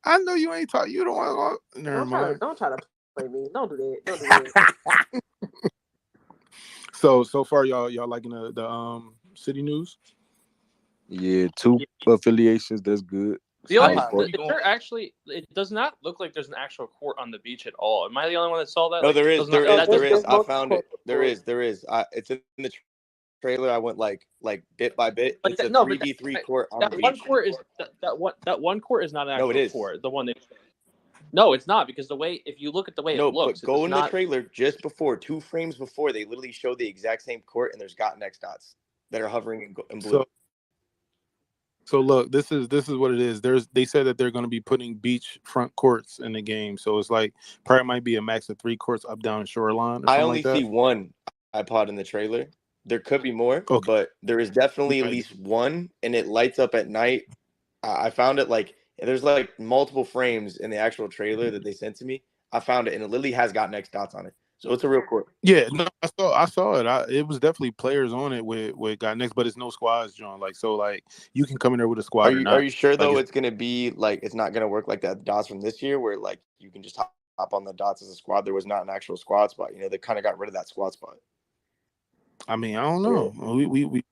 I know you ain't talk. You don't want to go. Never mind. Don't try to play me. Don't do that. Don't do that. So far, y'all liking the city news? Yeah, two affiliations. That's good. The Small only Like, court. is there actually? It does not look like there's an actual court on the beach at all. Am I the only one that saw that? no, Like, there it is, does not. there No, is, That there doesn't is. look. there's I multiple found it. There reports. is, there is. It's in the trailer. I went like bit by bit. Like It's that, a no, three but v three court on the that one beach. court is that one court is not an No, it actual is. court. The one they. No, it's not because the way if you look at the way it No, but looks, go it's in the not. trailer just before, 2 frames before. They literally show the exact same court, and there's got next dots that are hovering in blue. So so look, this is what it is. They said that they're going to be putting beach front courts in the game. So it's like probably might be a max of 3 courts up down shoreline or I something only like see that. one iPod in the trailer. There could be more, Okay, but there is definitely at right. least one, and it lights up at night. I found it like there's like multiple frames in the actual trailer that they sent to me. I found it, and it literally has got next dots on it, so it's a real court. Yeah, no, I saw it. It was definitely players on it with got next, but it's no squads, John. Like so, like you can come in there with a Are squad or you are not. you sure Like though it's. it's gonna be like it's not gonna work like that dots from this year where like you can just hop on the dots as a squad? There was not an actual squad spot. They kind of got rid of that squad spot. I mean, I don't Yeah. know. We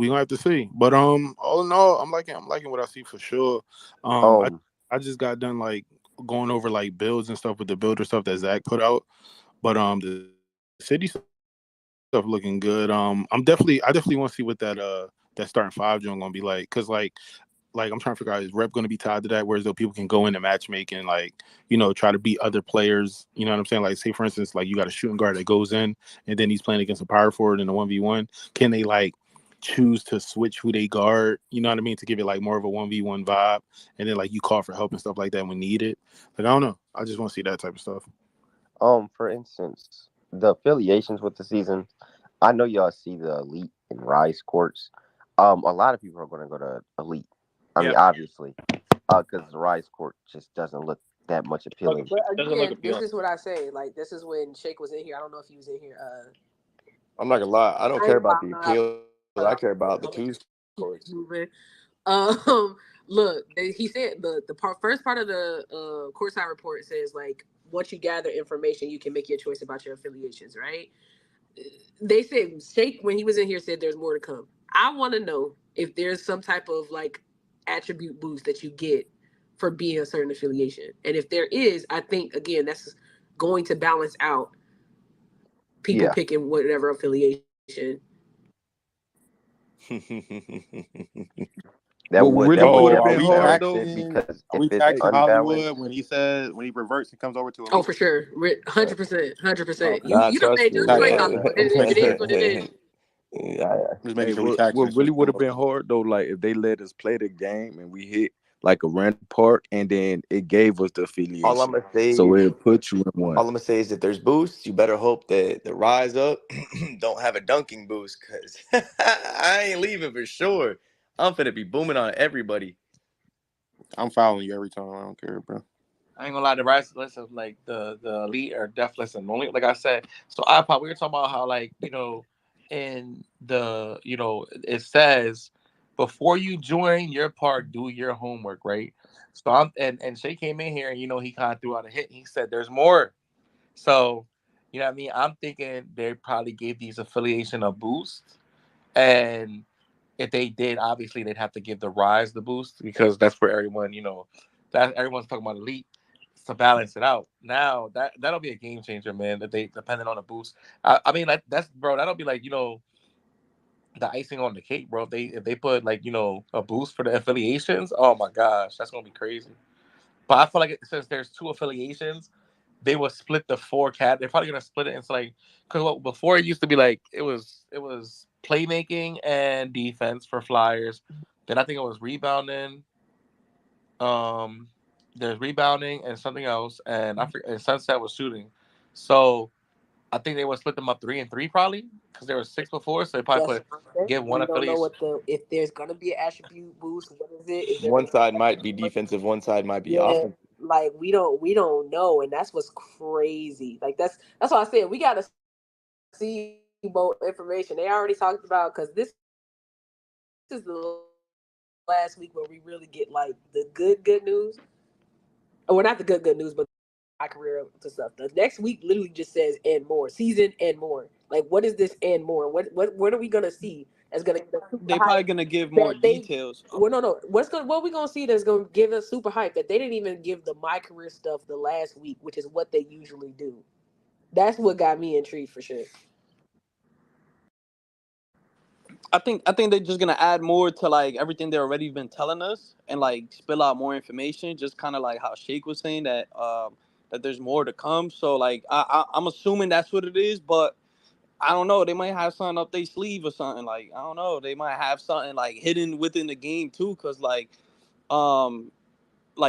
gonna have to see. But all in all, I'm liking what I see for sure. I Um, I just got done like going over like builds and stuff with the builder stuff that Zach put out. But the city stuff looking good. I definitely want to see what that starting five joint gonna be like. Cause like I'm trying to figure out, is rep going to be tied to that? Whereas though people can go into matchmaking, like try to beat other players. You know what I'm saying? Like say for instance, like you got a shooting guard that goes in, and then he's playing against a power forward in a 1v1. Can they like choose to switch who they guard? You know what I mean? To give it like more of a 1v1 vibe, and then like you call for help and stuff like that when needed. Like I don't know. I just want to see that type of stuff. for instance, the affiliations with the season. I know y'all see the Elite and Rise courts. A lot of people are going to go to Elite. I mean, Yep. obviously, because the Rise court just doesn't look that much appealing. But Doesn't look again, this appealing. is what I say. Like this is when Shake was in here. I don't know if he was in here. I'm not gonna lie. I don't I care ain't about the following out. appeal. I care about the twos Keep courts. it moving. Look, he said first part of the courtside report says like once you gather information, you can make your choice about your affiliations, right? They said Shake when he was in here said there's more to come. I want to know if there's some type of like attribute boost that you get for being a certain affiliation, and if there is, I think again that's going to balance out people Yeah, picking whatever affiliation. that What would really that would would Oh, have are been definitely we hard balance though. it taxing? because Are if we it's taxing Hollywood when unbalanced, he reverts and comes over to Oh, Elite? for sure, 100%, 100%. Okay, You Nah, you don't trust pay me, too tax much, that. man. Hollywood. It is what it is. Yeah, Just making hey, sure we what taxing it. really would have been hard though, like if they let us play the game and we hit like a random part and then it gave us the all I'm affiliation, gonna say so is, it put you in one. all I'm gonna say is if there's boosts, you better hope that the rise up don't have a dunking boost, cause I ain't leaving for sure. I'm finna be booming on everybody. I'm following you every time. I don't care, bro. I ain't gonna lie, the rise list of like the elite or death list and only like I said. So iPod, we were talking about how like in the it says before you join your part, do your homework, right? So and Shay came in here and he kind of threw out a hit. He said there's more. So you know what I mean. I'm thinking they probably gave these affiliation a boost, and if they did, obviously they'd have to give the rise the boost because that's where everyone that everyone's talking about elite to balance it out. Now that'll be a game changer, man. That they depending on the boost. I mean, like that's bro. That'll be like the icing on the cake, bro. If they put like a boost for the affiliations, oh my gosh, that's gonna be crazy. But I feel like since there's two affiliations, they will split the four cat. They're probably gonna split it into like because before it used to be like it was playmaking and defense for Flyers. Then I think it was rebounding. Um, there's rebounding and something else, and I forget. And Sunset was shooting. So I think they would split them up 3-3 probably because there was six before. So they probably That's put what I'm saying. give one We don't know affiliation. what if there's gonna be an attribute boost. What is it? Is there One gonna be side might be extra? defensive, one side might be Yeah, offensive. like we don't know, and that's what's crazy. Like that's why I said we gotta see more information. They already talked about because this is the last week where we really get like the good news. Well, not the good news, but my career to stuff. The next week literally just says and more season and more. Like, what is this and more? What are we gonna see that's gonna get us super They probably hyped gonna give more that they? details. Well, no. What we gonna see that's gonna give us super hype that they didn't even give the my career stuff the last week, which is what they usually do. That's what got me intrigued for sure. I think they're just gonna add more to like everything they already been telling us and like spill out more information. Just kind of like how Shake was saying that that there's more to come. So like I'm assuming that's what it is, but I don't know. They might have something up their sleeve or something. Like I don't know. They might have something like hidden within the game too, cause like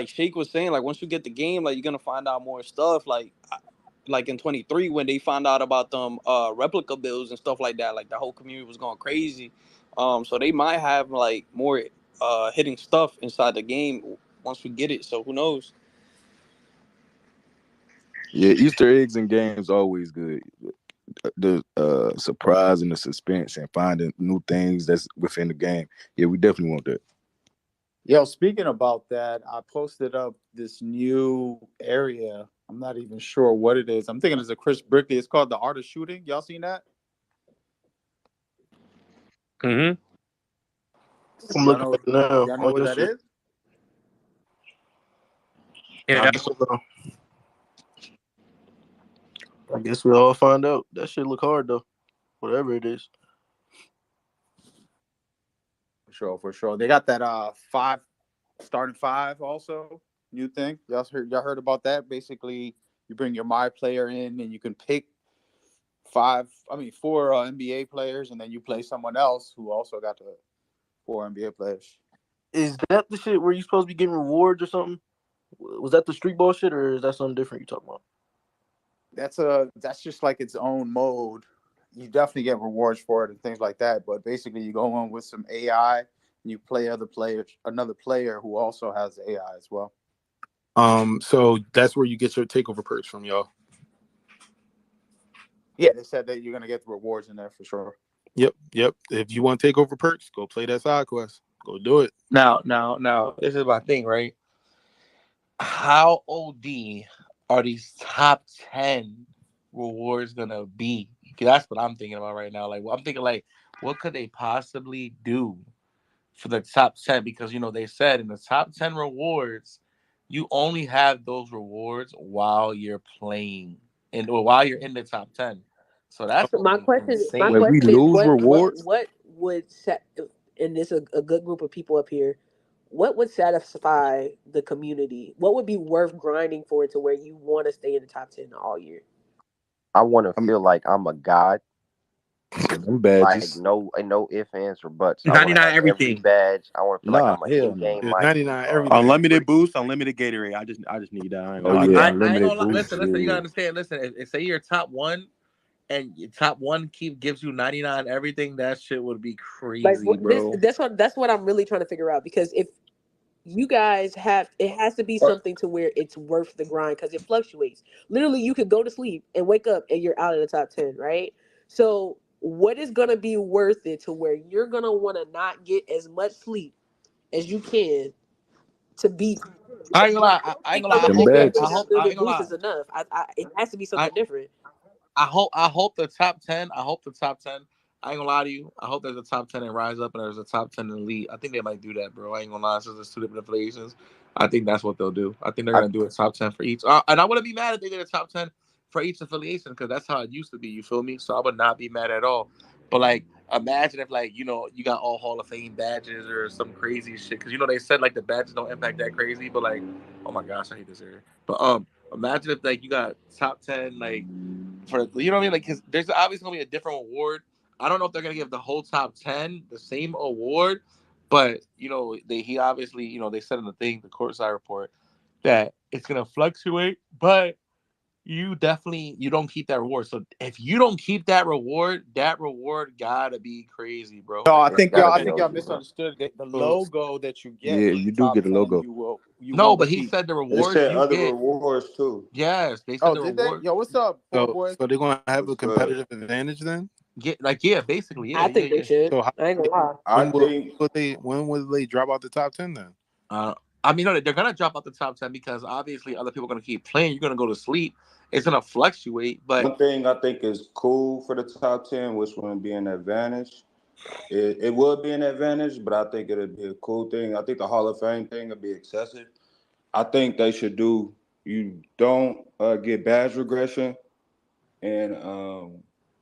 Shake was saying, like once you get the game, like you're gonna find out more stuff. Like in 23 when they found out about them replica bills and stuff like that, like the whole community was going crazy. So they might have like more hidden stuff inside the game once we get it. So who knows? Yeah, Easter eggs in games always good. The surprise and the suspense and finding new things that's within the game. Yeah, we definitely want that. Yo, speaking about that, I posted up this new area. I'm not even sure what it is. I'm thinking it's a Chris Brickley. It's called The Art of Shooting. Y'all seen that? Mm-hmm. I'm Y'all looking know, at it now. y'all know what that is? Yeah. I guess we'll all find out. That shit look hard though. Whatever it is. For sure. They got that starting five also. New thing. Y'all heard about that? Basically, you bring your my player in and you can pick four NBA players, and then you play someone else who also got the 4 NBA players. Is that the shit where you supposed to be getting rewards or something? Was that the street ball shit, or is that something different you talking about? That's just like its own mode. You definitely get rewards for it and things like that. But basically, you go on with some AI and you play another player who also has AI as well. So that's where you get your takeover perks from, y'all. Yeah, they said that you're gonna get the rewards in there for sure. Yep. If you want takeover perks, go play that side quest. Go do it. Now, this is my thing, right? How OD are these top 10 rewards gonna be? That's what I'm thinking about right now. Like, I'm thinking, like, what could they possibly do for the top 10? Because they said in the top 10 rewards, you only have those rewards while you're playing or while you're in the top 10. So that's My question Wait, we is lose rewards? what would set, and this is a good group of people up here, what would satisfy the community? What would be worth grinding for to where you want to stay in the top 10 all year? I want to feel like I'm a god. Them Like badges. no ifs, ands, or buts. 99 everything. Every badge. I want to feel like I'm hell an in-game no. mic. 99 everything. Unlimited boost, unlimited Gatorade. I just need that. I ain't gonna Oh lie. yeah, I ain't unlimited gonna lie. boost. Listen. You yeah. gotta understand. Listen, if say you're top one, and your top one gives you 99 everything, that shit would be crazy, bro. That's what I'm really trying to figure out, because if you guys it has to be something to where it's worth the grind, because it fluctuates. Literally, you could go to sleep and wake up and you're out of the top 10, right? So what is going to be worth it to where you're going to want to not get as much sleep as you can to beat? I ain't gonna lie. I ain't gonna lie. Them badges. I hope. I ain't gonna lie. Is enough. It has to be something different. I hope the top 10. I hope the top 10. I ain't gonna lie to you. I hope there's a top 10 in Rise Up and there's a top 10 in Elite. I think they might do that, bro. I ain't gonna lie. Since there's two different affiliations, I think that's what they'll do. I think they're gonna do a top 10 for each. And I wouldn't be mad if they did a top 10 for each affiliation, because that's how it used to be. You feel me? So I would not be mad at all. But like, imagine if you got all Hall of Fame badges or some crazy shit. Because they said like the badges don't impact that crazy. But like, oh my gosh, I hate this area. But imagine if you got top 10 for what I mean? Like, cause there's obviously gonna be a different award. I don't know if they're gonna give the whole top 10 the same award, but he obviously they said in the thing, the courtside report, that it's gonna fluctuate, but you don't keep that reward. So if you don't keep that reward gotta be crazy, bro. No, I think y'all bro. misunderstood. The logo that you get. Yeah, with you the do top get a 10, logo. No, but he said the They rewards said you other get. rewards too. Yes, they said Oh, the did they? reward. Yo, what's up, So boy? they're gonna have a What's competitive advantage then. Basically, yeah. I think they should. So I ain't gonna lie. I think when will they drop out the top 10 then? I mean, no, they're gonna drop out the top 10 because obviously other people are gonna keep playing. You're gonna go to sleep. It's gonna fluctuate, but One thing I think is cool for the top 10, which wouldn't be an advantage. It would be an advantage, but I think it'd be a cool thing. I think the Hall of Fame thing would be excessive. I think they should do. You don't get badge regression, and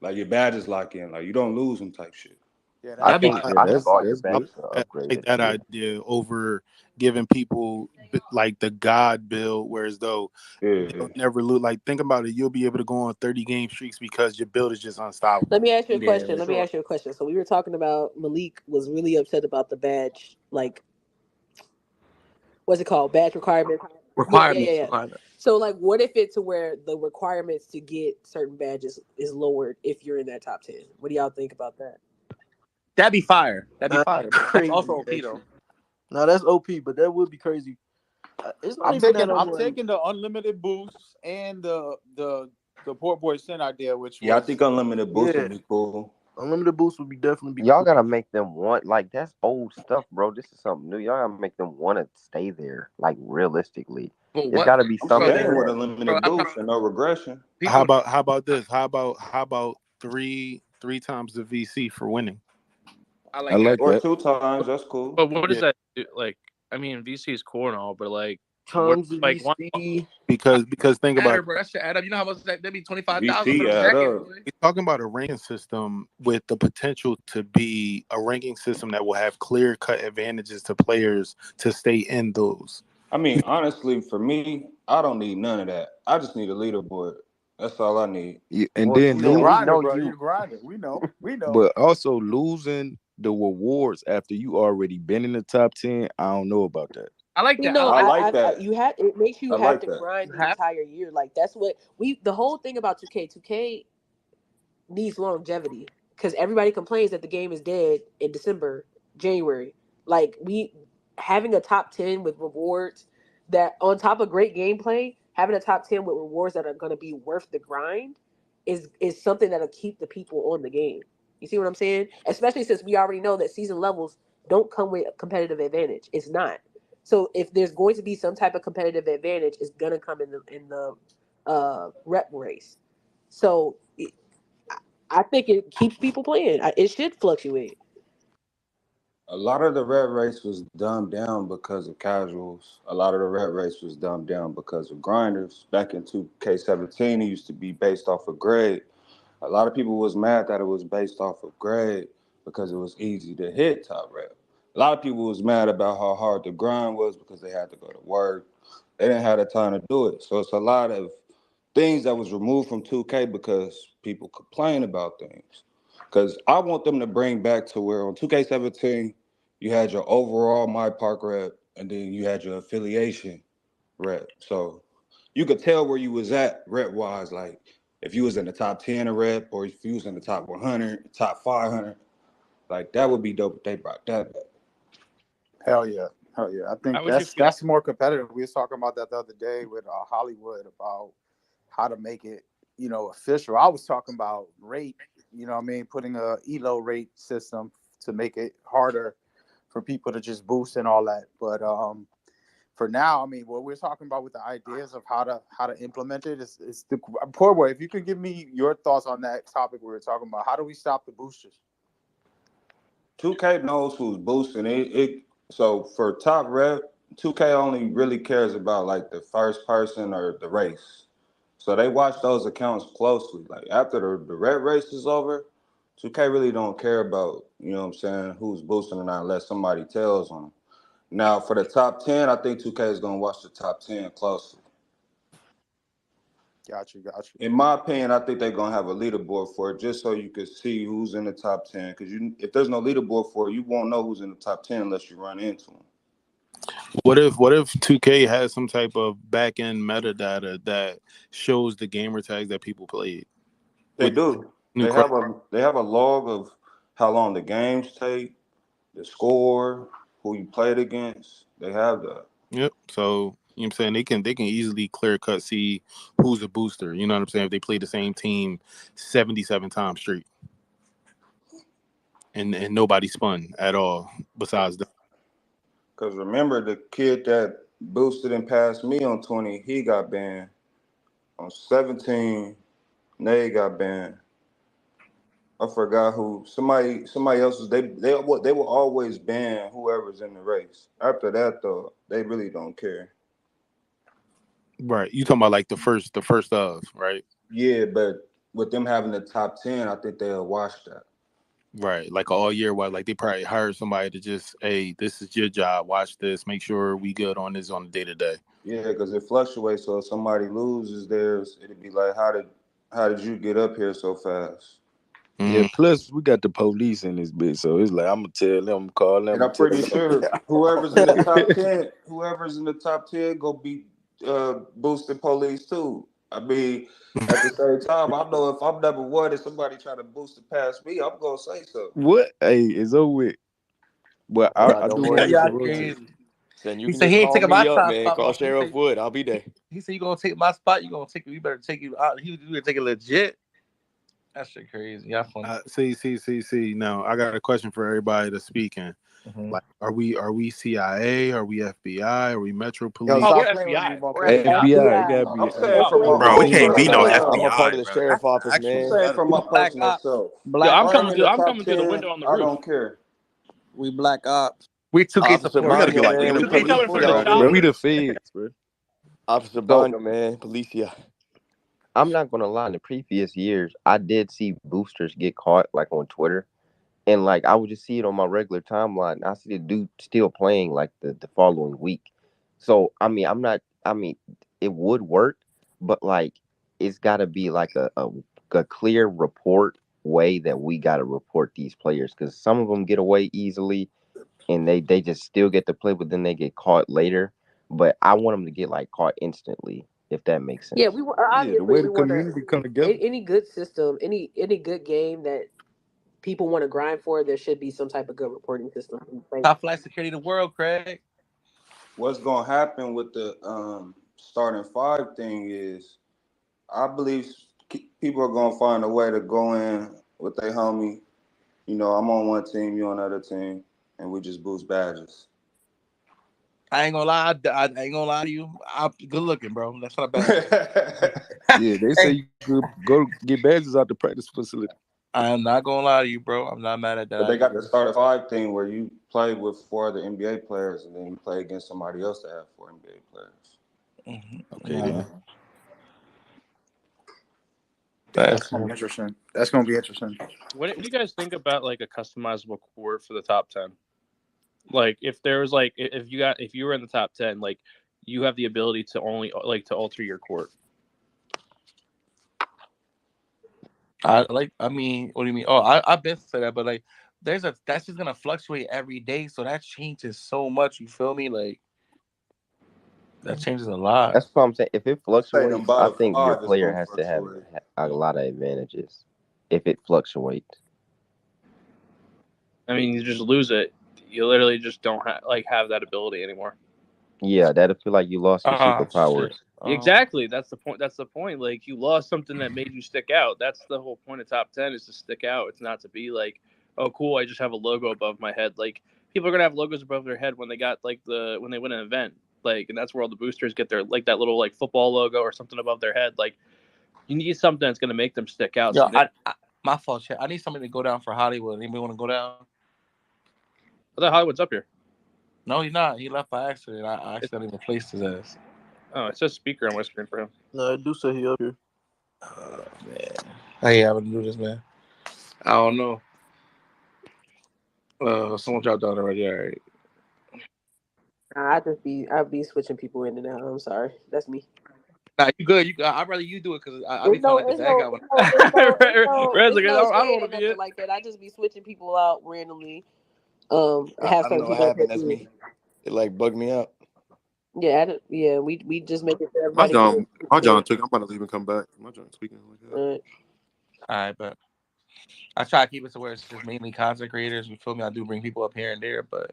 like your badges lock in, like you don't lose them type shit. Yeah, I that's that'd be think fire. Yeah, I think that's all your that's good. badges are I like upgraded. that Yeah. idea over giving people like the God build, whereas though Yeah. they'll never lose. Like think about it, you'll be able to go on 30-game streaks because your build is just unstoppable. Let me ask you a yeah, question. for Let me sure. ask you a question. So we were talking about Malik was really upset about the badge, like what's it called? Badge requirement. Requirements. Yeah. So like, what if it's to where the requirements to get certain badges is lowered if you're in that top 10? What do y'all think about that? That'd be fire. That'd be That's fire. That's crazy. also OP That though. shit. No, that's OP, but that would be crazy. It's not I'm even taking that I'm like, taking the unlimited boosts and the Poor Boy Sin idea, which Yeah, I was think unlimited boost yeah, would be cool. unlimited boost would be definitely be Y'all cool. gotta make them want like that's old stuff, bro. This is something new. Y'all gotta make them want to stay there, like realistically. But It's what? gotta be I'm Bro, something saying with that unlimited I'm boost and no regression. people. How about this? How about three times the VC for winning? I I like that. like Or that. 2 times, that's cool. But what does Yeah, that do? Like? I mean, VC is cool and all, but like, what? Tons of Like one. VC. because think about Matter, it. bro. That shit add up. You know how much that'd be 25,000 for VC the add bracket, up. boy. We're talking about a ranking system with the potential to be a ranking system that will have clear cut advantages to players to stay in those. I mean, honestly, for me, I don't need none of that. I just need a leaderboard. That's all I need. And well, then you you're a we lose, grinder, know bro. you. You're a grinder. We know. We know. but also losing the rewards after you already been in the top 10. I don't know about that. I like You that. I know, I like like that. you have it makes you I have like to that. grind you the have. entire year. Like that's what the whole thing about 2K needs longevity because everybody complains that the game is dead in December, January. Like we having a top 10 with rewards that on top of great gameplay, having a top 10 with rewards that are going to be worth the grind is something that'll keep the people on the game. You see what I'm saying? Especially since we already know that season levels don't come with a competitive advantage. It's not. So if there's going to be some type of competitive advantage, it's gonna come in the rep race. So I think it keeps people playing. It should fluctuate. A lot of the red race was dumbed down because of casuals. A lot of the red race was dumbed down because of grinders. Back in 2K17, it used to be based off of grade. A lot of people was mad that it was based off of grade because it was easy to hit top rep. A lot of people was mad about how hard the grind was because they had to go to work. They didn't have the time to do it. So it's a lot of things that was removed from 2K because people complain about things. Because I want them to bring back to where on 2K17, you had your overall My Park rep and then you had your affiliation rep. So you could tell where you was at rep wise, like if you was in the top 10 of rep or if you was in the top 100, top 500, like that would be dope if they brought that back. Hell yeah. Hell yeah. I think How would you feel? that's more competitive. We was talking about that the other day with Hollywood about how to make it, official. I was talking about rate, what I mean, putting a elo rate system to make it harder for people to just boost and all that. But for now, I mean, what we're talking about with the ideas of how to implement it is the Poor Boy. If you could give me your thoughts on that topic we were talking about, how do we stop the boosters? 2K knows who's boosting it. So for top rep, 2K only really cares about like the first person or the race. So they watch those accounts closely. Like after the red race is over, 2K really don't care about, what I'm saying, who's boosting or not unless somebody tells them. Now for the top 10, I think 2K is gonna watch the top 10 closely. Got you. In my opinion, I think they're gonna have a leaderboard for it just so you can see who's in the top 10. Because if there's no leaderboard for it, you won't know who's in the top 10 unless you run into them. What if 2K has some type of back end metadata that shows the gamer tags that people played? They With do. new They have a log of how long the games take, the score, who you played against. They have that. Yep. So you know what I'm saying they can easily clear cut see who's a booster. You know what I'm saying? If they play the same team 77 times straight. And nobody spun at all besides them. Because remember, the kid that boosted and passed me on 20, he got banned. On 17, Nay got banned. I forgot who. Somebody else was. They will always ban whoever's in the race. After that, though, they really don't care. Right. You talking about like the first of, right? Yeah, but with them having the top 10, I think they'll watch that. Right. Like all year while like they probably hired somebody to just, hey, this is your job. Watch this. Make sure we good on this on the day to day. Yeah, because it fluctuates. So if somebody loses theirs, it'd be like, how did you get up here so fast? Yeah, plus we got the police in this bitch, so it's like I'm gonna tell them, call them. And I'm pretty sure whoever's in the top 10, go be boosting police too. I mean, at the same time, I know if I'm number one and somebody trying to boost it past me, I'm gonna say so. What? Hey, it's over with. But I do want to Y'all get crazy. Then you He can said just he ain't call taking me my up, top man. spot. Call He Sheriff said- Wood. I'll be there. He said you gonna take my spot. You better take you out. You gonna take it legit. That shit crazy. Y'all funny. See. Now I got a question for everybody that's speaking. Like, are we CIA? Are we FBI? Are we Metro Police? Oh, stop we're playing with me, FBI. Mark. We're FBI. It gotta I'm be. saying from my Bro, we can't be no personal FBI. self. I'm a part of the bro. sheriff office, I'm man. saying from my Black personal Ops. self. Yo, Black I'm Ops. coming through. I'm top coming through the 10, window on the I roof. don't care. We Black Ops. We 2K Officer support. We gotta Banya, get like man. We We 2K police coming for the y'all, Bro, chopper. we dude. the feds, bro. Officer Banya, man. Policia. I'm not gonna lie. In the previous years, I did see boosters get caught, like on Twitter, and like I would just see it on my regular timeline. I see the dude still playing like the following week. So I mean, it would work, but like it's got to be like a clear report way that we got to report these players, because some of them get away easily, and they just still get to play, but then they get caught later. But I want them to get like caught instantly, if that makes sense. Yeah, we want Yeah, obviously the way we the want community come together. any good system, any good game that people want to grind for. There should be some type of good reporting system. Top flight security in the world, Craig. What's gonna happen with the starting five thing is, I believe people are gonna find a way to go in with their homie. You know, I'm on one team, you on another team, and we just boost badges. I ain't gonna lie. I ain't gonna lie to you. I'm good looking, bro. That's not bad. Yeah, they say you could go get badges out the practice facility. I'm not gonna lie to you, bro. I'm not mad at that. But they got the starting five thing where you play with 4 other NBA players, and then you play against somebody else that have 4 NBA players. Okay, then. That's gonna be interesting. That's gonna be interesting. What do you guys think about like a customizable court for the top 10? Like if there was like if you were in the top 10, like you have the ability to only like to alter your court. I mean, what do you mean? Oh, I've been saying that, but like that's just gonna fluctuate every day, so that changes so much. You feel me? Like that changes a lot. That's what I'm saying. If it fluctuates, I bottom think your five is player gonna has to have fluctuate. a lot of advantages. If it fluctuates, I mean, you just lose it. You literally just don't have that ability anymore. yeah, that'll feel like you lost your superpowers. Shit. Exactly. That's the point. That's the point. Like you lost something that made you stick out. That's the whole point of top 10 is to stick out. It's not to be like, oh, cool, I just have a logo above my head. Like people are gonna have logos above their head when they got like when they win an event. Like, and that's where all the boosters get their like that little like football logo or something above their head. Like you need something that's gonna make them stick out. Yo, So my fault, Chad. I need somebody to go down for Hollywood. Anybody want to go down? I thought Hollywood's up here. No, he's not. He left by accident. I accidentally replaced his ass. Oh, it says speaker on my screen for him. No, I do say he up here. Oh man, I hate having to do this, man. I don't know. Someone dropped down already. All right. I'd be switching people in and out. I'm sorry, that's me. Nah, you good. I'd rather you do it because I be It's feeling like the bad guy when Red's like, I don't shade want or to be nothing it. like that. I just be switching people out randomly. I Have don't certain know what people. happened. That's me. It like bugged me out. Yeah, we just make it for My everybody. John took. I'm about to leave and come back. My John speaking like that. Alright. All right, but I try to keep it to where it's just mainly content creators. You feel me? I do bring people up here and there, but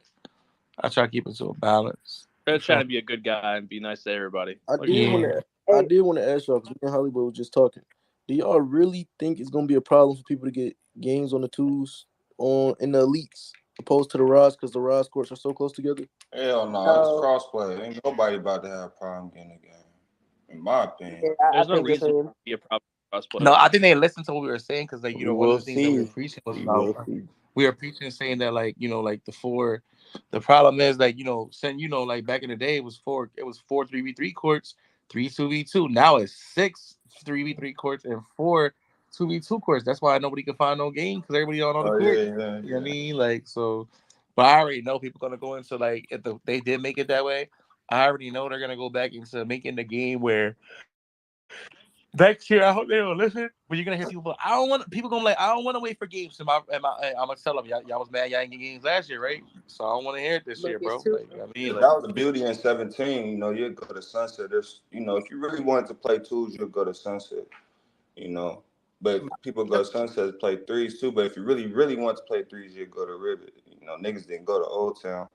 I try to keep it to a balance. Red's trying to be a good guy and be nice to everybody. I Like, did want to ask y'all, because me and Hollywood was just talking. Do y'all really think it's gonna be a problem for people to get games on the twos in the elites? opposed to the Ross because the Ross courts are so close together? Hell no, it's So crossplay. Ain't nobody about to have a problem getting a game, in my opinion. yeah, I There's no think the reason same. to be a problem with crossplay. No, I think they listened to what we were saying because, like, you We know, one of will the things that we were see. preaching was We about will see. we were preaching saying that, like, you know, like the problem is, like, you know, like back in the day it was four 3v3 courts, 3 2v2. Now it's 6 3v3 courts and 4 2v2 courts. That's why nobody can find no game because everybody on all the Oh courts. yeah, You know what I mean? Like, so, but I already know people gonna go into, like, if they did make it that way, I already know they're gonna go back into making the game where next year, I hope they don't listen. But you're gonna hear people. I don't want people gonna be like. I don't want to wait for games. I'm gonna tell them y'all was mad. Y'all didn't get games last year, right? So I don't want to hear it this Look, year, it's bro. too. Like, I mean, That like, was the beauty in 17. You know, you'd go to Sunset. There's, you know, if you really wanted to play twos, you'd go to Sunset. You know, but people go to Sunset to play threes too. But if you really want to play threes, you'd go to Rivet. You know, niggas didn't go to Old Town,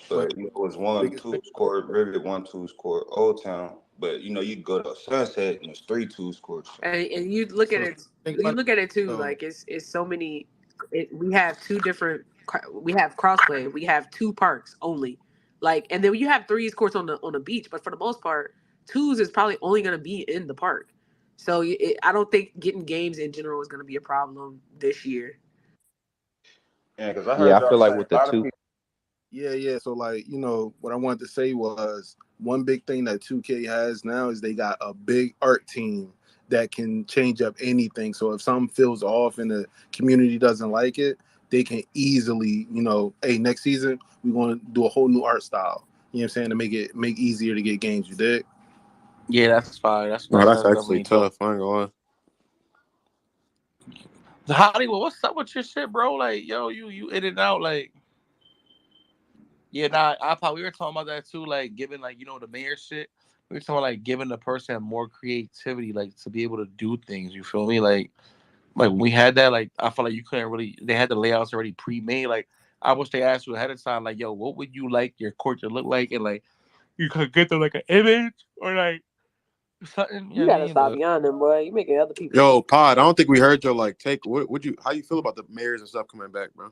But but you know, it was 1 biggest 2 thing, score Rivet, 1 2 score Old Town. But you know, you go to Sunset and it's 3 2 scores. And you look at so it. think You about look at it too. so Like it's so many. We have two different. We have crossplay. We have two parks only. Like, and then you have threes courts on the beach. But for the most part, twos is probably only going to be in the park. So I don't think getting games in general is going to be a problem this year. Yeah, because I heard Yeah, I y'all feel like say with a the lot of two, people. yeah. So like, you know, what I wanted to say was one big thing that 2K has now is they got a big art team that can change up anything. So if something feels off and the community doesn't like it, they can easily, you know, hey, next season we want to do a whole new art style. You know what I'm saying? To make easier to get games. You dig? yeah, that's fine. That's No, that's actually definitely dope. tough. I ain't gonna lie. Hollywood, what's up with your shit, bro? Like, yo, you in and out, like. Yeah, nah, we were talking about that too, like giving, like, you know, the mayor shit. We were talking about, like, giving the person more creativity, like, to be able to do things. You feel me? Like when we had that, like, I felt like you couldn't really. They had the layouts already pre-made. Like, I wish they asked you ahead of time, like, yo, what would you like your court to look like, and like you could get them like an image or like something. You You know what I gotta mean? stop beyond them, boy. You making other people. Yo, Pod, I don't think we heard your like take. What would you? How you feel about the mayors and stuff coming back, bro?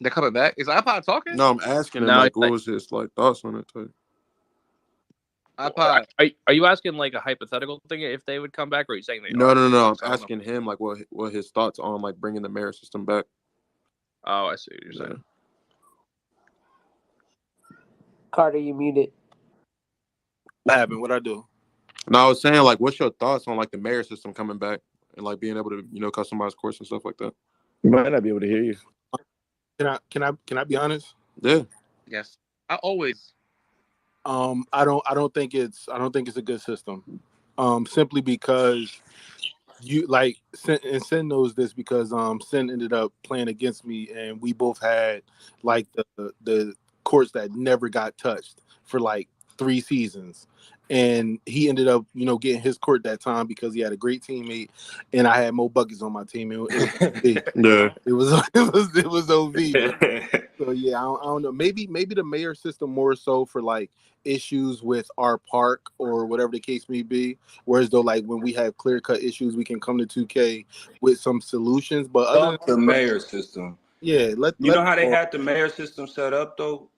They're coming back. Is iPod talking? No, I'm asking him No, like, what was his like thoughts on it? Too? iPod. are you asking like a hypothetical thing if they would come back, or are you saying they No. are? I'm I don't know. asking him like what his thoughts on like bringing the mayor system back. Oh, I see what you're saying. Carter, you muted. What happened? What I do? No, I was saying like, what's your thoughts on like the mayor system coming back and like being able to, you know, customize course and stuff like that? you might not be able to hear you. Can I be honest? Yeah. Yes. I always. I don't think it's a good system. Simply because you like Sin knows this because Sin ended up playing against me and we both had like the courts that never got touched for like 3 seasons. And he ended up, you know, getting his court that time because he had a great teammate, and I had Mo Buckets on my team. It was it was OV. Bro. So yeah, I don't know. Maybe the mayor system more so for like issues with our park or whatever the case may be. Whereas though, like when we have clear cut issues, we can come to 2K with some solutions. But other Fuck the mayor system. yeah, You know how they had the mayor system set up though?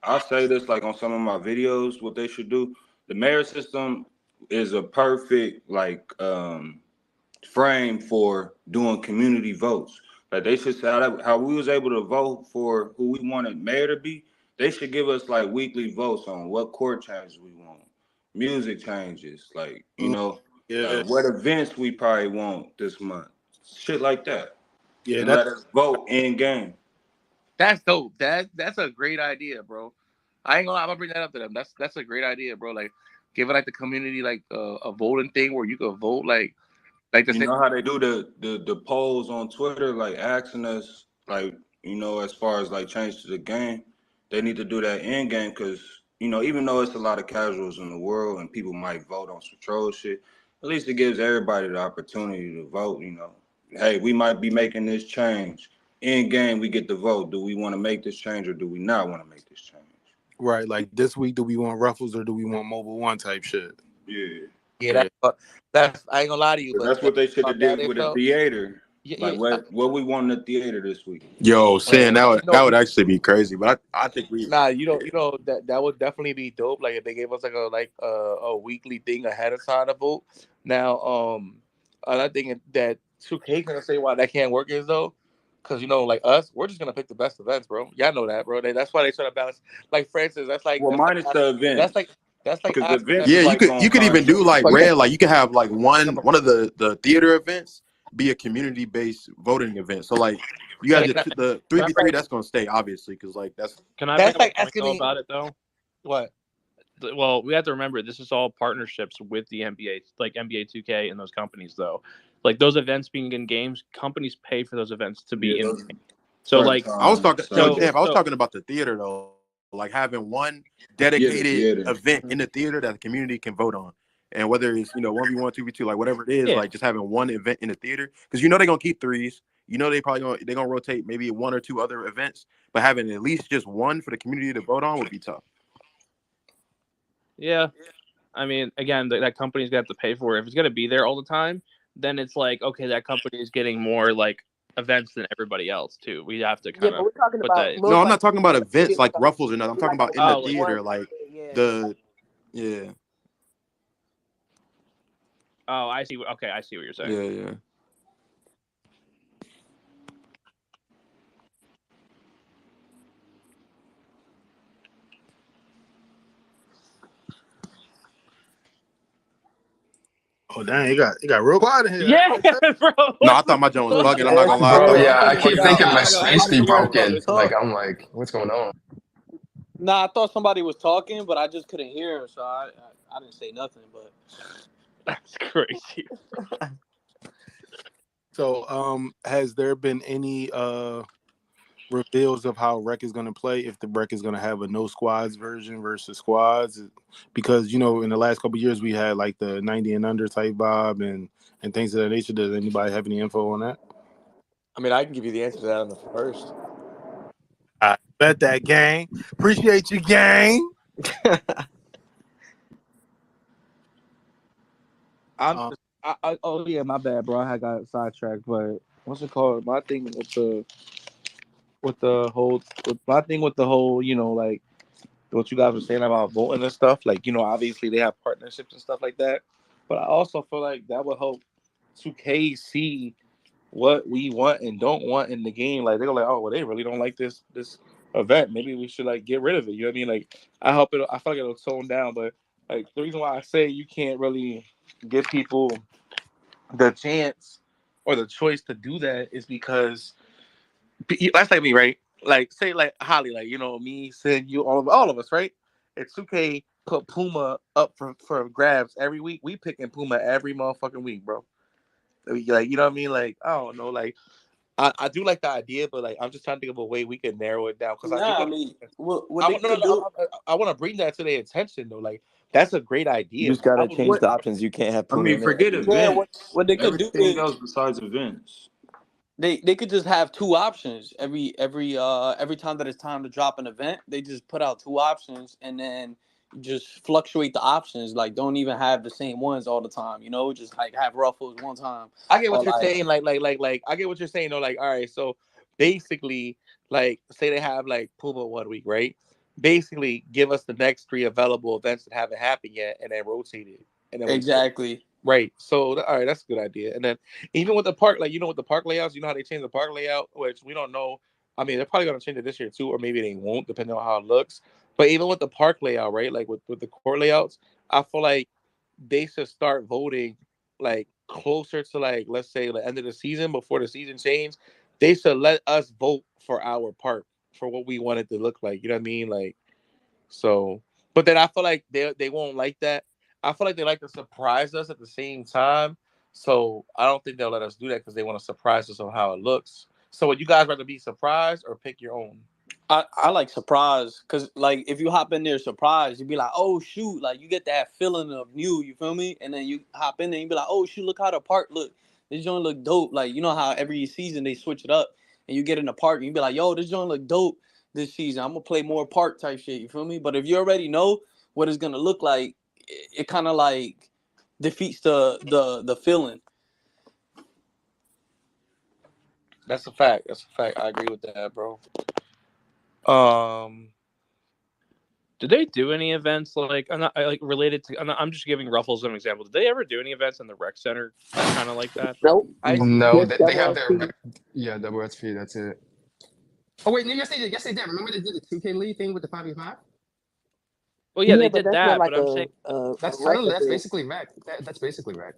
I say this like on some of my videos, what they should do. The mayor system is a perfect like frame for doing community votes. Like they should say how we was able to vote for who we wanted mayor to be. They should give us like weekly votes on what court changes we want, music changes, like you know, what events we probably want this month, shit like that. Yeah, and let us vote in game. That's dope. That's a great idea, bro. I ain't gonna lie, I'm gonna bring that up to them. That's a great idea, bro. Like giving like the community like a voting thing where you could vote like the You know how they do the polls on Twitter, like asking us, like, you know, as far as like change to the game, they need to do that in game because, you know, even though it's a lot of casuals in the world and people might vote on some troll shit, at least it gives everybody the opportunity to vote, you know. Hey, we might be making this change. In game, we get the vote. Do we want to make this change or do we not want to make this change? Right, like this week, do we want Ruffles or do we want Mobile One type shit? Yeah. Yeah, that's I ain't gonna lie to you, but That's what they should have did with a theater. Yeah, Like yeah. what we want in the theater this week. Yo, saying You know, that would actually be crazy, but I think we nah, that would definitely be dope. Like if they gave us like a weekly thing ahead of time to vote. Now, another thing that 2K gonna say why that can't work is though, because like us, we're just gonna pick the best events, bro. Y'all know that, bro. That's why they try to balance. Like for instance, Well, minus the that's events, like that's like because the asking events us. yeah, is like you on could even do contract. like But yeah, Red, like you could have like one of the theater events be a community based voting event. So like you got and the Can I 3v3 bring that's gonna stay obviously because like that's can I bring that's up a like point asking though me about it though? what. Well, we have to remember this is all partnerships with the NBA, like NBA 2K and those companies though. Like those events being in games, companies pay for those events to Yeah, be in those game. So certain like I was times, talking, yo, certain so Jeff, days. I was so talking about the theater though, like having one Yeah, the dedicated theater. event in the theater that the community can vote on. And whether it's 1v1, 2v2, like whatever it is, yeah. like just having one event in the theater because they're gonna keep threes. They probably gonna rotate maybe one or two other events, but having at least just one for the community to vote on would be tough. Yeah. I mean, again, that company's got to pay for it. If it's going to be there all the time, then it's like, okay, that company is getting more like events than everybody else too. We have to Yeah, kind but of we're talking put about that. No, most I'm not like talking about events maybe like Ruffles or nothing. I'm talking like about in the Oh, like one, theater, like yeah. the yeah, oh, I see. Okay, I see what you're saying. yeah. Oh dang, it got real quiet in here. Yeah, bro. No, I What thought my the joint was fuck? bugging. I'm not gonna lie. I Bro, thought Yeah, my yeah, I I thought keep somebody Nah, was thinking my talking. I space thought be somebody was about broken. to Like talk. I'm like, what's going on? Nah, I thought somebody was talking, but I just couldn't hear him, so I didn't say nothing. But That's crazy. So, has there been any reveals of how Rec is going to play? If the Rec is going to have a no squads version versus squads, because in the last couple of years we had like the 90 and under type vibe and things of that nature. Does anybody have any info on that? I mean, I can give you the answer to that on the first. I bet that, gang. Appreciate you, gang. I'm oh yeah, my bad, bro. I got sidetracked, but what's it called? My thing with the whole like what you guys were saying about voting and stuff. Like obviously they have partnerships and stuff like that, but I also feel like that would help 2K see what we want and don't want in the game. Like they go like, oh well, they really don't like this event. Maybe we should like get rid of it. You know what I mean? Like I feel like it'll tone down. But like the reason why I say you can't really give people the chance or the choice to do that is because that's like me, right? Like say like Holly, like me, Sid, you, all of us, right? If 2K put Puma up for grabs every week, we picking Puma every motherfucking week, bro. Like you know what I mean? Like I don't know, like I do like the idea, but like I'm just trying to think of a way we can narrow it down because I do nah, I think mean, what they could no. do. I want to bring that to their attention though. Like that's a great You idea. just gotta I would change What the options. You can't have I Puma mean, in there forget every week. yeah, events. what they could do Everything is else besides events. they could just have two options every time that it's time to drop an event. They just put out two options and then just fluctuate the options. Like don't even have the same ones all the time. Just like have Ruffles one time I get what or you're like saying. Like I get what you're saying. Though, like all right, so basically, like say they have like Puma 1 week, right? Basically, give us the next 3 available events that haven't happened yet, and then rotate it, and then we exactly. right. So all right, that's a good idea. And then even with the park, like with the park layouts, how they change the park layout, which we don't know. I mean, they're probably gonna change it this year too, or maybe they won't, depending on how it looks. But even with the park layout, right? Like with the core layouts, I feel like they should start voting like closer to like let's say the end of the season before the season change. They should let us vote for our park for what we want it to look like. You know what I mean? Like so, but then I feel like they won't like that. I feel like they like to surprise us at the same time. So I don't think they'll let us do that because they want to surprise us on how it looks. So would you guys rather be surprised or pick your own? I like surprise because like if you hop in there surprise, you'd be like, oh shoot, like you get that feeling of new, you feel me? And then you hop in there and you be like, oh shoot, look how the park look. This joint look dope. Like you know how every season they switch it up and you get in the park and you be like, yo, this joint look dope this season. I'm gonna play more park type shit, you feel me? But if you already know what it's gonna look like, it kind of like defeats the feeling. That's a fact. That's a fact. I agree with that, bro. Did they do any events like related to? I'm just giving Ruffles an example. Did they ever do any events in the rec center kind of like that? Nope. No, Just they have their WSP. double SP. That's it. Oh wait, no, yes they did. Yes they did. Remember they did the 2K League thing with the 5v5? Well, yeah, they but did that's not that, like but I'm saying, That's rec that's event. basically rec. That's basically rec.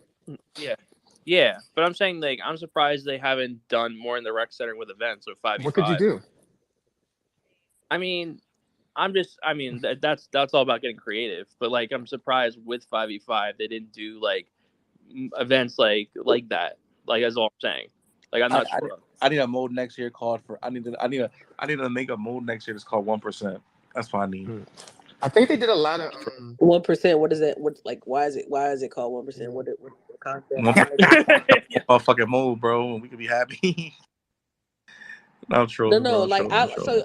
yeah, but I'm saying like I'm surprised they haven't done more in the rec center with events with 5v5. What could you do? I mean, that's all about getting creative. But like, I'm surprised with 5v5 they didn't do like events like that. Like that's all I'm saying. Like I'm not sure. I need a mode next year called for. I need to make a mode next year that's called 1%. That's what I need. I think they did a lot of 1%. What is that? What like? Why is it called 1%? What concept? 1%. Oh, fucking mode, bro. We could be happy. I'm trolling. No. Bro. Like trolling.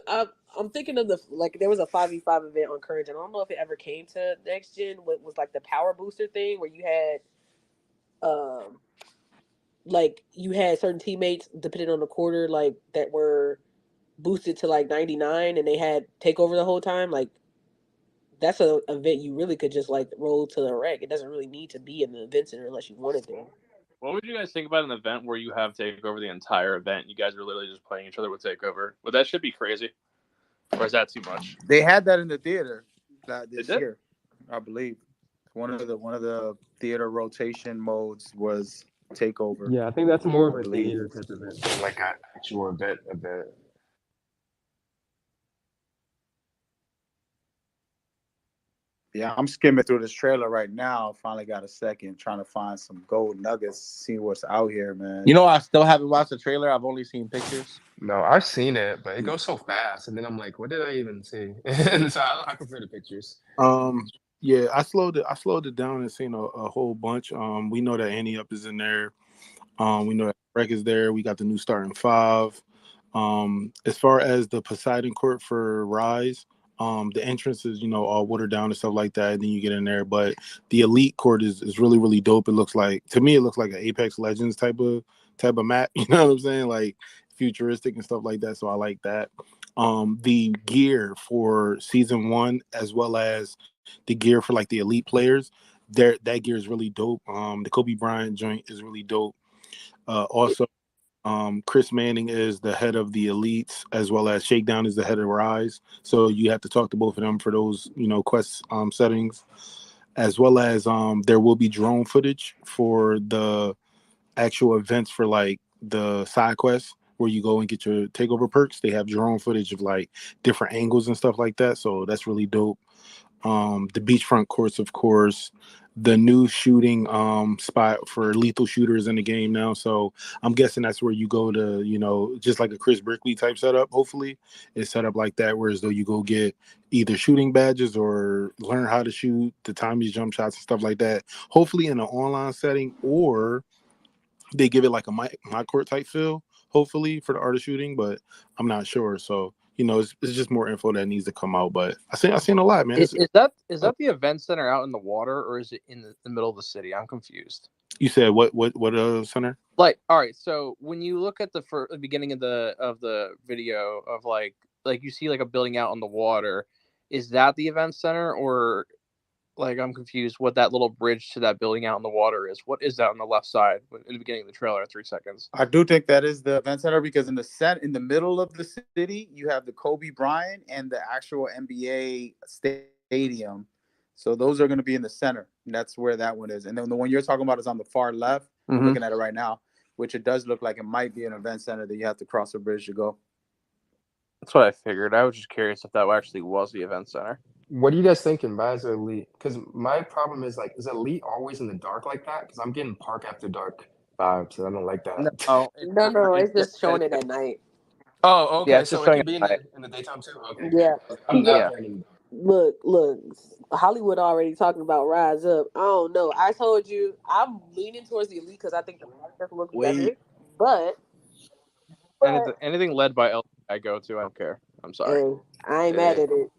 I'm thinking of there was a 5v5 event on Courage, and I don't know if it ever came to Next Gen. What was like the power booster thing where you had like you had certain teammates depending on the quarter like that were boosted to like 99 and they had takeover the whole time. Like that's an event you really could just like roll to the rec. It doesn't really need to be in the event center unless you wanted to. What would you guys think about an event where you have takeover the entire event? You guys are literally just playing each other with takeover. But that should be crazy. Or is that too much? They had that in the theater this They did? year, I believe. One of the theater rotation modes was takeover. Yeah, I think that's more of I a believe. theater type event than like an actual event. Yeah, I'm skimming through this trailer right now. Finally got a second, trying to find some gold nuggets, see what's out here, man. You know, I still haven't watched the trailer. I've only seen pictures. No, I've seen it, but it goes so fast, and then I'm like, what did I even see? And so I prefer the pictures. Yeah, I slowed it down and seen a whole bunch. We know that Annie Up is in there. We know that Rec is there. We got the new starting 5. As far as the Poseidon Court for Rise, the entrances, all watered down and stuff like that. And then you get in there, but the Elite Court is really, really dope. It looks like an Apex Legends type of map. You know what I'm saying? Like futuristic and stuff like that. So I like that. The gear for season 1, as well as the gear for like the elite players, that gear is really dope. The Kobe Bryant joint is really dope. Also, Chris Manning is the head of the elites, as well as Shakedown is the head of Rise. So you have to talk to both of them for those, quest settings, as well as there will be drone footage for the actual events for like the side quests where you go and get your takeover perks. They have drone footage of like different angles and stuff like that. So that's really dope. The beachfront courts, of course, the new shooting spot for lethal shooters in the game now. So I'm guessing that's where you go to, just like a Chris Brickley type setup. Hopefully it's set up like that, whereas though you go get either shooting badges or learn how to shoot, the time these jump shots and stuff like that. Hopefully in an online setting, or they give it like a my court type feel, hopefully, for the art of shooting, but I'm not sure. So it's just more info that needs to come out. But I seen a lot, man. Is that the event center out in the water, or is it in the middle of the city? I'm confused. You said what center? Like, all right, so when you look at the beginning of the video of like you see like a building out on the water, is that the event center, or like I'm confused what that little bridge to that building out in the water is? What is that on the left side in the beginning of the trailer at 3 seconds? I do think that is the event center, because in the middle of the city, you have the Kobe Bryant and the actual NBA stadium. So those are going to be in the center. And that's where that one is. And then the one you're talking about is on the far left. I'm looking at it right now, which it does look like it might be an event center that you have to cross a bridge to go. That's what I figured. I was just curious if that actually was the event center. What are you guys thinking? Buys or Elite? Because my problem is like, is Elite always in the dark like that? Because I'm getting Park After Dark vibes, and I don't like that. No, it's just showing it at night. Oh, okay. Yeah, it's so just it showing could be in the daytime too. Okay. Yeah. I'm not playing. Look, Hollywood already talking about Rise Up. I don't know. I told you I'm leaning towards the Elite because I think the stuff looks better. But anything led by L, I go to. I don't care. I'm sorry. I ain't mad at it.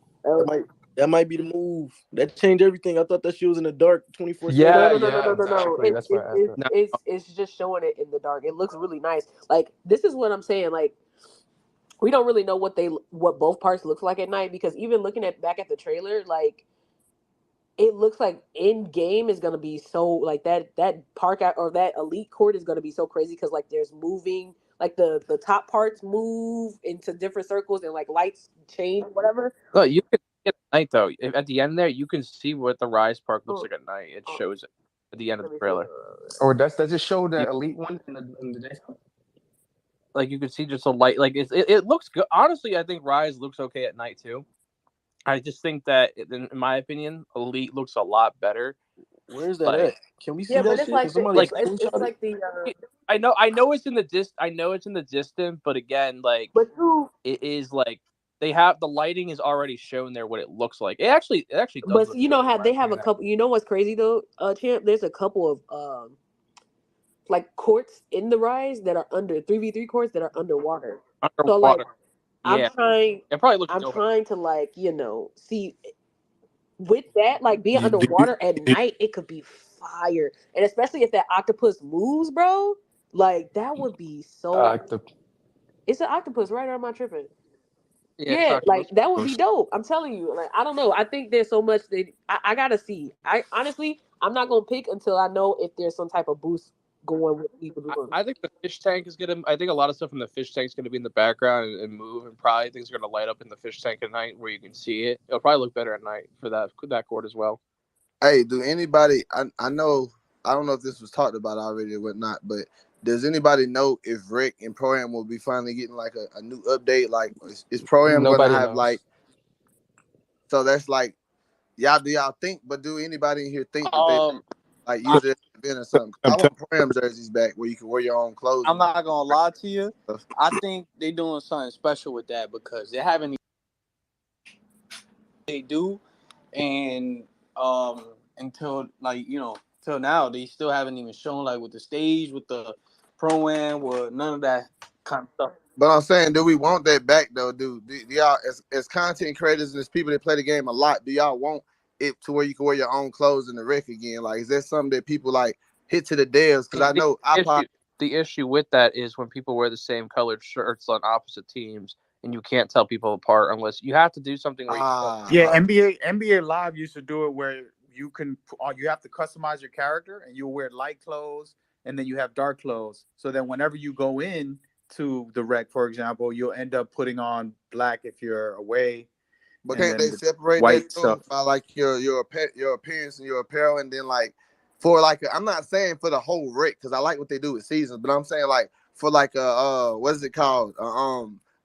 That might be the move. That changed everything. I thought that shit was in the dark 24/7. Yeah, No. yeah, exactly. That's what happened. No, It's just showing it in the dark. It looks really nice. Like this is what I'm saying. Like we don't really know what both parts looks like at night because even looking back at the trailer, like it looks like in game is gonna be so like that park out or that elite court is gonna be so crazy because like there's moving like the top parts move into different circles and like lights change whatever. look, you can see it at night though. At the end there, you can see what the Rise Park looks Oh, like at night. It oh, shows it at the end of let the me trailer. see. Or does it show the You, elite one in the daytime? like you can see just a light. Like it looks good. Honestly, I think Rise looks okay at night too. I just think that, in my opinion, Elite looks a lot better. Where's that Like, at? Can we see Yeah, but that it's shit? like Can somebody like it's screenshot it? like the I know it's in the I know it's in the distance, but again, like but who it is like they have the lighting is already shown there what it looks like. It actually does but look you good know in how my they have a opinion. couple. You know what's crazy though, champ? There's a couple of like courts in the Rise that are under 3v3 courts that are underwater. So like Underwater. I'm Yeah, trying it probably looks I'm dope. trying to like, see with that, like being You, do underwater at you, night, it could be fire. And especially if that octopus moves, bro, like that would be so The it's an octopus, right? Or am I tripping? Yeah, it's Yeah, like octopus. that would be dope. I'm telling you. Like I don't know. I think there's so much that I gotta see. I honestly I'm not gonna pick until I know if there's some type of boost going with people doing. I think the fish tank is gonna. I think a lot of stuff in the fish tank is gonna be in the background and move, and probably things are gonna light up in the fish tank at night where you can see it. It'll probably look better at night for that court as well. Hey, do anybody? I know. I don't know if this was talked about already or whatnot, but does anybody know if Rick and Pro Am will be finally getting like a new update? Like, is Pro Am going to nobody have knows. like? So that's like, y'all. Do y'all think? But do anybody in here think that they like use it at an event or something? 'Cause I want Pro Am jerseys back where you can wear your own clothes. I'm not gonna lie to you. I think they doing something special with that because they haven't. They do, and until like till now they still haven't even shown like with the stage with the pro-am or none of that kind of stuff. But I'm saying, do we want that back though? Do y'all as content creators and as people that play the game a lot, do y'all want it to where you can wear your own clothes in the rec again? Like, is that something that people like hit to the devs? Because I know the issue with that is when people wear the same colored shirts on opposite teams, and you can't tell people apart unless you have to do something where yeah, NBA Live used to do it where you have to customize your character and you wear light clothes and then you have dark clothes. So then whenever you go in to the rec, for example, you'll end up putting on black if you're away. But can't they separate that stuff by like your appearance and your apparel, and then like for like I'm not saying for the whole rec because I like what they do with seasons, but I'm saying like for like what is it called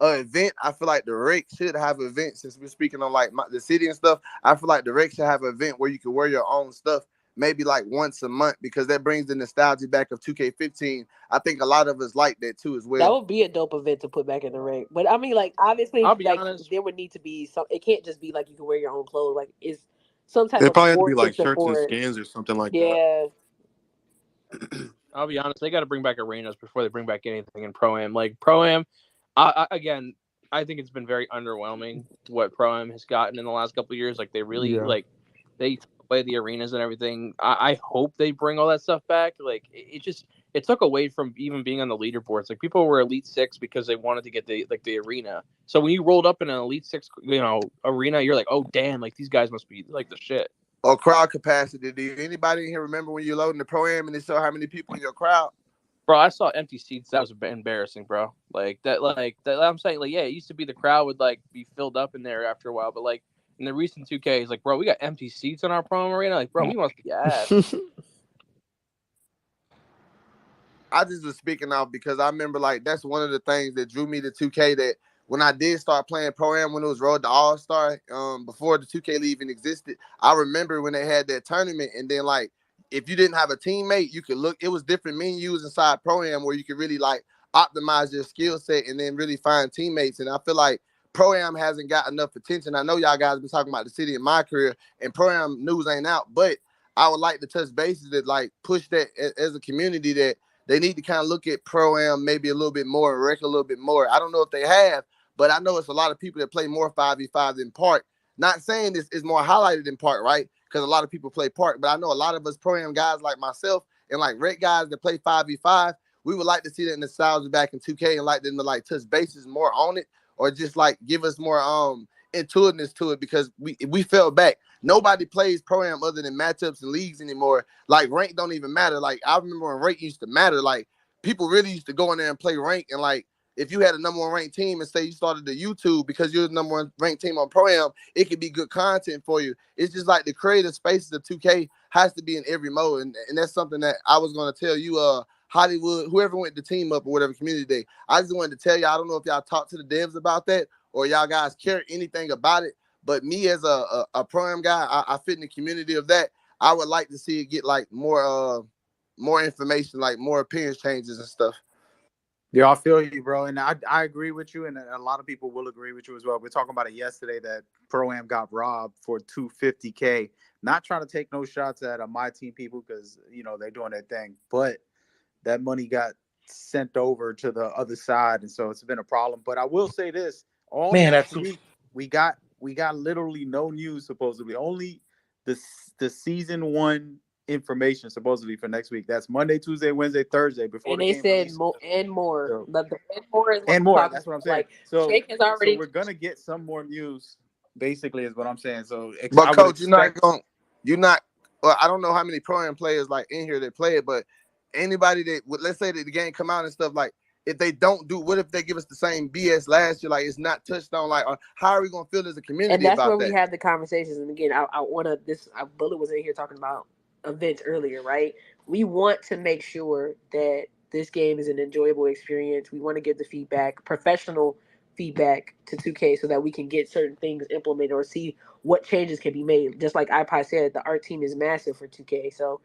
event. I feel like the rec should have an event since we're speaking on like the city and stuff. I feel like the rec should have an event where you can wear your own stuff maybe like once a month because that brings the nostalgia back of 2K15. I think a lot of us like that too as well. That would be a dope event to put back in the ring. But I mean, like obviously, I'll be like honest. there would need to be some. It can't just be like you can wear your own clothes. Like it's some type It of probably had to be sport like to shirts and support. skins or something like Yeah. I'll be honest, they got to bring back arenas before they bring back anything in Pro-Am. Like Pro-Am, again, I think it's been very underwhelming what Pro-Am has gotten in the last couple of years. Like they really they took away the arenas and everything. I hope they bring all that stuff back. Like it took away from even being on the leaderboards. Like people were Elite 6 because they wanted to get the arena. So when you rolled up in an Elite 6, arena, you're like, oh damn, like these guys must be like the shit. Or crowd capacity. Do anybody in here remember when you're loading the Pro-Am and they show how many people in your crowd? Bro, I saw empty seats. That was embarrassing, bro. Like that. I'm saying, like, yeah, it used to be the crowd would like be filled up in there after a while, but like in the recent 2K, it's like, bro, we got empty seats in our Pro-Am arena. Like, bro, we must be ass. I just was speaking off because I remember like that's one of the things that drew me to 2K. That when I did start playing Pro-Am when it was Road to All-Star, before the 2K even existed, I remember when they had that tournament, and then like if you didn't have a teammate, you could look. It was different menus inside Pro-Am where you could really like optimize your skill set and then really find teammates. And I feel like Pro-Am hasn't got enough attention. I know y'all guys been talking about the city in my career, and Pro-Am news ain't out, but I would like to touch bases that like push that as a community that they need to kind of look at Pro-Am maybe a little bit more and rec a little bit more. I don't know if they have, but I know it's a lot of people that play more 5v5 than Park Not saying this is more highlighted in Park, right? Because a lot of people play Park, but I know a lot of us pro-am guys like myself and like Red guys that play 5v5, we would like to see that nostalgia back in 2K and like them to like touch bases more on it, or just like give us more intuitiveness to it, because we fell back. Nobody plays pro-am other than matchups and leagues anymore. Like rank don't even matter. Like I remember when rank used to matter. Like people really used to go in there and play rank, and like if you had a number one ranked team and say you started the YouTube because you're the number one ranked team on Pro-Am, it could be good content for you. It's just like the creative spaces of 2K has to be in every mode. And that's something that I was going to tell you, Hollywood, whoever went the team up or whatever community day. I just wanted to tell you, I don't know if y'all talked to the devs about that or y'all guys care anything about it. But me as a Pro-Am guy, I fit in the community of that. I would like to see it get like more information, like more appearance changes and stuff. Yeah, I feel you, bro. And I agree with you, and a lot of people will agree with you as well. We are talking about it yesterday that Pro-Am got robbed for $250K. Not trying to take no shots at my team people because, you know, they're doing their thing. But that money got sent over to the other side, and so it's been a problem. But I will say this. Next week, we got literally no news, supposedly. Only the season 1 information supposedly for next week. That's Monday, Tuesday, Wednesday, Thursday before and the they game said releases. more and more. So, But the and more is what and more. I'm That's what I'm saying. like. So, Shake has already. so we're gonna get some more news. Basically, is what I'm saying. So, but coach, you're not. Well, I don't know how many Pro-Am players like in here that play it, but anybody that would, let's say that the game come out and stuff, like if they don't do, what if they give us the same BS last year? Like it's not touched on. Like how are we gonna feel as a community And that's about where that? we have the conversations. And again, I want to. Bullet was in here talking about events earlier, right? We want to make sure that this game is an enjoyable experience. We want to give the feedback, professional feedback to 2K so that we can get certain things implemented or see what changes can be made. Just like iPod said, the art team is massive for 2K. So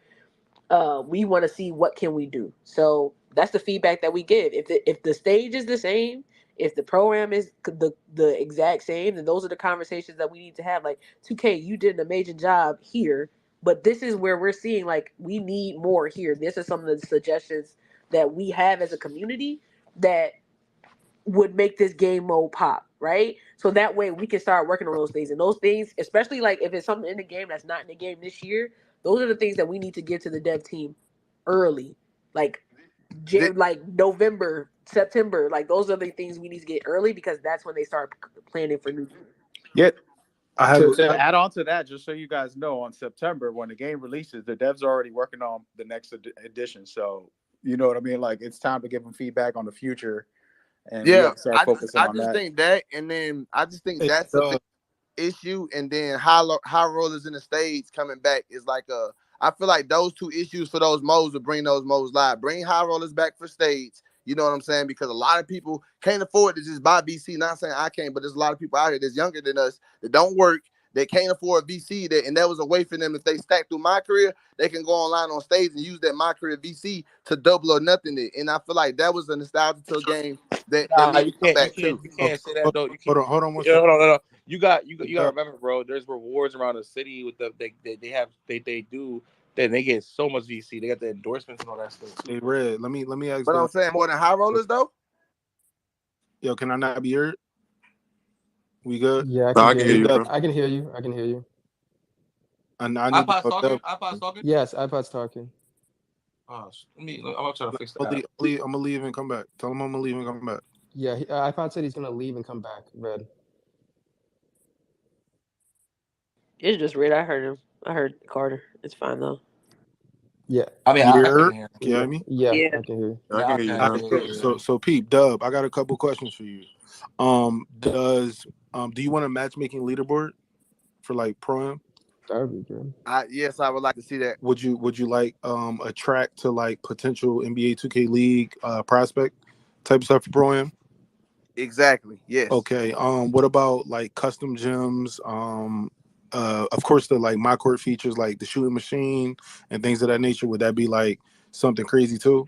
we want to see what can we do. So that's the feedback that we give. If the stage is the same, if the program is the exact same, then those are the conversations that we need to have. Like 2K, you did an amazing job here, but this is where we're seeing like we need more here. This is some of the suggestions that we have as a community that would make this game mode pop, right? So that way we can start working on those things. And those things, especially like if it's something in the game that's not in the game this year, those are the things that we need to give to the dev team early. Like November, September, like those are the things we need to get early because that's when they start planning for new. Yeah. To I add on to that, just so you guys know, on September when the game releases, the devs are already working on the next edition. So you know what I mean? Like it's time to give them feedback on the future. And yeah, start focusing on I just that. think that, and then I just think that's a big issue. And then high rollers in the States coming back is like I feel like those two issues for those modes will bring those modes live. Bring high rollers back for States. You know what I'm saying? Because a lot of people can't afford to just buy VC. Not saying I can't, but there's a lot of people out here that's younger than us that don't work, that can't afford VC. And that was a way for them. If they stack through My Career, they can go online on stage and use that My Career VC to double or nothing it. And I feel like that was a nostalgia to a game that needs to come back too. You can't say that though. Hold on one second. No. You got to remember, bro. There's rewards around the city with they do. Then they get so much VC. They got the endorsements and all that stuff. Hey, Red, let me ask. But I'm saying more than high rollers though. Yo, can I not be heard? We good? Yeah, I can hear you. I can hear you. I can hear you. I need iPod's talking. Yes, iPod's talking. Oh, I'm gonna try to fix that. I'm gonna leave and come back. Tell him I'm gonna leave and come back. Yeah, iPod said he's gonna leave and come back. Red. It's just Red. I heard him. I heard Carter. It's fine though. Yeah. I mean, can you hear me? Yeah, I can hear you. I can hear you. So Peep, Dub, I got a couple questions for you. Do you want a matchmaking leaderboard for like Pro-Am? That would be good. Yes, I would like to see that. Would you like a track to like potential NBA 2K League prospect type stuff for Pro-Am? Exactly. Yes. Okay. What about like custom gyms? Of course, the like my court features like the shooting machine and things of that nature. Would that be like something crazy too?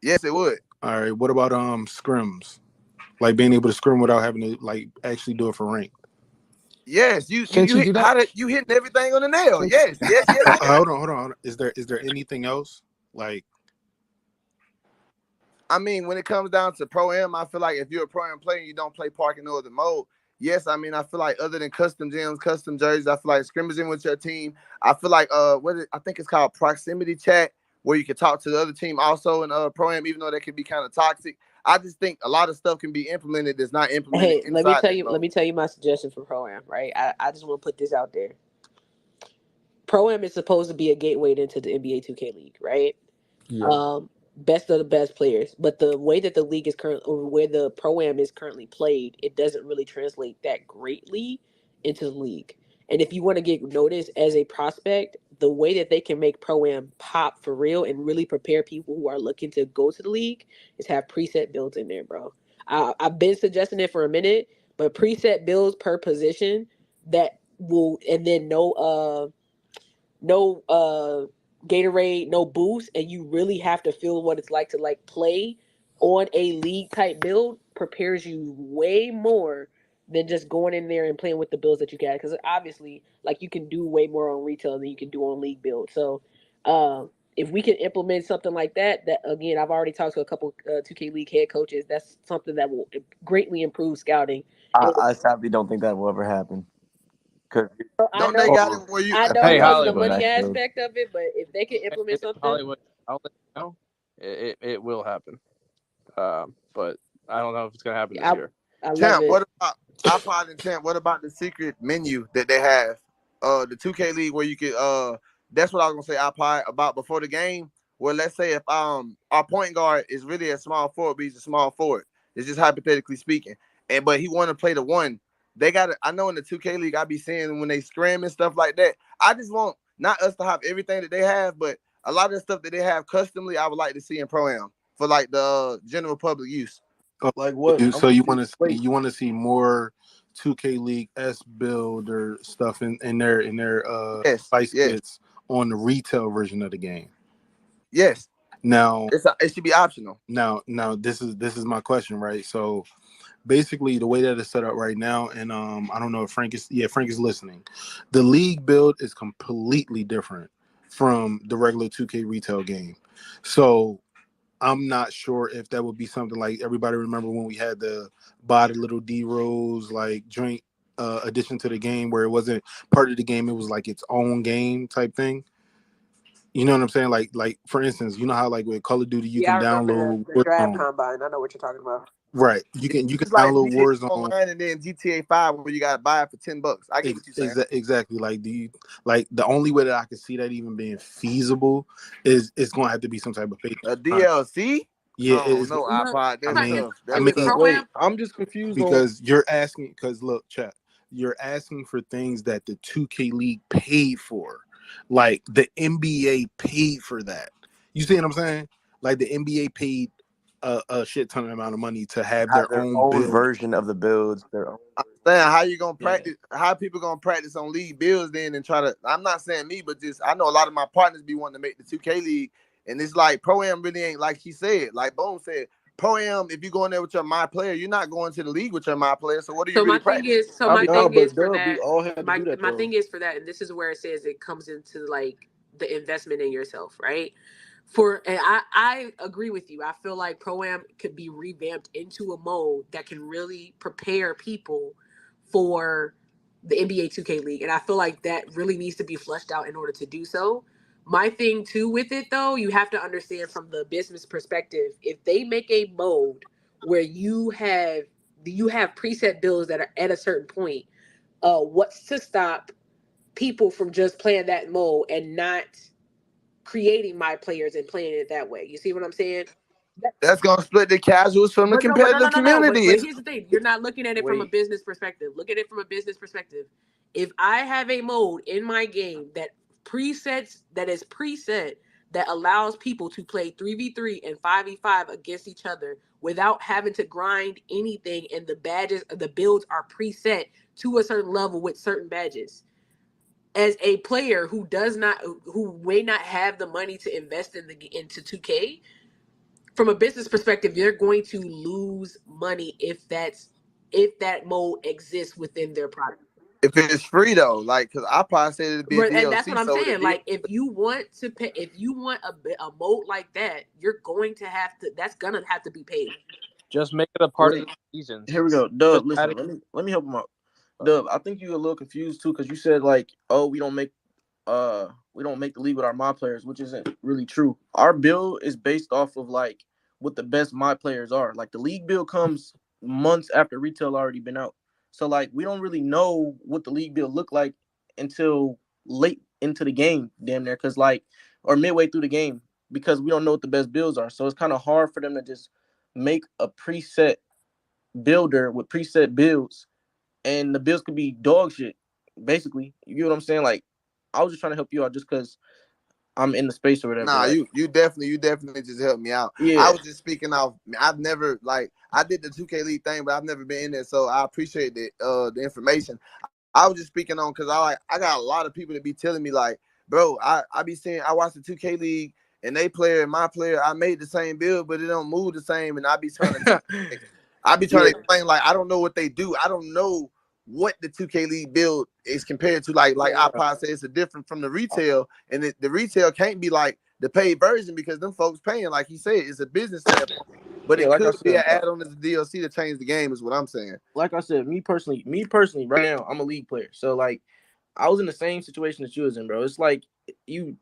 Yes, it would. All right. What about scrims? Like being able to scrim without having to like actually do it for rank. Yes, you hitting everything on the nail. Yes. Hold on. Is there anything else? Like, I mean, when it comes down to Pro-Am, I feel like if you're a Pro-Am player and you don't play Park in no other mode, yes, I mean, I feel like other than custom gems, custom jerseys, I feel like scrimmaging with your team. I feel like I think it's called proximity chat, where you can talk to the other team also in pro-am, even though that can be kind of toxic. I just think a lot of stuff can be implemented that's not implemented Hey, let me inside tell that you. Let mode. me tell you my suggestion for Pro-Am. Right, I just want to put this out there. Pro-Am is supposed to be a gateway into the NBA 2K League, right? Yeah. Best of the best players. But the way that the league is current, or where the Pro-Am is currently played, it doesn't really translate that greatly into the league. And if you want to get noticed as a prospect, the way that they can make Pro-Am pop for real and really prepare people who are looking to go to the league is have preset builds in there, bro. I've been suggesting it for a minute, but preset builds per position that will, and then no Gatorade, no boost, and you really have to feel what it's like to like play on a league type build prepares you way more than just going in there and playing with the builds that you got. Because obviously, like you can do way more on retail than you can do on league build. So if we can implement something like that, that again, I've already talked to a couple 2K League head coaches. That's something that will greatly improve scouting. And I sadly don't think that will ever happen. Cause I Don't they know, got Well, it where you? I know hey because of the Hollywood, money actually, aspect of it, but if they can implement something, Hollywood, I'll let you know. It will happen. But I don't know if it's gonna happen this I year. I love Champ, it. what about iPod and Champ? What about the secret menu that they have? The 2K League where you could that's what I was gonna say iPod about before the game. Well, let's say if our point guard is really a small forward, but he's a small forward. It's just hypothetically speaking. But he want to play the one. They got it. I know in the 2K League I be seeing when they scrim and stuff like that. I just want not us to have everything that they have, but a lot of the stuff that they have customly, I would like to see in Pro-Am for like the general public use. Oh, Like what? I'm so you want confused. to see Wait. more 2K League S builder stuff in their Yes, spice yes, kits on the retail version of the game. yes. Now, It should be optional. now this is my question, right? So basically the way that it's set up right now, and I don't know if Frank is listening. The league build is completely different from the regular 2K retail game. So I'm not sure if that would be something like everybody remember when we had the buy the little D Rose like joint addition to the game where it wasn't part of the game, it was like its own game type thing. You know what I'm saying? Like for instance, you know how like with Call of Duty you Yeah, can I remember download the draft Warzone. combine. I know what you're talking about. Right. You can It's like download GTA Warzone. Online and then GTA 5 where you gotta buy it for $10. I get what you're saying. Exactly. Like the only way that I can see that even being feasible is it's gonna have to be some type of fake. A DLC? Yeah, Oh it's no, Look, iPod. I That's like mean, if tough. I That's with mean, tough. Pro-Am, Wait. I'm just confused on. because you're asking, because look, chat, you're asking for things that the 2K League paid for, like the NBA paid for that. You see what I'm saying? Like the NBA paid a shit ton of amount of money to have have their their own own build. version of the builds. Their own. I'm saying how you gonna Yeah. practice? How people gonna practice on league builds then and try to? I'm not saying me, but just I know a lot of my partners be wanting to make the 2K League, and it's like Pro-Am really ain't like she said. Like Bone said, Pro-Am, if you go in there with your my player, you're not going to the league with your my player. So what are you so really my thing practicing? is, so I'll my be thing but is for Dub, we that. all had to My do that my though. thing is for that, and this is where it says it comes into like the investment in yourself, right? And I agree with you. I feel like Pro-Am could be revamped into a mode that can really prepare people for the NBA 2K League. And I feel like that really needs to be fleshed out in order to do so. My thing too with it though, you have to understand from the business perspective, if they make a mode where you have preset builds that are at a certain point, what's to stop people from just playing that mode and not creating my players and playing it that way? You see what I'm saying? That's gonna split the casuals from the But no, but no, no, competitive no, no. community. But here's the thing: you're not looking at it from a Wait. business perspective. Look at it from a business perspective. If I have a mode in my game that is preset that allows people to play 3v3 and 5v5 against each other without having to grind anything, and the builds are preset to a certain level with certain badges. As a player who may not have the money to invest into 2K, from a business perspective, you're going to lose money if that mode exists within their product. If it's free though, like because I probably said it'd be a And that's DLC, what I'm so saying. the Like, if you want to pay, if you want a mode like that, you're going to have to. That's gonna have to be paid. Just make it a part of Wait, the season. here we go. Dub, Just add listen, it. let me help him out. Dub, I think you're a little confused too, because you said like, oh, we don't make the league with our mod players, which isn't really true. Our build is based off of like what the best mod players are. Like the league build comes months after retail already been out. So like we don't really know what the league build look like until late into the game, damn near, because like or midway through the game, because we don't know what the best builds are. So it's kind of hard for them to just make a preset builder with preset builds, and the builds could be dog shit. Basically, you get what I'm saying? Like, I was just trying to help you out just because I'm in the space or whatever. Nah, Like, you definitely just helped me out. yeah, I was just speaking off. I've never like I did the 2K League thing, but I've never been in there, so I appreciate the information. I was just speaking on because I got a lot of people that be telling me like, bro, I be seeing I watch the 2K League and they player and my player, I made the same build, but it don't move the same, and I be trying to yeah, explain like I don't know what they do. I don't know what the 2K League build is compared to like yeah, iPod said it's a different from the retail, and the retail can't be like the paid version because them folks paying, like he said, it's a business standpoint. But yeah. it Like I could be an said, add-on as a DLC to change the game, is what I'm saying. like I said, me personally, right now, I'm a league player. So like, I was in the same situation that you was in, bro. It's like you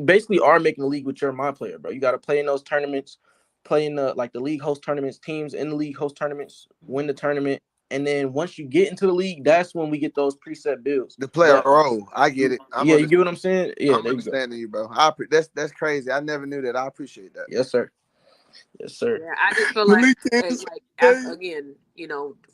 basically are making a league with your my player, bro. You got to play in those tournaments, play in the league host tournaments, teams in the league host tournaments, win the tournament, and then once you get into the league, that's when we get those preset builds. The player But role, I get it. yeah, you get what I'm saying? Yeah, I'm there you go. understanding you, bro. That's crazy. I never knew that. I appreciate that. Yes, sir. Yes, sir. Yeah, I just feel like, again,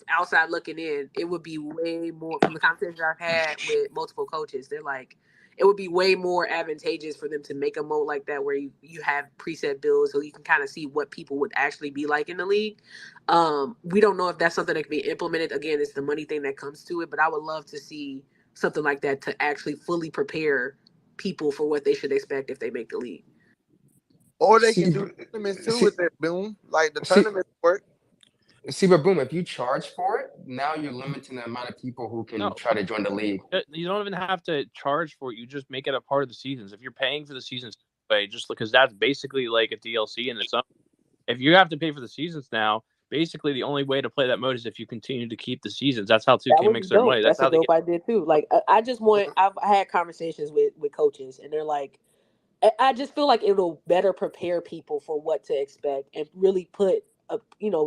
outside looking in, it would be way more from the conversations I've had with multiple coaches. They're like, it would be way more advantageous for them to make a mode like that where you have preset builds so you can kind of see what people would actually be like in the league. We don't know if that's something that can be implemented. Again, it's the money thing that comes to it, but I would love to see something like that to actually fully prepare people for what they should expect if they make the league. Or they can do tournaments too with that boom. Like the tournaments work. See, but boom, if you charge for it, now you're limiting the amount of people who can No. try to join the league. You don't even have to charge for it. You just make it a part of the seasons. If you're paying for the seasons, just because that's basically like a DLC in its own. If you have to pay for the seasons now, basically the only way to play that mode is if you continue to keep the seasons. That's how 2K makes their money. That's how a dope idea too. Like I just want. I've had conversations with coaches, and they're like, I just feel like it'll better prepare people for what to expect and really put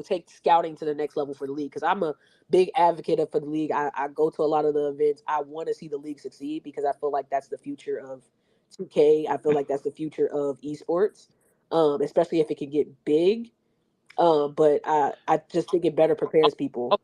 take scouting to the next level for the league. Because I'm a big advocate for the league. I go to a lot of the events. I want to see the league succeed because I feel like that's the future of 2K. I feel like that's the future of esports, especially if it can get big. But I just think it better prepares people.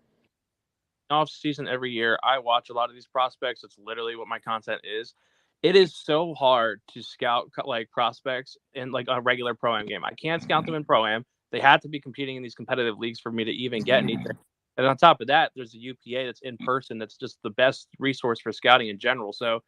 off season every year. I watch a lot of these prospects. It's literally what my content is. It is so hard to scout like prospects in like a regular pro-am game. I can't scout them in pro-am. They have to be competing in these competitive leagues for me to even get anything. And on top of that, there's a UPA that's in person. That's just the best resource for scouting in general. So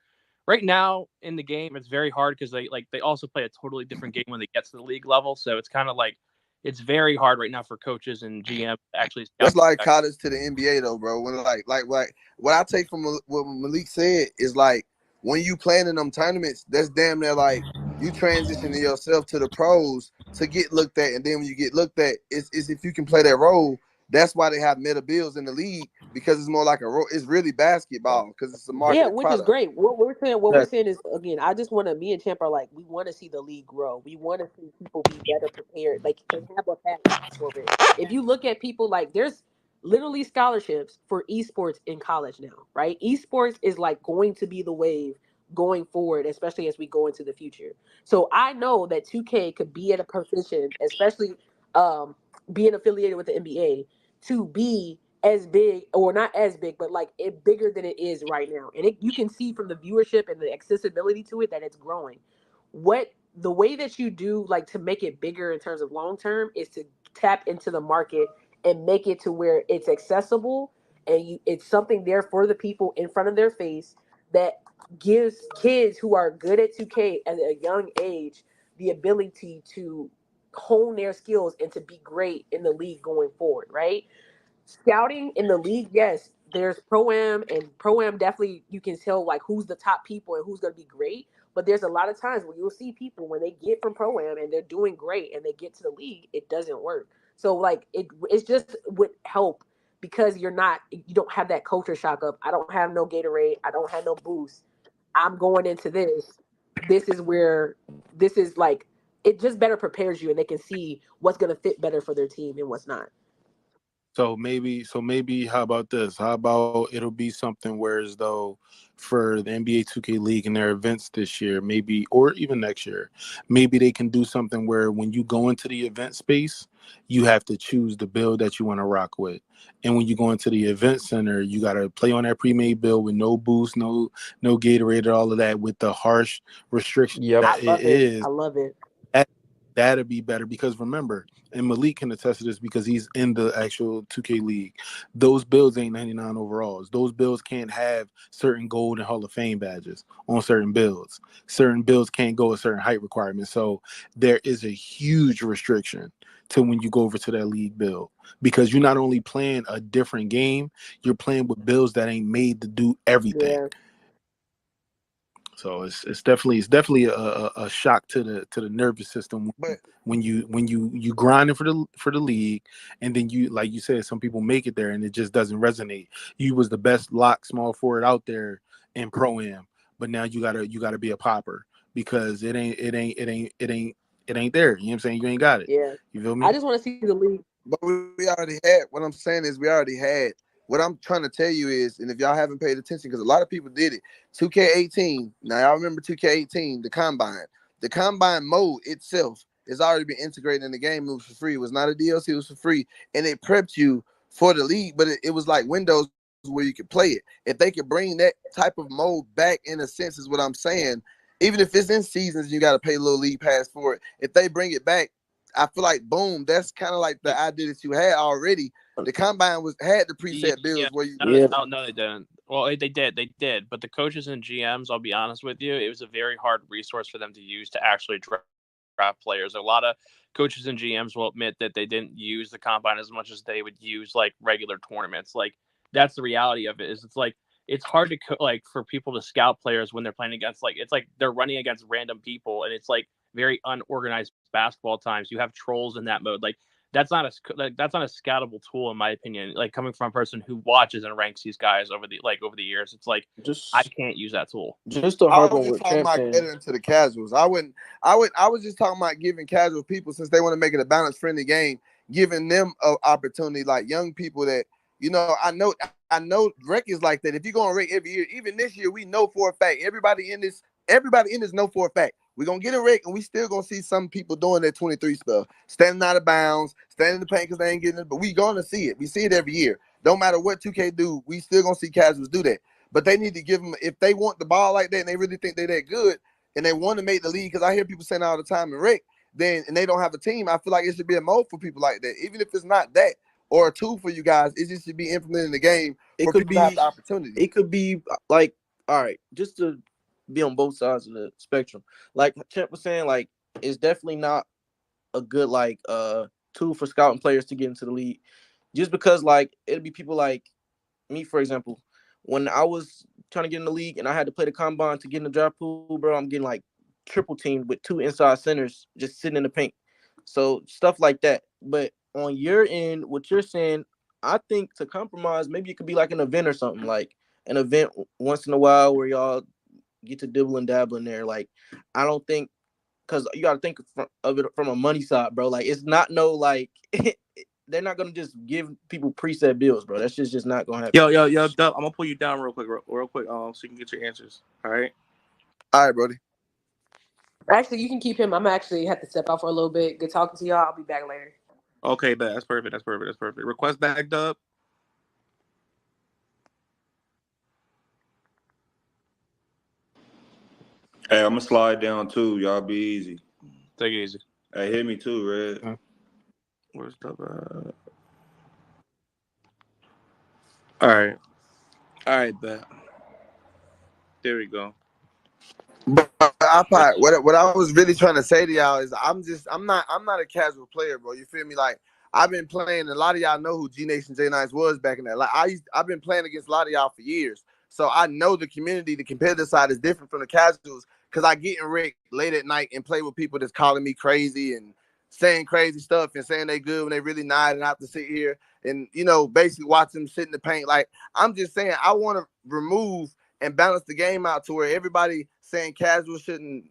right now in the game, it's very hard because they also play a totally different game when they get to the league level. So it's kind of like it's very hard right now for coaches and GM to actually scout. That's like college to the NBA though, bro. When like what I take from what Malik said is like when you playing in them tournaments, that's damn near like you transitioning yourself to the pros to get looked at, and then when you get looked at, it's if you can play that role. That's why they have meta bills in the league, because it's more like a role. It's really basketball because it's a market. Yeah, which is great. What we're saying is, again, I just want to. Me and Champ are like, we want to see the league grow. We want to see people be better prepared, like and have a path for it. If you look at people, like there's literally scholarships for esports in college now, right? Esports is like going to be the wave going forward, especially as we go into the future. So I know that 2K could be at a position, especially being affiliated with the NBA, to be as big, or not as big, but like it bigger than it is right now. And you can see from the viewership and the accessibility to it that it's growing. What the way that you do like to make it bigger in terms of long term is to tap into the market and make it to where it's accessible and it's something there for the people in front of their face that gives kids who are good at 2K at a young age the ability to hone their skills and to be great in the league going forward, right? Scouting in the league, yes, there's pro-am, and pro-am definitely you can tell like who's the top people and who's going to be great. But there's a lot of times where you'll see people when they get from pro-am and they're doing great and they get to the league, it doesn't work. So like it's just would help because you don't have that culture shock of I don't have no Gatorade, I don't have no boost. I'm going into this. This is like it just better prepares you and they can see what's gonna fit better for their team and what's not. So maybe how about this? How about it'll be something where as though for the NBA 2K League and their events this year, maybe or even next year, maybe they can do something where when you go into the event space, you have to choose the build that you want to rock with. And when you go into the event center, you gotta play on that pre-made build with no boost, no Gatorade, all of that with the harsh restriction Yep. that it is. I love it. That'd be better because remember, and Malik can attest to this because he's in the actual 2K League. Those builds ain't 99 overalls. Those builds can't have certain gold and Hall of Fame badges on certain builds. Certain builds can't go a certain height requirement. So there is a huge restriction to when you go over to that league build because you're not only playing a different game, you're playing with builds that ain't made to do everything. Yeah. So it's definitely a shock to the nervous system But when you grinding for the league and then you like you said some people make it there and it just doesn't resonate. You was the best lock small forward out there in Pro Am, but now you gotta be a popper because it ain't there. You know what I'm saying? You ain't got it. Yeah. You feel me? I just want to see the league. But we already had. What I'm saying is we already had. What I'm trying to tell you is, and if y'all haven't paid attention, because a lot of people did it, 2K18. Now y'all remember 2K18, the combine mode itself has already been integrated in the game. It was for free. It was not a DLC. It was for free, and it prepped you for the league. But it was like Windows where you could play it. If they could bring that type of mode back, in a sense, is what I'm saying. Even if it's in seasons, you got to pay a little league pass for it. If they bring it back, I feel like boom, that's kind of like the idea that you had already. The combine had the preset builds where you No, they didn't. Well, they did. But the coaches and GMs, I'll be honest with you, it was a very hard resource for them to use to actually draft players. A lot of coaches and GMs will admit that they didn't use the combine as much as they would use like regular tournaments. Like that's the reality of it. Is it's like it's hard to like for people to scout players when they're playing against like it's like they're running against random people and it's like very unorganized basketball times. You have trolls in that mode. Like that's not a scoutable tool in my opinion. Like coming from a person who watches and ranks these guys over the years, it's like I can't use that tool. Just to I harp was on just what talking Champ about saying. getting into the casuals. I was just talking about giving casual people, since they want to make it a balanced, friendly game, giving them an opportunity, like young people that, you know, I know rec is like that. If you go on rec every year, even this year, we know for a fact, everybody in this know for a fact, we're going to get a rec and we still going to see some people doing that 23 stuff, standing out of bounds, standing in the paint because they ain't getting it, but we going to see it. We see it every year. Don't matter what 2K do, we still going to see casuals do that. But they need to give them, if they want the ball like that and they really think they're that good and they want to make the league, because I hear people saying all the time in rec, then and they don't have a team, I feel like it should be a mode for people like that. Even if it's not that or a tool for you guys, it just should be implemented in the game for people to have the opportunity. It could be like, all right, just to be on both sides of the spectrum. Like Champ was saying, like it's definitely not a good like tool for scouting players to get into the league. Just because like it'll be people like me, for example, when I was trying to get in the league and I had to play the combine to get in the draft pool, bro, I'm getting like triple teamed with 2 inside centers just sitting in the paint. So stuff like that. But on your end, what you're saying, I think to compromise, maybe it could be like an event or something, like an event once in a while where y'all get to dibble and dabble in there. Like, I don't think, because you got to think of it from a money side, bro. Like, it's not no, like, they're not going to just give people preset bills, bro. That's just not going to happen. Yo, Dub, I'm going to pull you down real quick, so you can get your answers. All right? All right, Brody. Actually, you can keep him. I'm actually have to step out for a little bit. Good talking to y'all. I'll be back later. Okay, bet. That's perfect. Request back, Dub. Hey, I'm gonna slide down too. Y'all be easy. Take it easy. Hey, hit me too, Red. Where's Dub? All right, bet. There we go. But what I was really trying to say to y'all is I'm not a casual player, bro. You feel me? Like I've been playing. A lot of y'all know who G Nation J Nice was back in that. Like I've been playing against a lot of y'all for years, so I know the community. The competitive side is different from the casuals because I get in rec late at night and play with people that's calling me crazy and saying crazy stuff and saying they good when they really not, and I have to sit here and, basically watch them sit in the paint. Like, I'm just saying, I want to remove and balance the game out to where everybody saying casual shouldn't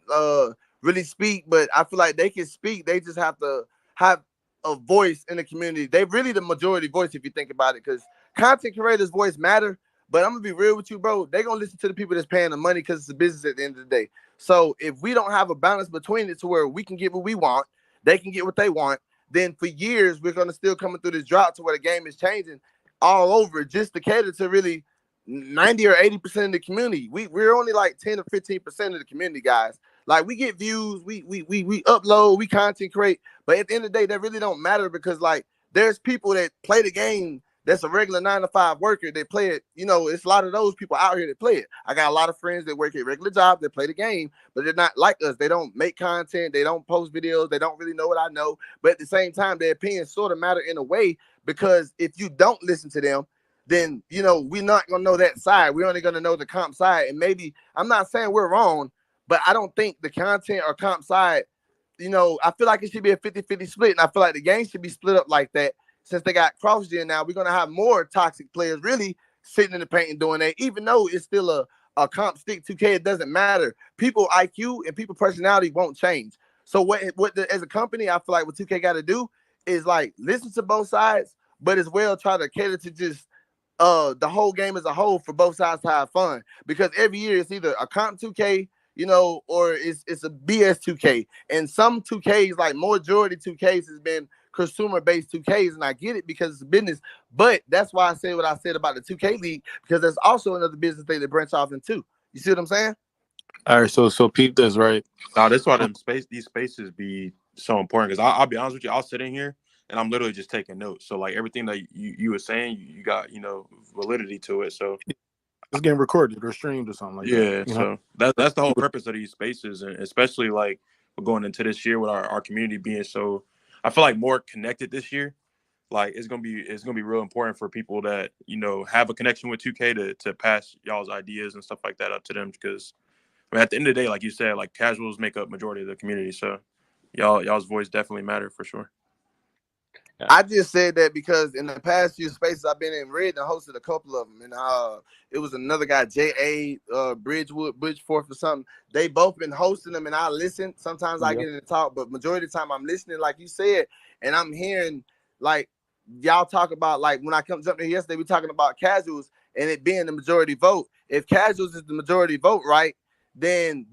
really speak, but I feel like they can speak. They just have to have a voice in the community. They're really the majority voice if you think about it, because content creators' voice matter. But I'm gonna be real with you, bro. They're gonna listen to the people that's paying the money because it's a business at the end of the day. So if we don't have a balance between it to where we can get what we want, they can get what they want, then for years we're gonna still coming through this drought to where the game is changing all over just to cater to really 90 or 80% of the community. We're only like 10 or 15% of the community, guys. Like, we get views, we upload, we content create, but at the end of the day, that really don't matter, because like there's people that play the game that's a regular 9-to-5 worker. They play it, it's a lot of those people out here that play it. I got a lot of friends that work at regular jobs that play the game, but they're not like us. They don't make content, they don't post videos, they don't really know what I know. But at the same time, their opinions sort of matter in a way, because if you don't listen to them, then we're not gonna know that side. We're only gonna know the comp side. And maybe, I'm not saying we're wrong, but I don't think the content or comp side, I feel like it should be a 50-50 split. And I feel like the game should be split up like that. Since they got CrossGen now, we're gonna have more toxic players really sitting in the paint and doing that, even though it's still a comp stick 2K. It doesn't matter. People IQ and people personality won't change. So as a company, I feel like what 2K got to do is like listen to both sides, but as well try to cater to just the whole game as a whole for both sides to have fun. Because every year it's either a comp 2K, or it's a BS 2K. And some 2Ks, like majority 2Ks, has been consumer-based 2Ks, and I get it because it's a business. But that's why I said what I said about the 2K League, because there's also another business thing that branch off into. You see what I'm saying? All right, so peep this, right? No, that's why these spaces be so important. Because I'll be honest with you, I'll sit in here and I'm literally just taking notes. So like everything that you were saying, you got validity to it. So it's getting recorded or streamed or something like that. Yeah, so that's the whole purpose of these spaces, and especially like we're going into this year with our community being so, I feel like more connected this year. Like it's gonna be real important for people that have a connection with 2K to pass y'all's ideas and stuff like that up to them, because at the end of the day, like you said, like casuals make up majority of the community, so y'all's voice definitely matter for sure. I just said that because in the past few spaces I've been in, Red and hosted a couple of them, and it was another guy, J.A. Bridgeforth or something. They both been hosting them, and I listen. Sometimes I get in the talk, but majority of the time I'm listening, like you said, and I'm hearing like y'all talk about, like when I jumped in yesterday, we talking about casuals and it being the majority vote. If casuals is the majority vote, right, then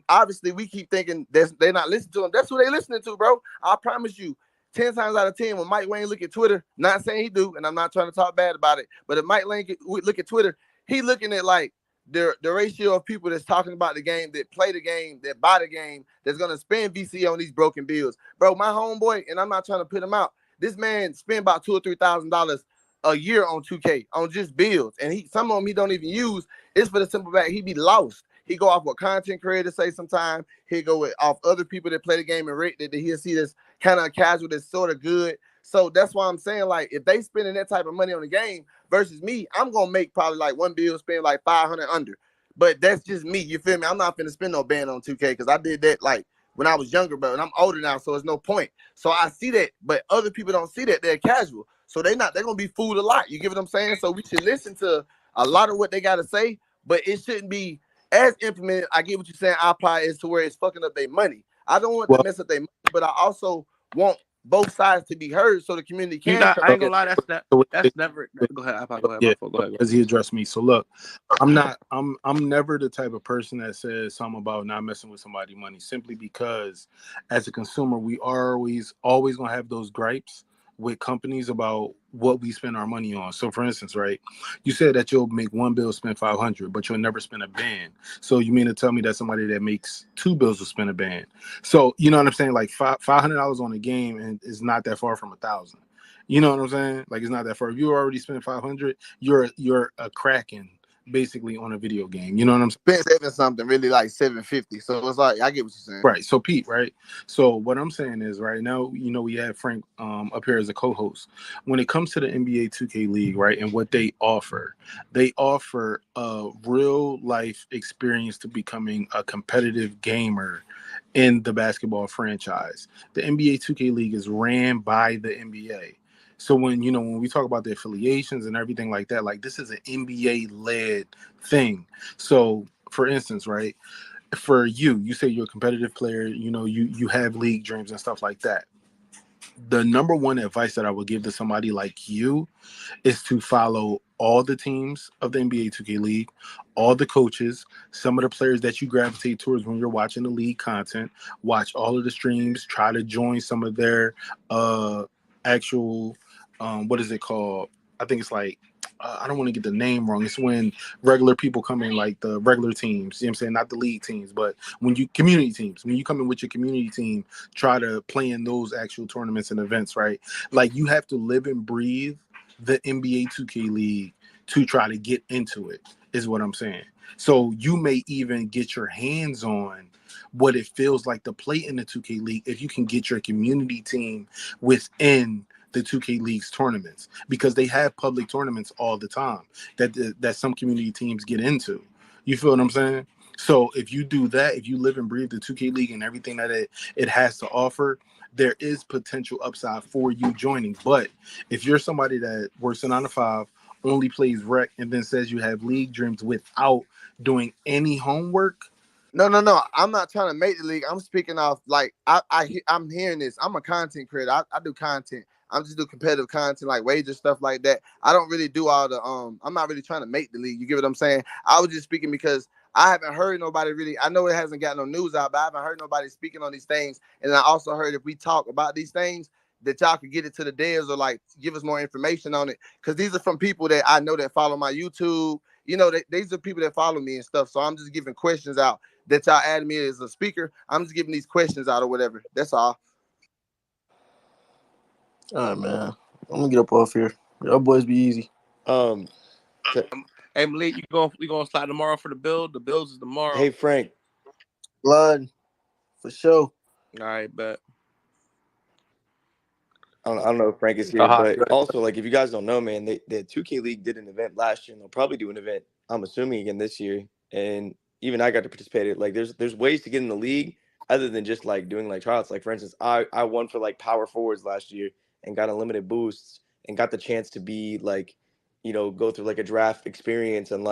obviously we keep thinking they're not listening to them. That's who they listening to, bro. I promise you. 10 times out of 10, when Mike Wayne look at Twitter, not saying he do, and I'm not trying to talk bad about it, but if Mike Wayne look at Twitter, he looking at like the ratio of people that's talking about the game, that play the game, that buy the game, that's going to spend VC on these broken bills. Bro, my homeboy, and I'm not trying to put him out, this man spend about $2,000 or $3,000 a year on 2K, on just bills. And some of them he don't even use. It's for the simple fact he be lost. He go off what content creators say sometimes. He go off other people that play the game and rate that he'll see this kind of casual that's sort of good. So that's why I'm saying, like, if they spending that type of money on the game versus me, I'm going to make probably like one bill spend like 500 under. But that's just me. You feel me? I'm not finna spend no band on 2K because I did that like when I was younger, but I'm older now, so there's no point. So I see that, but other people don't see that. They're casual. So they're going to be fooled a lot. You get what I'm saying? So we should listen to a lot of what they got to say, but it shouldn't be as implemented. I get what you're saying, iPod, is to where it's fucking up their money. I don't want to mess up their money, but I also want both sides to be heard so the community can. I ain't gonna lie, that's never. Go ahead, iPod. Go ahead. Yeah, Go ahead. as he addressed me. So look, I'm never the type of person that says something about not messing with somebody's money, simply because as a consumer, we are always gonna have those gripes with companies about what we spend our money on. So for instance, right, you said that you'll make one bill spend 500, but you'll never spend a band. So you mean to tell me that somebody that makes two bills will spend a band? So you know what I'm saying? Like $500 on a game and is not that far from 1,000. You know what I'm saying? Like, it's not that far. If you already spent 500, you're a Kraken basically on a video game. You know what I'm saying? Spend 7 something, really like 750. So it's like, I get what you're saying. Right. So Pete, right? So what I'm saying is, right now, we have Frank up here as a co-host. When it comes to the NBA 2K League, right, and what they offer a real life experience to becoming a competitive gamer in the basketball franchise. The NBA 2K League is ran by the NBA. So when we talk about the affiliations and everything like that, like this is an NBA led thing. So for instance, right, for you say you're a competitive player, you have league dreams and stuff like that. The number one advice that I would give to somebody like you is to follow all the teams of the NBA 2K League, all the coaches, some of the players that you gravitate towards when you're watching the league content, watch all of the streams, try to join some of their actual, what is it called? I think it's like, I don't want to get the name wrong. It's when regular people come in, like the regular teams, you know what I'm saying? Not the league teams, but when you community teams, when you come in with your community team, try to play in those actual tournaments and events, right? Like you have to live and breathe the NBA 2K League to try to get into it, is what I'm saying. So you may even get your hands on what it feels like to play in the 2K League if you can get your community team within the 2K League's tournaments, because they have public tournaments all the time that some community teams get into. You feel what I'm saying? So if you do that, if you live and breathe the 2K League and everything that it has to offer, there is potential upside for you joining. But if you're somebody that works a 9 to 5, only plays rec, and then says you have league dreams without doing any homework. No. I'm not trying to make the league. I'm speaking off like I'm hearing this. I'm a content creator. I do content. I'm just do competitive content like wager stuff like that. I don't really do all the I'm not really trying to make the league. You get what I'm saying? I was just speaking because I haven't heard nobody really. I know it hasn't got no news out, but I haven't heard nobody speaking on these things. And I also heard if we talk about these things, that y'all could get it to the devs or like give us more information on it. Because these are from people that I know that follow my YouTube. These are people that follow me and stuff. So I'm just giving questions out that y'all added me as a speaker. I'm just giving these questions out or whatever. That's all. All right, man. I'm gonna get up off here. Y'all boys be easy. Hey, Malik, we gonna slide tomorrow for the build. The builds is tomorrow. Hey, Frank. Blood, for sure. All right, bet. I don't know if Frank is here, but also, like, if you guys don't know, man, the 2K League did an event last year, and they'll probably do an event, I'm assuming, again this year. And even I got to participate in it. Like, there's ways to get in the league other than just, like, doing, like, tryouts. Like, for instance, I won for, like, power forwards last year and got unlimited boosts and got the chance to be, like, go through, like, a draft experience and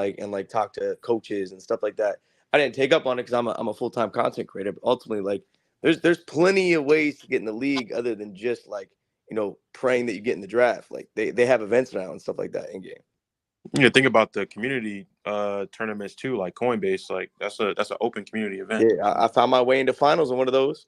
talk to coaches and stuff like that. I didn't take up on it because I'm a full-time content creator. But ultimately, like, there's plenty of ways to get in the league other than just, like, praying that you get in the draft. Like they have events now and stuff like that in game. Think about the community tournaments too, like Coinbase. Like that's an open community event. Yeah, I found my way into finals on one of those.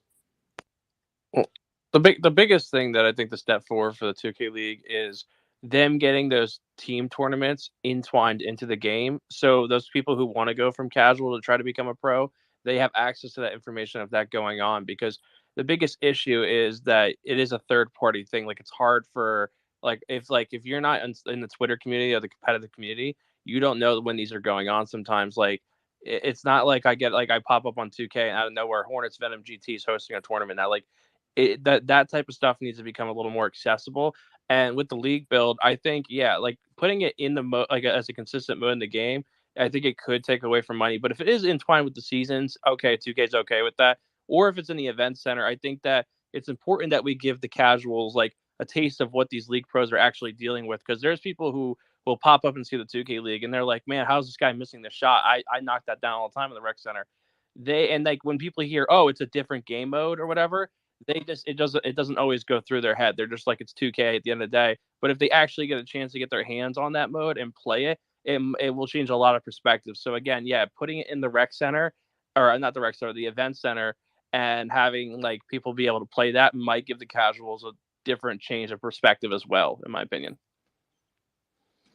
Well, the biggest thing that I think the step forward for the 2K League is them getting those team tournaments entwined into the game. So those people who want to go from casual to try to become a pro, they have access to that information of that going on, because the biggest issue is that it is a third party thing. Like it's hard for if you're not in the Twitter community or the competitive community, you don't know when these are going on. Sometimes it's not like I pop up on 2K and out of nowhere Hornets Venom GT is hosting a tournament. Now that type of stuff needs to become a little more accessible. And with the league build, I think putting it in the as a consistent mode in the game, I think it could take away from money. But if it is entwined with the seasons, okay, 2K's okay with that. Or if it's in the event center, I think that it's important that we give the casuals like a taste of what these league pros are actually dealing with. Because there's people who will pop up and see the 2K League and they're like, man, how's this guy missing this shot? I knock that down all the time in the rec center. When people hear, oh, it's a different game mode or whatever, it doesn't always go through their head. They're just like, it's 2K at the end of the day. But if they actually get a chance to get their hands on that mode and play it, it will change a lot of perspectives. So again, putting it in the rec center, or not the rec center, the event center, and having like people be able to play that might give the casuals a different change of perspective as well, in my opinion.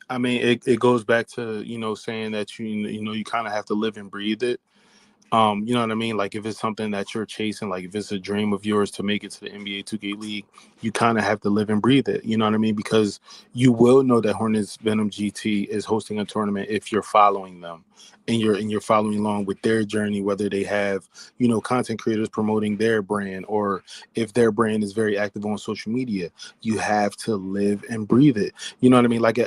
I mean, it goes back to, saying that you kind of have to live and breathe it. You know what I mean? Like if it's something that you're chasing, like if it's a dream of yours to make it to the NBA 2K League, you kind of have to live and breathe it. You know what I mean? Because you will know that Hornets Venom GT is hosting a tournament if you're following them and you're following along with their journey, whether they have, content creators promoting their brand or if their brand is very active on social media. You have to live and breathe it. You know what I mean? Like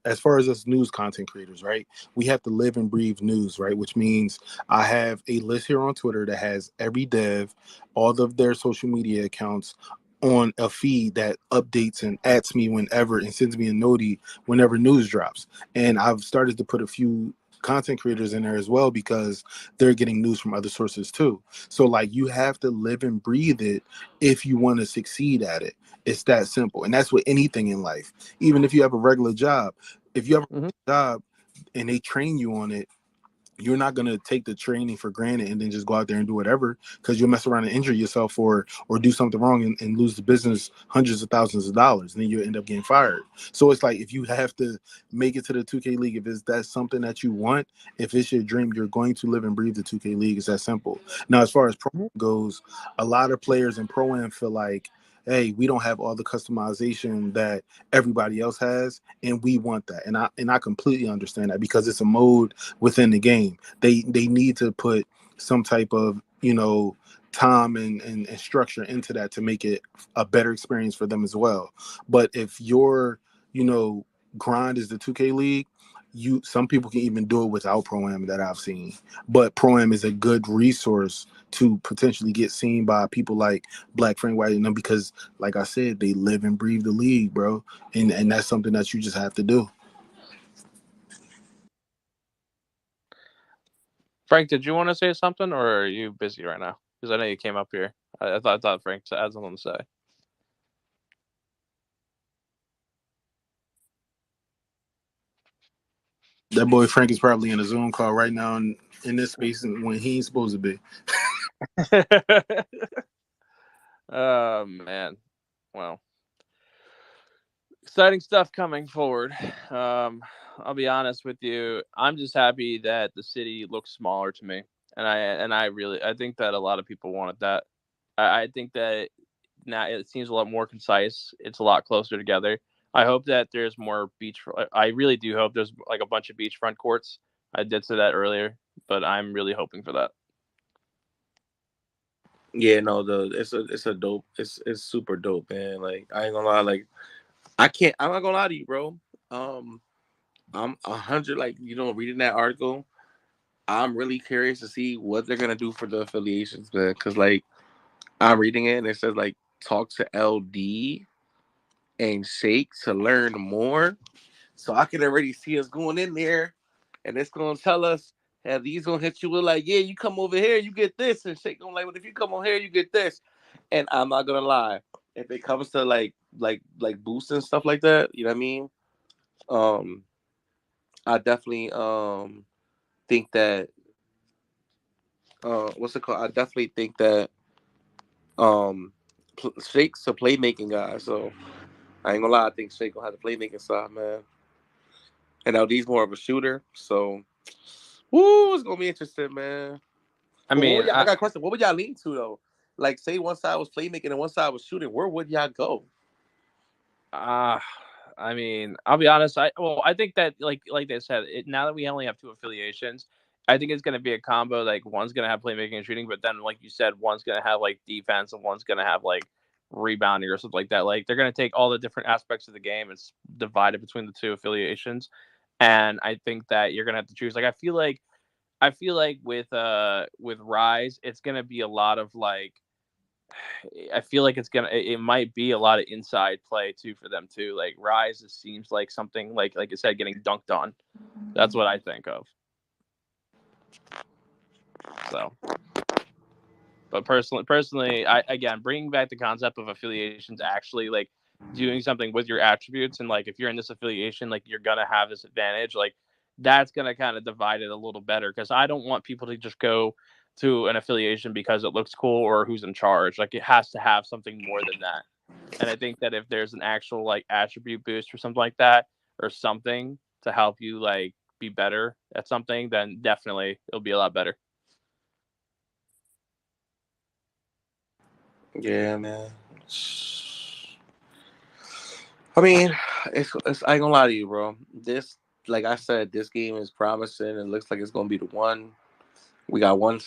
as far as us news content creators, right? We have to live and breathe news, right? Which means I have a list here on Twitter that has every dev, all of their social media accounts on a feed that updates and adds me whenever and sends me a noti whenever news drops. And I've started to put a few content creators in there as well because they're getting news from other sources too. So like you have to live and breathe it if you want to succeed at it. It's that simple. And that's with anything in life. Even if you have a regular job, if you have a job and they train you on it, you're not going to take the training for granted and then just go out there and do whatever, because you'll mess around and injure yourself or do something wrong and lose the business hundreds of thousands of dollars, and then you'll end up getting fired. So it's like, if you have to make it to the 2K League, if that's something that you want, if it's your dream, you're going to live and breathe the 2K League. It's that simple. Now, as far as Pro goes, a lot of players in Pro-Am feel like, hey, we don't have all the customization that everybody else has, and we want that. And I completely understand that, because it's a mode within the game. They need to put some type of, time and structure into that to make it a better experience for them as well. But if your, grind is the 2K League, some people can even do it without Pro-Am that I've seen. But Pro-Am is a good resource to potentially get seen by people like Black Frank White and them, because like I said, they live and breathe the league, bro. And that's something that you just have to do. Frank, did you want to say something, or are you busy right now? Because I know you came up here. I thought Frank had something to say. That boy Frank is probably in a Zoom call right now in this space when he ain't supposed to be. Oh, man. Well, exciting stuff coming forward. I'll be honest with you. I'm just happy that the city looks smaller to me. And I think that a lot of people wanted that. I think that now it seems a lot more concise. It's a lot closer together. I hope that there's more I really do hope there's like a bunch of beachfront courts. I did say that earlier, but I'm really hoping for that. Yeah, no, it's a dope. It's super dope, man. Like, I ain't gonna lie. Like, I'm not gonna lie to you, bro. I'm 100. Like, reading that article, I'm really curious to see what they're gonna do for the affiliations, man. Because like, I'm reading it and it says like, talk to LD and Shake to learn more. So I can already see us going in there, and it's gonna tell us, and these gonna hit you with like, yeah, you come over here, you get this, and Shake gonna like, well, if you come over here, you get this. And I'm not gonna lie, if it comes to like boosts and stuff like that, you know what I mean? I definitely think that what's it called? I definitely think that Shake's a playmaking guy, so I ain't gonna lie, I think Shake gonna have the playmaking side, man. And LD's more of a shooter, so it's gonna be interesting, man. I But mean, I got a question. What would y'all lean to though? Like, say one side was playmaking and one side was shooting. Where would y'all go? I mean, I'll be honest. I think that like they said, now that we only have two affiliations, I think it's going to be a combo. Like, one's going to have playmaking and shooting, but then, like you said, one's going to have like defense and one's going to have like rebounding or something like that. Like, they're going to take all the different aspects of the game and divide it between the two affiliations. And I think that you're going to have to choose. Like, I feel like with Rise, it's going to be a lot of like. I feel like it might be a lot of inside play too for them too. Like, Rise seems like something like I said, getting dunked on. That's what I think of. So, but personally, I again bringing back the concept of affiliations, actually like doing something with your attributes, and like if you're in this affiliation, like you're gonna have this advantage. Like, that's gonna kind of divide it a little better, because I don't want people to just go to an affiliation because it looks cool or who's in charge. Like, it has to have something more than that. And I think that if there's an actual like attribute boost or something like that, or something to help you like be better at something, then definitely it'll be a lot better. Yeah, man. I mean, it's I ain't gonna lie to you, bro. This, like I said, this game is promising. It looks like it's gonna be the one. We got one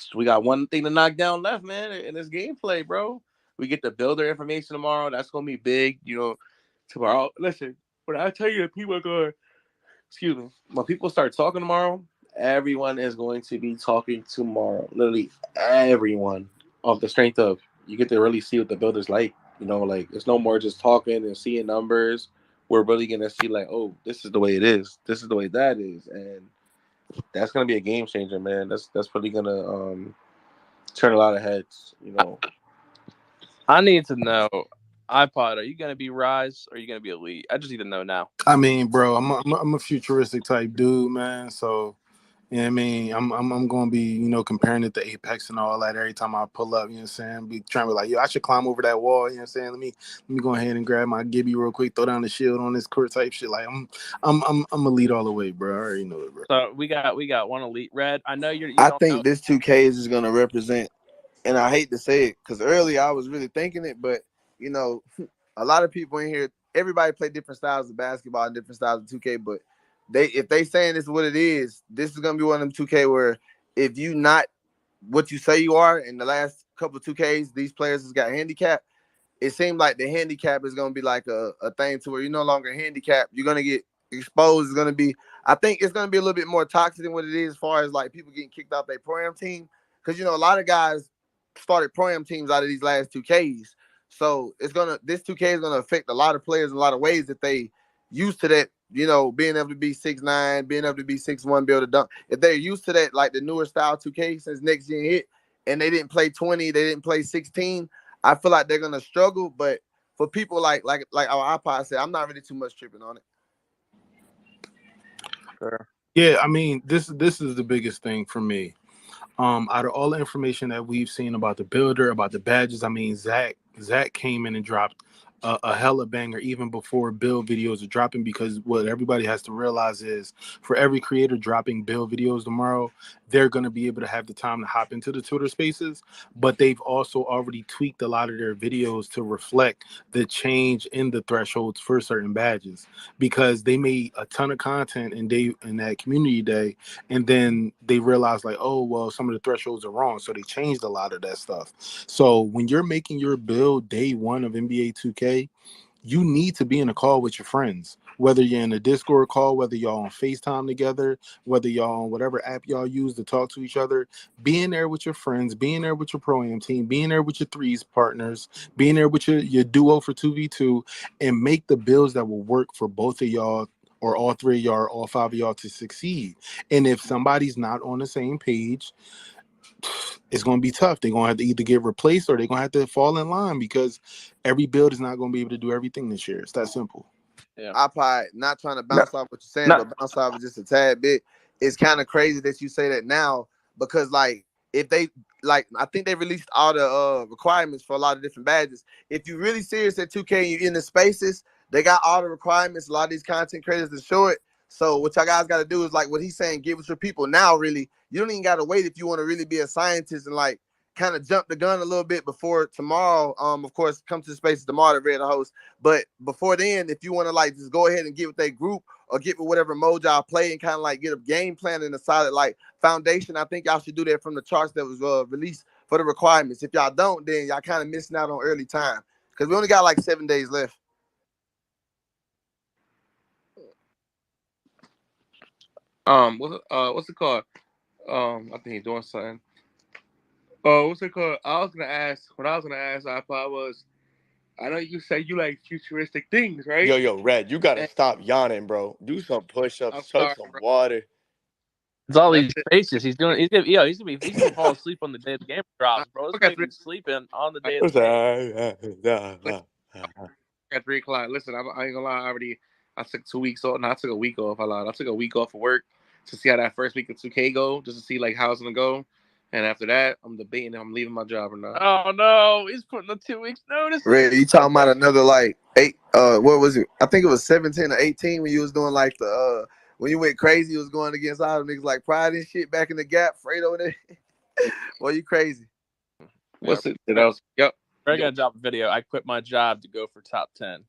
thing to knock down left, man, in this gameplay, bro. We get the builder information tomorrow. That's gonna be big, tomorrow. Listen, when I tell you that people are going, excuse me, when people start talking tomorrow, everyone is going to be talking tomorrow. Literally everyone, off the strength of you get to really see what the builder's like. You know, like it's no more just talking and seeing numbers. We're really gonna see like, oh, this is the way it is. This is the way that is, and that's gonna be a game changer, man. That's really gonna turn a lot of heads. You know, I need to know, iPod, are you gonna be Rise or are you gonna be Elite? I just need to know now. I mean, bro, I'm a futuristic type dude, man. So, you know what I mean? I'm gonna be, you know, comparing it to Apex and all that every time I pull up, you know what I'm saying? Be trying to be like, yo, I should climb over that wall, you know what I'm saying? Let me go ahead and grab my Gibby real quick, throw down the shield on this court type shit. Like I'm elite all the way, bro. I already know it, bro. So we got one Elite. Red, I know you I don't know. think this 2K is just gonna represent, and I hate to say it because earlier I was really thinking it, but you know, a lot of people in here, everybody play different styles of basketball and different styles of 2K, but if they saying this is what it is, this is gonna be one of them 2K where if you not what you say you are in the last couple of 2Ks, these players has got handicap. It seems like the handicap is gonna be like a thing to where you're no longer handicapped. You're gonna get exposed. It's gonna be, I think it's gonna be a little bit more toxic than what it is as far as like people getting kicked off their pro-am team. Because you know, a lot of guys started pro-am teams out of these last 2Ks. So this 2K is gonna affect a lot of players in a lot of ways that they used to that, you know, being able to be 6'9", being able to be 6'1", be able to dunk. If they're used to that, like the newer style 2K since next gen hit, and they didn't play 20, they didn't play 16, I feel like they're gonna struggle. But for people like our iPod said, I'm not really too much tripping on it. Sure. Yeah, I mean, this is the biggest thing for me. Out of all the information that we've seen about the builder, about the badges, I mean, Zach came in and dropped a hella banger even before build videos are dropping, because what everybody has to realize is for every creator dropping build videos tomorrow, they're going to be able to have the time to hop into the Twitter spaces, but they've also already tweaked a lot of their videos to reflect the change in the thresholds for certain badges, because they made a ton of content in that community day, and then they realized like, oh, well, some of the thresholds are wrong, so they changed a lot of that stuff. So when you're making your build day one of NBA 2K, you need to be in a call with your friends, whether you're in a Discord call, whether y'all on FaceTime together, whether y'all on whatever app y'all use to talk to each other. Being there with your friends, being there with your pro-am team, being there with your threes partners, being there with your duo for 2v2, and make the builds that will work for both of y'all, or all three of y'all, or all five of y'all to succeed. And if somebody's not on the same page, it's going to be tough. They're going to have to either get replaced or they're going to have to fall in line, because every build is not going to be able to do everything this year. It's that simple. Yeah. iPod, not trying to bounce off what you're saying, but bounce off just a tad bit. It's kind of crazy that you say that now, because like if they like, I think they released all the requirements for a lot of different badges. If you're really serious at 2K, you're in the spaces, they got all the requirements. A lot of these content creators to show it. So what y'all guys got to do is like what he's saying, give it to people now. Really, you don't even got to wait if you want to really be a scientist and like kind of jump the gun a little bit before tomorrow. Of course, come to the spaces tomorrow to read the host. But before then, if you want to like just go ahead and get with that group or get with whatever mode y'all play and kind of like get a game plan and a solid like foundation, I think y'all should do that from the charts that was released for the requirements. If y'all don't, then y'all kind of missing out on early time, because we only got like 7 days left. What's it called? I think he's doing something. What's it called? What I was gonna ask iPod was, I know you say you like futuristic things, right? Yo, Red, you gotta stop yawning, bro. Do some push-ups, chug some bro. water. It's all these spaces. He's gonna be falling asleep on the day the game drops, bro. This nigga's sleeping on the day of the game. At 3 o'clock. Listen, I ain't gonna lie. I took 2 weeks off. No, I took a week off. I lied. I took a week off of work to see how that first week of 2K go, just to see like how it's gonna go. And after that, I'm debating if I'm leaving my job or not. Oh no, he's putting a 2 weeks notice. Red, you talking about another like 8? What was it? I think it was 17 or 18 when you was doing like the when you went crazy. You was going against all the niggas like Pride and shit back in the Gap. Fredo there. Boy, you crazy. What's it? Yep. I gotta drop a video. I quit my job to go for top 10.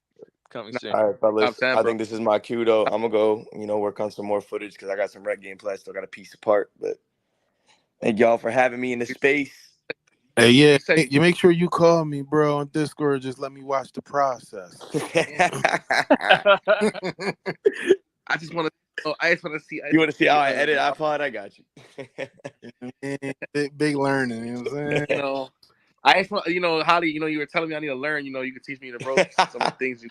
Coming soon. All right, fellas. 10, I think this is my cue though. I'm gonna go, work on some more footage because I got some rec gameplay I still got to piece apart. But thank y'all for having me in the space. Hey, yeah, you make sure you call me, bro, on Discord. Just let me watch the process. I just want to Oh, I just want to see. You want to see how I edit iPod? I got you. big learning. You know what I'm saying? You know, I just want, Holly. You were telling me I need to learn. You could teach me the ropes, some of the things.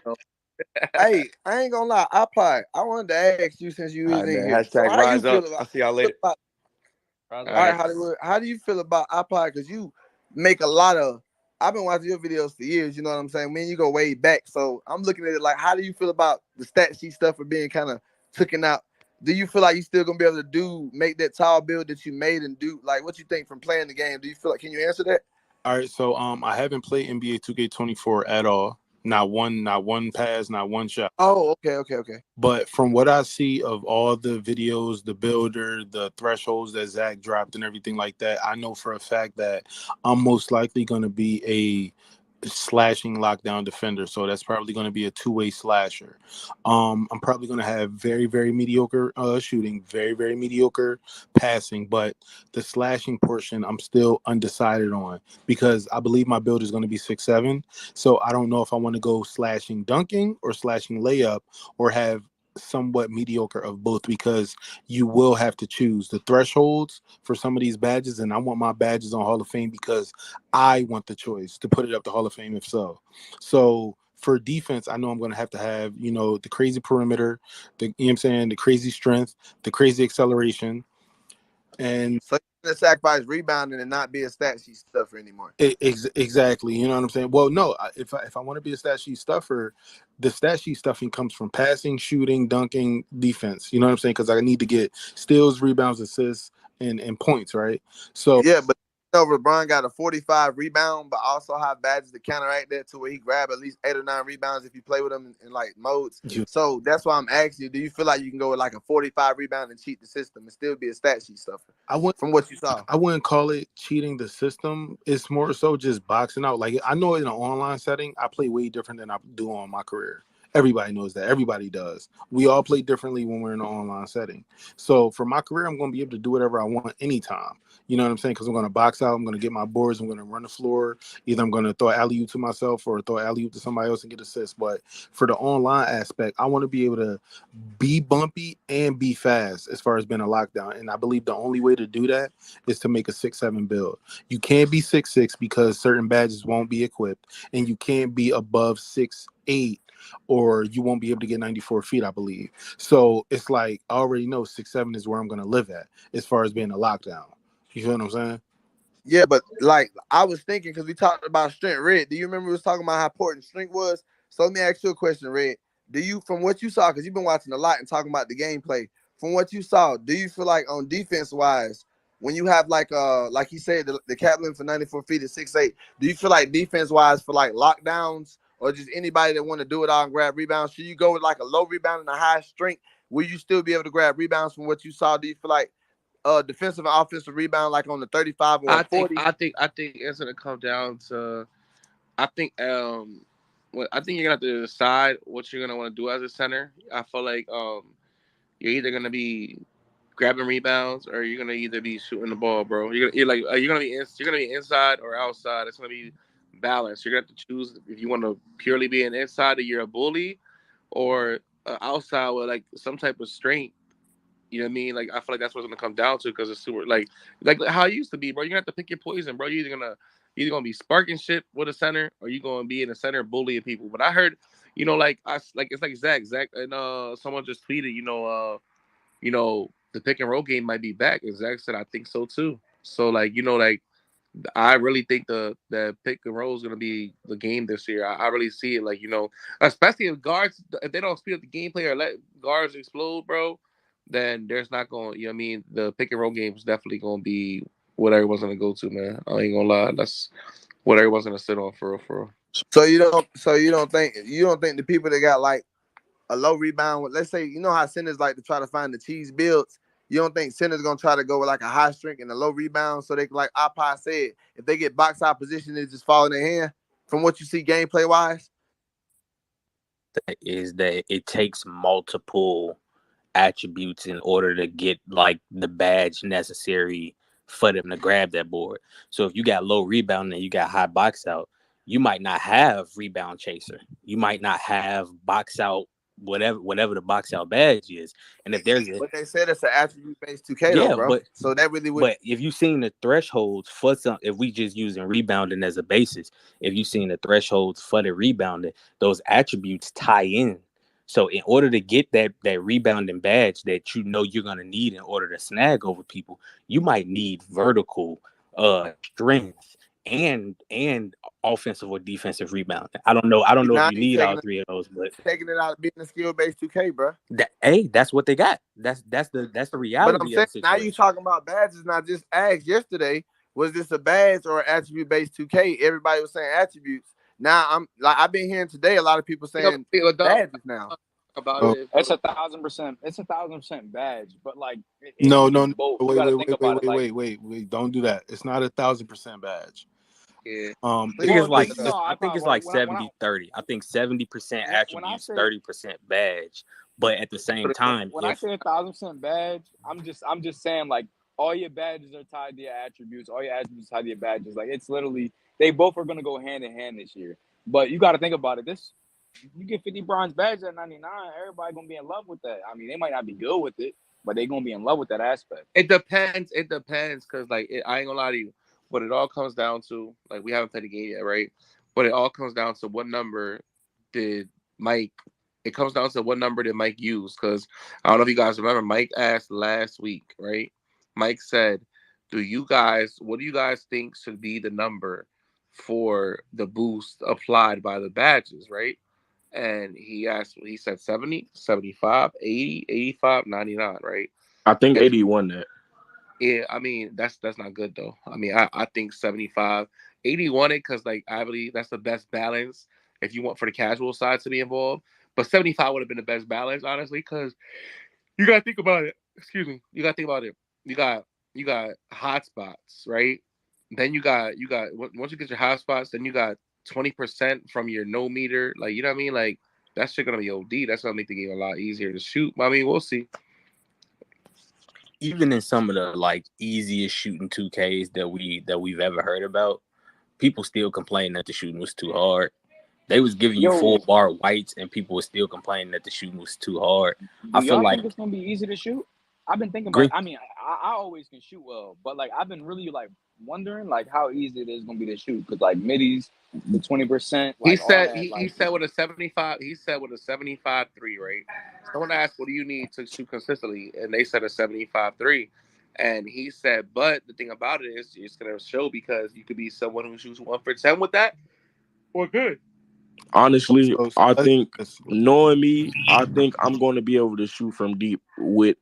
Hey, I ain't gonna lie, iPod. I wanted to ask you since you All was right, in man. here. So Hashtag how you rise up. feel about? I'll see y'all later. All right, Hollywood. How do you feel about iPod? Because you make a lot of. I've been watching your videos for years. You know what I'm saying? Man, you go way back. So I'm looking at it like, how do you feel about the stat sheet stuff for being kind of taken out? Do you feel like you still gonna be able to make that tall build that you made and do like what you think from playing the game? Do you feel like can you answer that? All right, so I haven't played NBA 2K24 at all. Not one pass, not one shot. Oh, okay. But from what I see of all the videos, the builder, the thresholds that Zach dropped and everything like that, I know for a fact that I'm most likely going to be a slashing lockdown defender. So that's probably going to be a two-way slasher. I'm probably going to have very, very mediocre shooting, very, very mediocre passing, but the slashing portion I'm still undecided on because I believe my build is going to be 6'7". So I don't know if I want to go slashing dunking or slashing layup or have somewhat mediocre of both because you will have to choose the thresholds for some of these badges, and I want my badges on Hall of Fame because I want the choice to put it up to Hall of Fame if so. So for defense, I know I'm going to have, the crazy perimeter, the crazy strength, the crazy acceleration. And so you're gonna sacrifice rebounding and not be a stat sheet stuffer anymore. Exactly. You know what I'm saying? Well, no, if I want to be a stat sheet stuffer, the stat sheet stuffing comes from passing, shooting, dunking, defense. You know what I'm saying? Because I need to get steals, rebounds, assists, and points, right? So yeah, but LeBron got a 45 rebound, but also have badges to counteract that to where he grab at least 8 or 9 rebounds if you play with him in like modes. So that's why I'm asking you, do you feel like you can go with like a 45 rebound and cheat the system and still be a stat sheet stuffer? From what you saw. I wouldn't call it cheating the system. It's more so just boxing out. Like I know in an online setting, I play way different than I do on my career. Everybody knows that. Everybody does. We all play differently when we're in an online setting. So for my career, I'm going to be able to do whatever I want anytime. You know what I'm saying? Because I'm going to box out. I'm going to get my boards. I'm going to run the floor. Either I'm going to throw alley-oop to myself or throw alley-oop to somebody else and get assists. But for the online aspect, I want to be able to be bumpy and be fast as far as being a lockdown. And I believe the only way to do that is to make a 6'7" build. You can't be 6'6" because certain badges won't be equipped. And you can't be above 6'8" or you won't be able to get 94 feet, I believe. So it's like I already know 6'7" is where I'm going to live at as far as being a lockdown. You feel what I'm saying? Yeah, but like I was thinking because we talked about strength, Red. Do you remember we was talking about how important strength was? So let me ask you a question, Red. Do you, from what you saw, because you've been watching a lot and talking about the gameplay, from what you saw, do you feel like on defense wise, when you have like he said, the cap limit for 94 feet is 6'8", do you feel like defense wise for like lockdowns or just anybody that want to do it all and grab rebounds, should you go with like a low rebound and a high strength? Will you still be able to grab rebounds from what you saw? Do you feel like defensive and offensive rebound like on the 35 or 40? I think it's gonna come down to I think you're gonna have to decide what you're gonna want to do as a center. I feel like you're either gonna be grabbing rebounds or you're gonna either be shooting the ball, bro. You're gonna be inside or outside. It's gonna be balanced. You're gonna have to choose if you want to purely be an inside, or you're a bully, or outside with like some type of strength. You know what I mean? Like I feel like that's what's gonna come down to because it's super like how it used to be, bro. You're gonna have to pick your poison, bro. You're either gonna be sparking shit with a center or you gonna be in a center bullying people. But I heard, it's like Zach and someone just tweeted, the pick and roll game might be back. And Zach said I think so too. So I really think the pick and roll is gonna be the game this year. I really see it especially if they don't speed up the gameplay or let guards explode, bro, then there's not going, the pick and roll game is definitely going to be what everyone's going to go to, man. I ain't going to lie. That's what everyone's going to sit on for real. So you don't think the people that got like a low rebound, let's say, how centers like to try to find the cheese builds, you don't think centers going to try to go with like a high strength and a low rebound so they can, like Appa said, if they get box out position, they just fall in their hand from what you see gameplay wise? Is that it takes multiple attributes in order to get like the badge necessary for them to grab that board. So if you got low rebound and you got high box out, you might not have rebound chaser. You might not have box out whatever the box out badge is. And if there's But they said it's an attribute based 2K though, yeah, bro. So that really would. but if you've seen the thresholds for some, if we just using rebounding as a basis, if you've seen the thresholds for the rebounding, those attributes tie in. So in order to get that rebounding badge that you know you're gonna need in order to snag over people, you might need vertical strength and offensive or defensive rebounding. I don't know Now if you you need all taking three of those, but it out of being a skill based 2K, bro. that's what they got. That's the But I'm reality saying of the now you situation. talking about badges. Not just asked yesterday, was this a badge or attribute based 2K? Everybody was saying attributes. Now I'm like I've been hearing today a lot of people saying badges now. About Oh, it. It's 1,000%. It's 1,000% badge, but like it no, can be no, both. You got to think about it. Like, wait. Don't do that. It's not 1,000% badge. Yeah. I think well, it's like this is no. I think it's like 70-30. I think 70% when I attributes, say 30% badge. But at the same time, when I if say 1,000% badge, I'm just saying like all your badges are tied to your attributes. All your attributes are tied to your badges. Like it's literally they both are gonna go hand in hand this year. But you got to think about it. This you get 50 bronze badges at 99. Everybody gonna be in love with that. I mean, they might not be good with it, but they gonna be in love with that aspect. It depends. It depends because like I ain't gonna lie to you. What it all comes down to, like we haven't played the game yet, right? But it all comes down to what number did Mike. It comes down to what number did Mike use? Because I don't know if you guys remember, Mike asked last week, right? Mike said, what do you guys think should be the number for the boost applied by the badges, right? And he said 70, 75, 80, 85, 99, right? I think 80 won that. Yeah, I mean that's not good though. I mean I think 75, 80 won it because like I believe that's the best balance if you want for the casual side to be involved. But 75 would have been the best balance honestly because you gotta think about it. Excuse me, you gotta think about it. You got hot spots, right? Then you got once you get your hot spots, then you got 20% from your no meter. Like you know what I mean? Like that shit gonna be OD. That's gonna make the game a lot easier to shoot. I mean we'll see. even in some of the like easiest shooting 2Ks that we've ever heard about, people still complain that the shooting was too hard. They was giving you full bar whites, and people were still complaining that the shooting was too hard. I Do feel y'all like think it's gonna be easy to shoot? I've been thinking about. Green. I mean, I always can shoot well, but like I've been really like wondering like how easy it is gonna be to shoot because like middies, the 20%. He Like all said that. he Like said with a 75. He said with a 75 3, right? Someone asked, "What do you need to shoot consistently?" And they said a 75 3. And he said, "But the thing about it is, it's gonna show because you could be someone who shoots 1 for 10 with that, or good." Honestly, So I let's think knowing me, I think I'm going to be able to shoot from deep with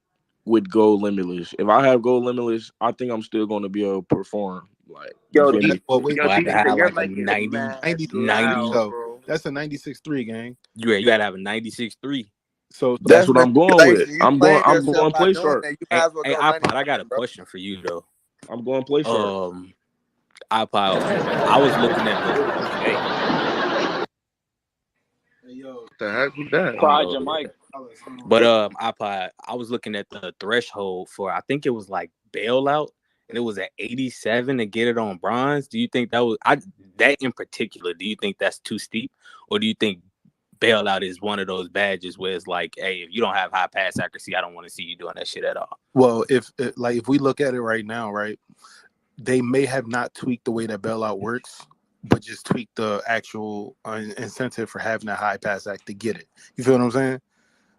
gold limitless. If I have gold limitless, I think I'm still going to be able to perform. Like you Yo, feel me? well, wait, you gotta have you're like a making 90, mad 96 loud, though. bro. That's a 96-3 gang. you gotta have a 96-3. So That's what I'm going with. You I'm playing going yourself by play doing sharp. that. You Hey, might as well go iPod, I got 99, a bro. question for you though. I'm going play sharp. iPod, I was looking at the The heck with that? Pride your mic. But iPod, I was looking at the threshold for I think it was like bailout, and it was at 87 to get it on bronze. Do you think that was that in particular? Do you think that's too steep, or do you think bailout is one of those badges where it's like, hey, if you don't have high pass accuracy, I don't want to see you doing that shit at all? well, if we look at it right now, right, they may have not tweaked the way that bailout works, but just tweaked the actual incentive for having a high pass act to get it. You feel what I'm saying?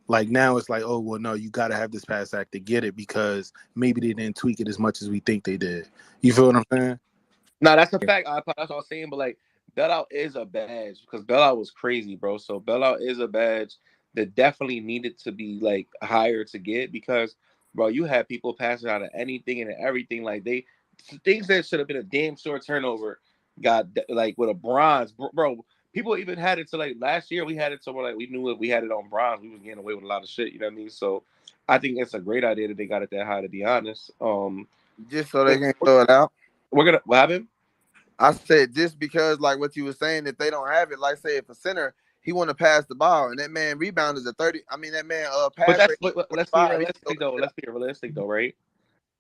Like now it's like, oh, well, no, you got to have this pass act to get it because maybe they didn't tweak it as much as we think they did. You feel what I'm saying? No, that's a fact. iPod, that's what I was saying. But like, bailout is a badge because bailout was crazy, bro. So bailout is a badge that definitely needed to be like higher to get because, bro, you had people passing out of anything and everything. Like things that should have been a damn short turnover got like with a bronze, bro. People even had it to like last year. We had it to where like we knew if we had it on bronze, we was getting away with a lot of shit. You know what I mean? So I think it's a great idea that they got it that high. To be honest, just so they can throw it out. What happened? I said just because like what you were saying, if they don't have it, like say if a center he want to pass the ball and that man rebound is a 30. I mean that man pass rate. Let's be realistic though. Let's be realistic though, right?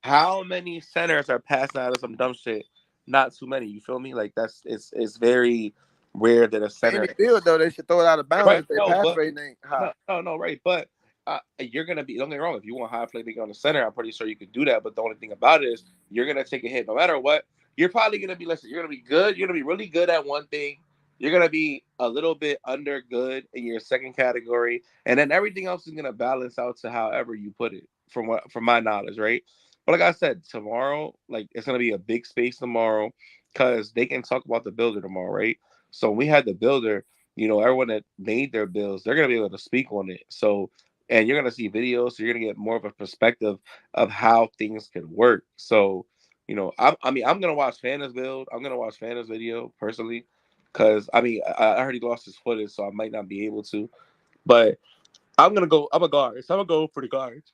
How many centers are passing out of some dumb shit? Not too many. You feel me? Like it's very rare that a For any center. field though, they should throw it out of bounds Right? if their No, pass but rate ain't high. no, right? But you're gonna be. Don't get me wrong. If you want high playmaking on the center, I'm pretty sure you could do that. But the only thing about it is you're gonna take a hit no matter what. You're probably gonna be. Listen, you're gonna be good. You're gonna be really good at one thing. You're gonna be a little bit under good in your second category, and then everything else is gonna balance out to however you put it. From my knowledge, right? But like I said, tomorrow, like it's gonna be a big space tomorrow because they can talk about the builder tomorrow, right? So when we had the builder, everyone that made their bills, they're gonna be able to speak on it. So, and you're gonna see videos, so you're gonna get more of a perspective of how things can work. So, I'm gonna watch Fanta's build. I'm gonna watch Fanta's video personally, because I already lost his footage, so I might not be able to. But I'm gonna go. I'm a guard, so I'm gonna go for the guards.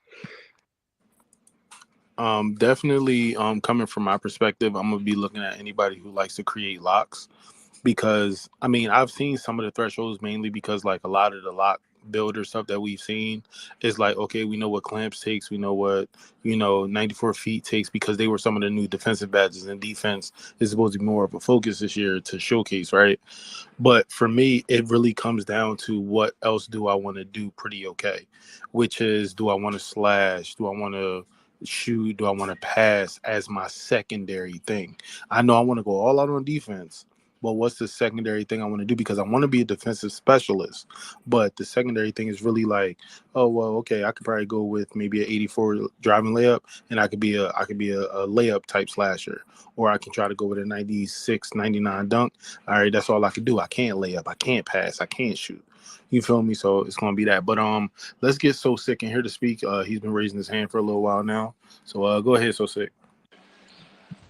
Definitely. Coming from my perspective, I'm gonna be looking at anybody who likes to create locks, because I've seen some of the thresholds mainly because like a lot of the lock builder stuff that we've seen is like, okay, we know what clamps takes, we know what 94 feet takes, because they were some of the new defensive badges, and defense is supposed to be more of a focus this year to showcase, right? But for me, it really comes down to what else do I want to do pretty okay, which is, do I want to slash? Do I want to shoot? Do I want to pass as my secondary thing? I know I want to go all out on defense, but what's the secondary thing I want to do? Because I want to be a defensive specialist, but the secondary thing is really like, oh well, okay, I could probably go with maybe an 84 driving layup, and I could be a layup type slasher, or I can try to go with a 96, 99 dunk. All right, that's all I can do. I can't lay up, I can't pass, I can't shoot. You feel me? So it's gonna be that. But let's get So Sick in here to speak. He's been raising his hand for a little while now. So go ahead, So Sick.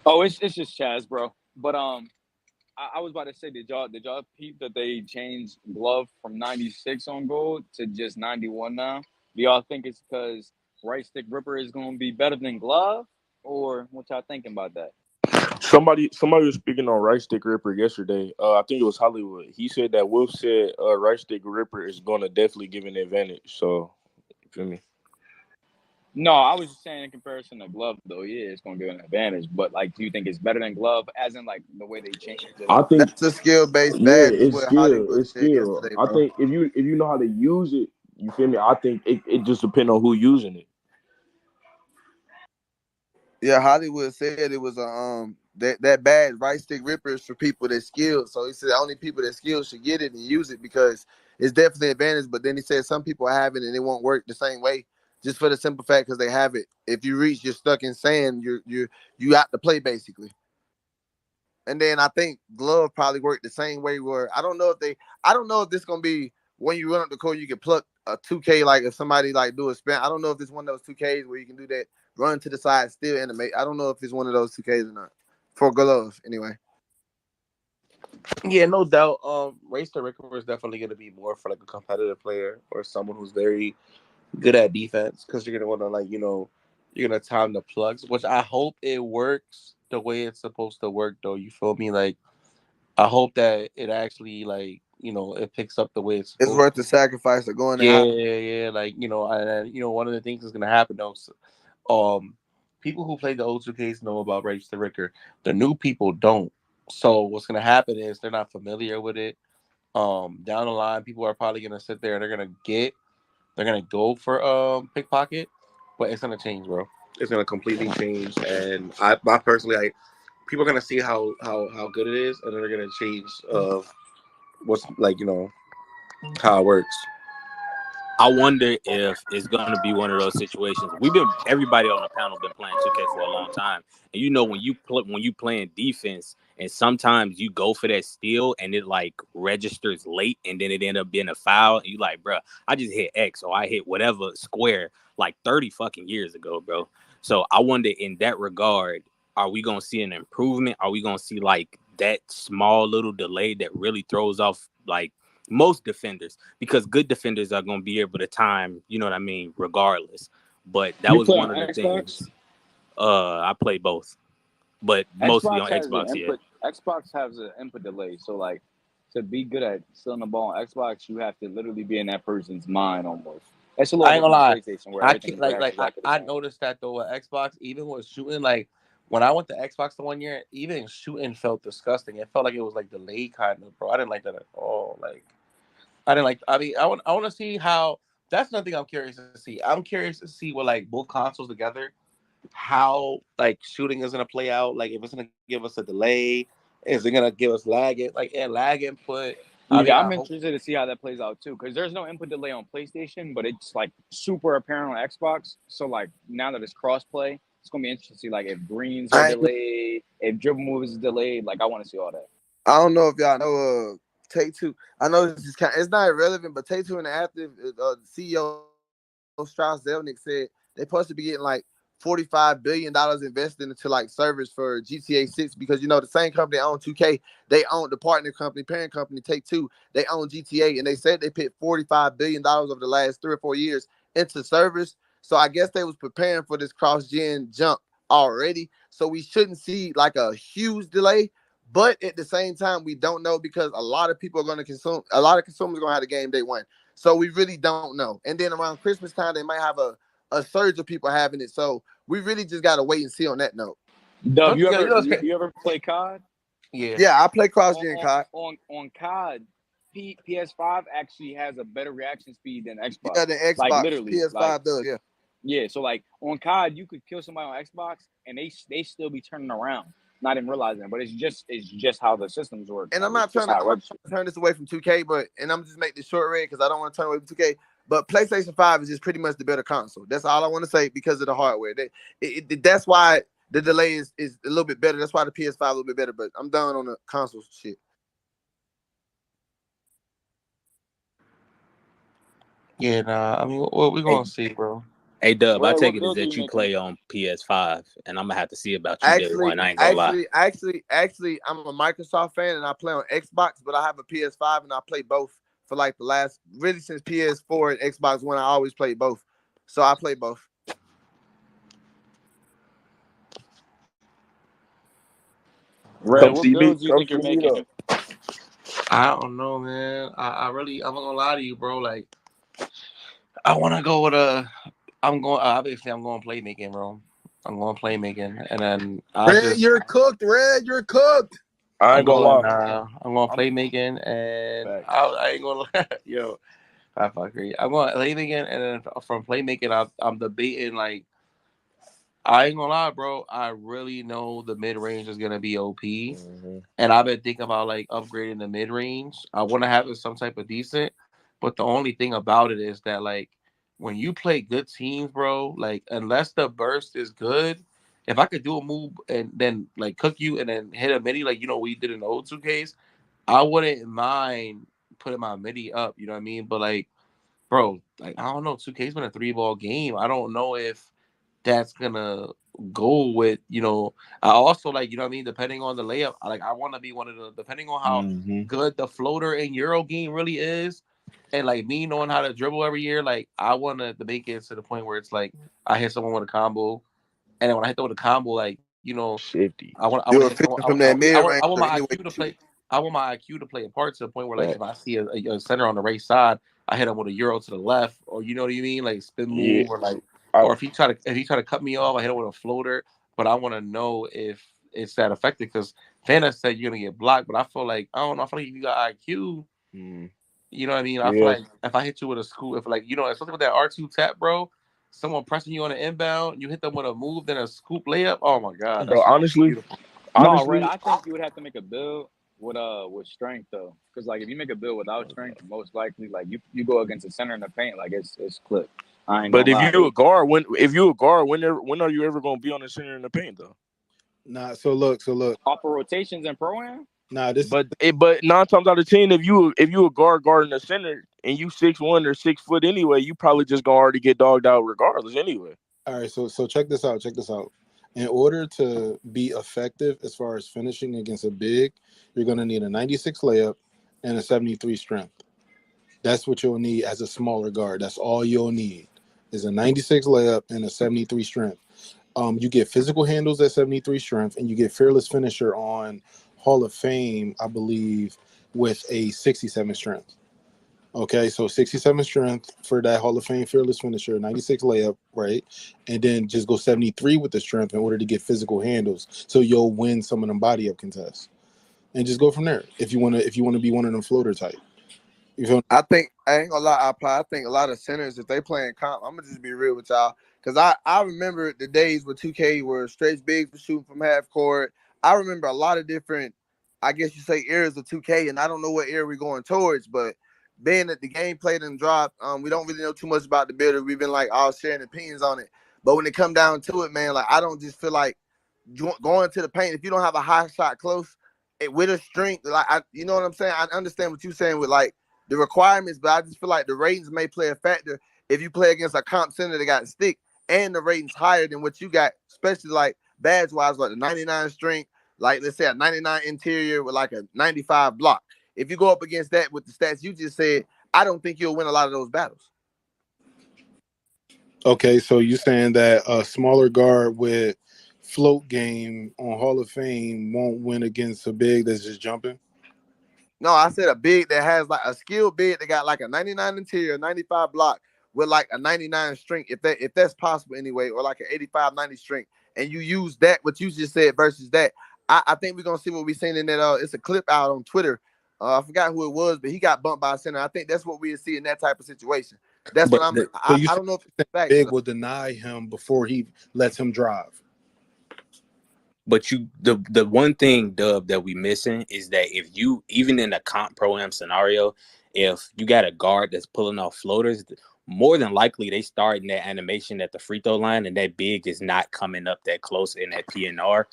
Oh, it's just Chaz, bro. But I was about to say, did y'all peep that they changed glove from 96 on gold to just 91 now? Do y'all think it's because right stick ripper is gonna be better than glove, or what y'all thinking about that? Somebody was speaking on Right Stick Ripper yesterday. I think it was Hollywood. He said that Wolf said Right Stick Ripper is going to definitely give an advantage. So, you feel me? No, I was just saying in comparison to glove, though. Yeah, it's going to give an advantage. But like, do you think it's better than glove, as in like the way they changed it? I think That's a skill-based yeah, badge. Is it's what skill. Hollywood It's said skill. yesterday, I bro. think if you know how to use it, you feel me? I think it just depends on who using it. Yeah, Hollywood said it was a that badge, right stick ripper, is for people that skilled. So he said only people that skilled should get it and use it, because it's definitely an advantage. But then he said some people have it and it won't work the same way, just for the simple fact because they have it. If you reach, you're stuck in sand. You got to play basically. And then I think glove probably worked the same way. Where I don't know if this gonna be when you run up the court you can pluck a 2K, like if somebody like do a spin. I don't know if it's one of those 2Ks where you can do that, run to the side, still animate. I don't know if it's one of those 2Ks or not. For glove, anyway. Yeah, no doubt. Race to Ripper is definitely going to be more for like a competitive player or someone who's very good at defense, because you're going to want to you're going to time the plugs, which I hope it works the way it's supposed to work, though. You feel me? Like, I hope that it actually it picks up the way it's It's supposed worth to. the sacrifice of going Yeah, to yeah. Like, one of the things that's going to happen though. People who play the old 2Ks know about Race to Ricker. The new people don't. So what's gonna happen is they're not familiar with it. Down the line, people are probably gonna sit there and they're gonna go for pickpocket, but it's gonna change, bro. It's gonna completely change. And I personally, people are gonna see how good it is, and then they're gonna change what's how it works. I wonder if it's going to be one of those situations. Everybody on the panel been playing 2K for a long time, and when you playing defense, and sometimes you go for that steal and it like registers late, and then it end up being a foul, and you like, bro, I just hit X or I hit whatever square like 30 fucking years ago, bro. So I wonder in that regard, are we gonna see an improvement? Are we gonna see like that small little delay that really throws off like most defenders, because good defenders are going to be able to time, you know what I mean, regardless. But that You was play one on of the Xbox? things. I play both, but mostly Xbox on has an Xbox. Yeah. input. Xbox has an input delay. So like to be good at stealing the ball on Xbox, you have to literally be in that person's mind almost. It's a little I ain't different gonna on lie. PlayStation where I everything can't reacts exactly the I same. noticed that though with Xbox, even with shooting, like when I went to Xbox the one year, even shooting felt disgusting. It felt like it was like delayed kind of, bro. I didn't like that at all. Like I didn't like. I mean, I want to see how. That's nothing I'm curious to see. I'm curious to see what like both consoles together, how like shooting is gonna play out. Like if it's gonna give us a delay, is it gonna give us lag input? I mean, Yeah, I I'm hope. interested to see how that plays out too, because there's no input delay on PlayStation, but it's like super apparent on Xbox. So like now that it's crossplay, it's gonna be interesting to see like if greens are I delayed, if dribble moves is delayed. Like I want to see all that. I don't know if y'all know Take Two. I know this is it's not irrelevant, but Take Two Interactive, CEO Strauss Zelnick said they're supposed to be getting like $45 billion invested into like servers for GTA 6 because the same company that owned 2K, they own the partner company, parent company Take Two, they own GTA, and they said they put $45 billion over the last 3 or 4 years into servers. So I guess they was preparing for this cross-gen jump already. So we shouldn't see like a huge delay. But at the same time, we don't know because a lot of people are going to consume. A lot of consumers are going to have the game day one. So we really don't know. And then around Christmas time, they might have a surge of people having it. So we really just got to wait and see on that note. Dub, you ever play COD? Yeah, I play cross-gen COD. On COD, PS5 actually has a better reaction speed than Xbox. Yeah, the Xbox. Like literally, PS5 does. Yeah. Yeah, so like on COD, you could kill somebody on Xbox and they still be turning around, not even realizing it. But it's just how the systems work. And I'm not trying to turn this away from 2K, and I'm just make this short red because I don't want to turn away from 2K. But PlayStation 5 is just pretty much the better console. That's all I want to say because of the hardware. That's why the delay is a little bit better. That's why the PS5 a little bit better. But I'm done on the console shit. Yeah, nah. I mean, what we gonna see, bro? Hey Dub, I Right, take what it as build are that you you making? play on PS5, and I'm gonna have to see about you day one. I ain't gonna lie. Actually, I'm a Microsoft fan and I play on Xbox, but I have a PS5 and I play both for like the last really since PS4 and Xbox One. I always play both, so I play both. Red, what builds do you think you're making? I don't know, man. I'm not gonna lie to you, bro. Like, I want to go with I'm going playmaking, bro. I'm going playmaking, and then Red, you're cooked. Red, you're cooked. I ain't gonna lie. I'm going playmaking, and I ain't gonna lie. Yo, I agree. I'm going playmaking, and then from playmaking, I'm debating like. I ain't gonna lie, bro. I really know the mid range is gonna be OP, and I've been thinking about like upgrading the mid range. I want to have it some type of decent, but the only thing about it is that like when you play good teams, bro, like unless the burst is good, if I could do a move and then like cook you and then hit a midi like we did in the old 2Ks, I wouldn't mind putting my midi up. You know what I mean? But like, bro, like I don't know, 2K's been a 3-ball game. I don't know if that's gonna go with I also like what I mean, depending on the layup, I want to be one of the, depending on how good the floater in Euro game really is, and like me knowing how to dribble every year, like I want to make it to the point where it's like I hit someone with a combo, and then when I hit them with a combo, like Shifty. I want from that mid range. I want my IQ to play. I want my IQ to play a part to the point where like if I see a center on the right side, I hit him with a Euro to the left, or you know what I mean, like spin move, or like. Or if he try to cut me off, I hit him with a floater. But I want to know if it's that effective because Fanta said you're gonna get blocked. But I feel like I don't know. I feel like if you got IQ, you know what I mean. I feel like if I hit you with a scoop, if like especially with that R2 tap, bro, someone pressing you on an inbound, you hit them with a move, then a scoop layup. Oh my god, bro! Honestly, no, Red. I think you would have to make a build with strength though, because like if you make a build without strength, most likely like you go against the center in the paint, like it's clipped. But if you a guard, when are you ever gonna be on the center in the paint though? Nah, so look. Off of rotations and pro-am? Nah, but 9 times out of 10, if you a guard guarding the center and you 6'1" or 6 foot anyway, you probably just gonna already get dogged out regardless anyway. All right, so check this out. In order to be effective as far as finishing against a big, you're gonna need a 96 layup and a 73 strength. That's what you'll need as a smaller guard. That's all you'll need is a 96 layup and a 73 strength. You get physical handles at 73 strength, and you get fearless finisher on Hall of Fame, I believe, with a 67 strength. Okay, so 67 strength for that Hall of Fame fearless finisher, 96 layup, right? And then just go 73 with the strength in order to get physical handles, so you'll win some of them body up contests, and just go from there. If you wanna be one of them floater type, you feel? I think I ain't gonna lie, I think a lot of centers, if they playing comp, I'm gonna just be real with y'all. Cause I remember the days where 2K were stretch bigs were shooting from half court. I remember a lot of different, I guess you say, eras of 2K, and I don't know what era we're going towards, but being that the game played and dropped, we don't really know too much about the builder. We've been like all sharing opinions on it. But when it come down to it, man, like I don't just feel like going to the paint, if you don't have a high shot close, with a strength, like you know what I'm saying? I understand what you're saying with like the requirements, but I just feel like the ratings may play a factor if you play against a comp center that got stick and the ratings higher than what you got, especially like badge wise, like the 99 strength, like let's say a 99 interior with like a 95 block. If you go up against that with the stats you just said, I don't think you'll win a lot of those battles. Okay, so you saying that a smaller guard with float game on Hall of Fame won't win against a big that's just jumping? No, I said a big that has like a skilled big that got like a 99 interior, 95 block with like a 99 strength, if that's possible anyway, or like an 85, 90 strength, and you use that what you just said versus that. I think we're gonna see what we're seeing in that. It's a clip out on Twitter. I forgot who it was, but he got bumped by a center. I think that's what we see in that type of situation. That's what So you I don't know if it's fact. big will deny him before he lets him drive. But the one thing, Dub, that we missing is that if you, even in a comp pro-am scenario, if you got a guard that's pulling off floaters, more than likely they start in that animation at the free throw line, and that big is not coming up that close in that PNR,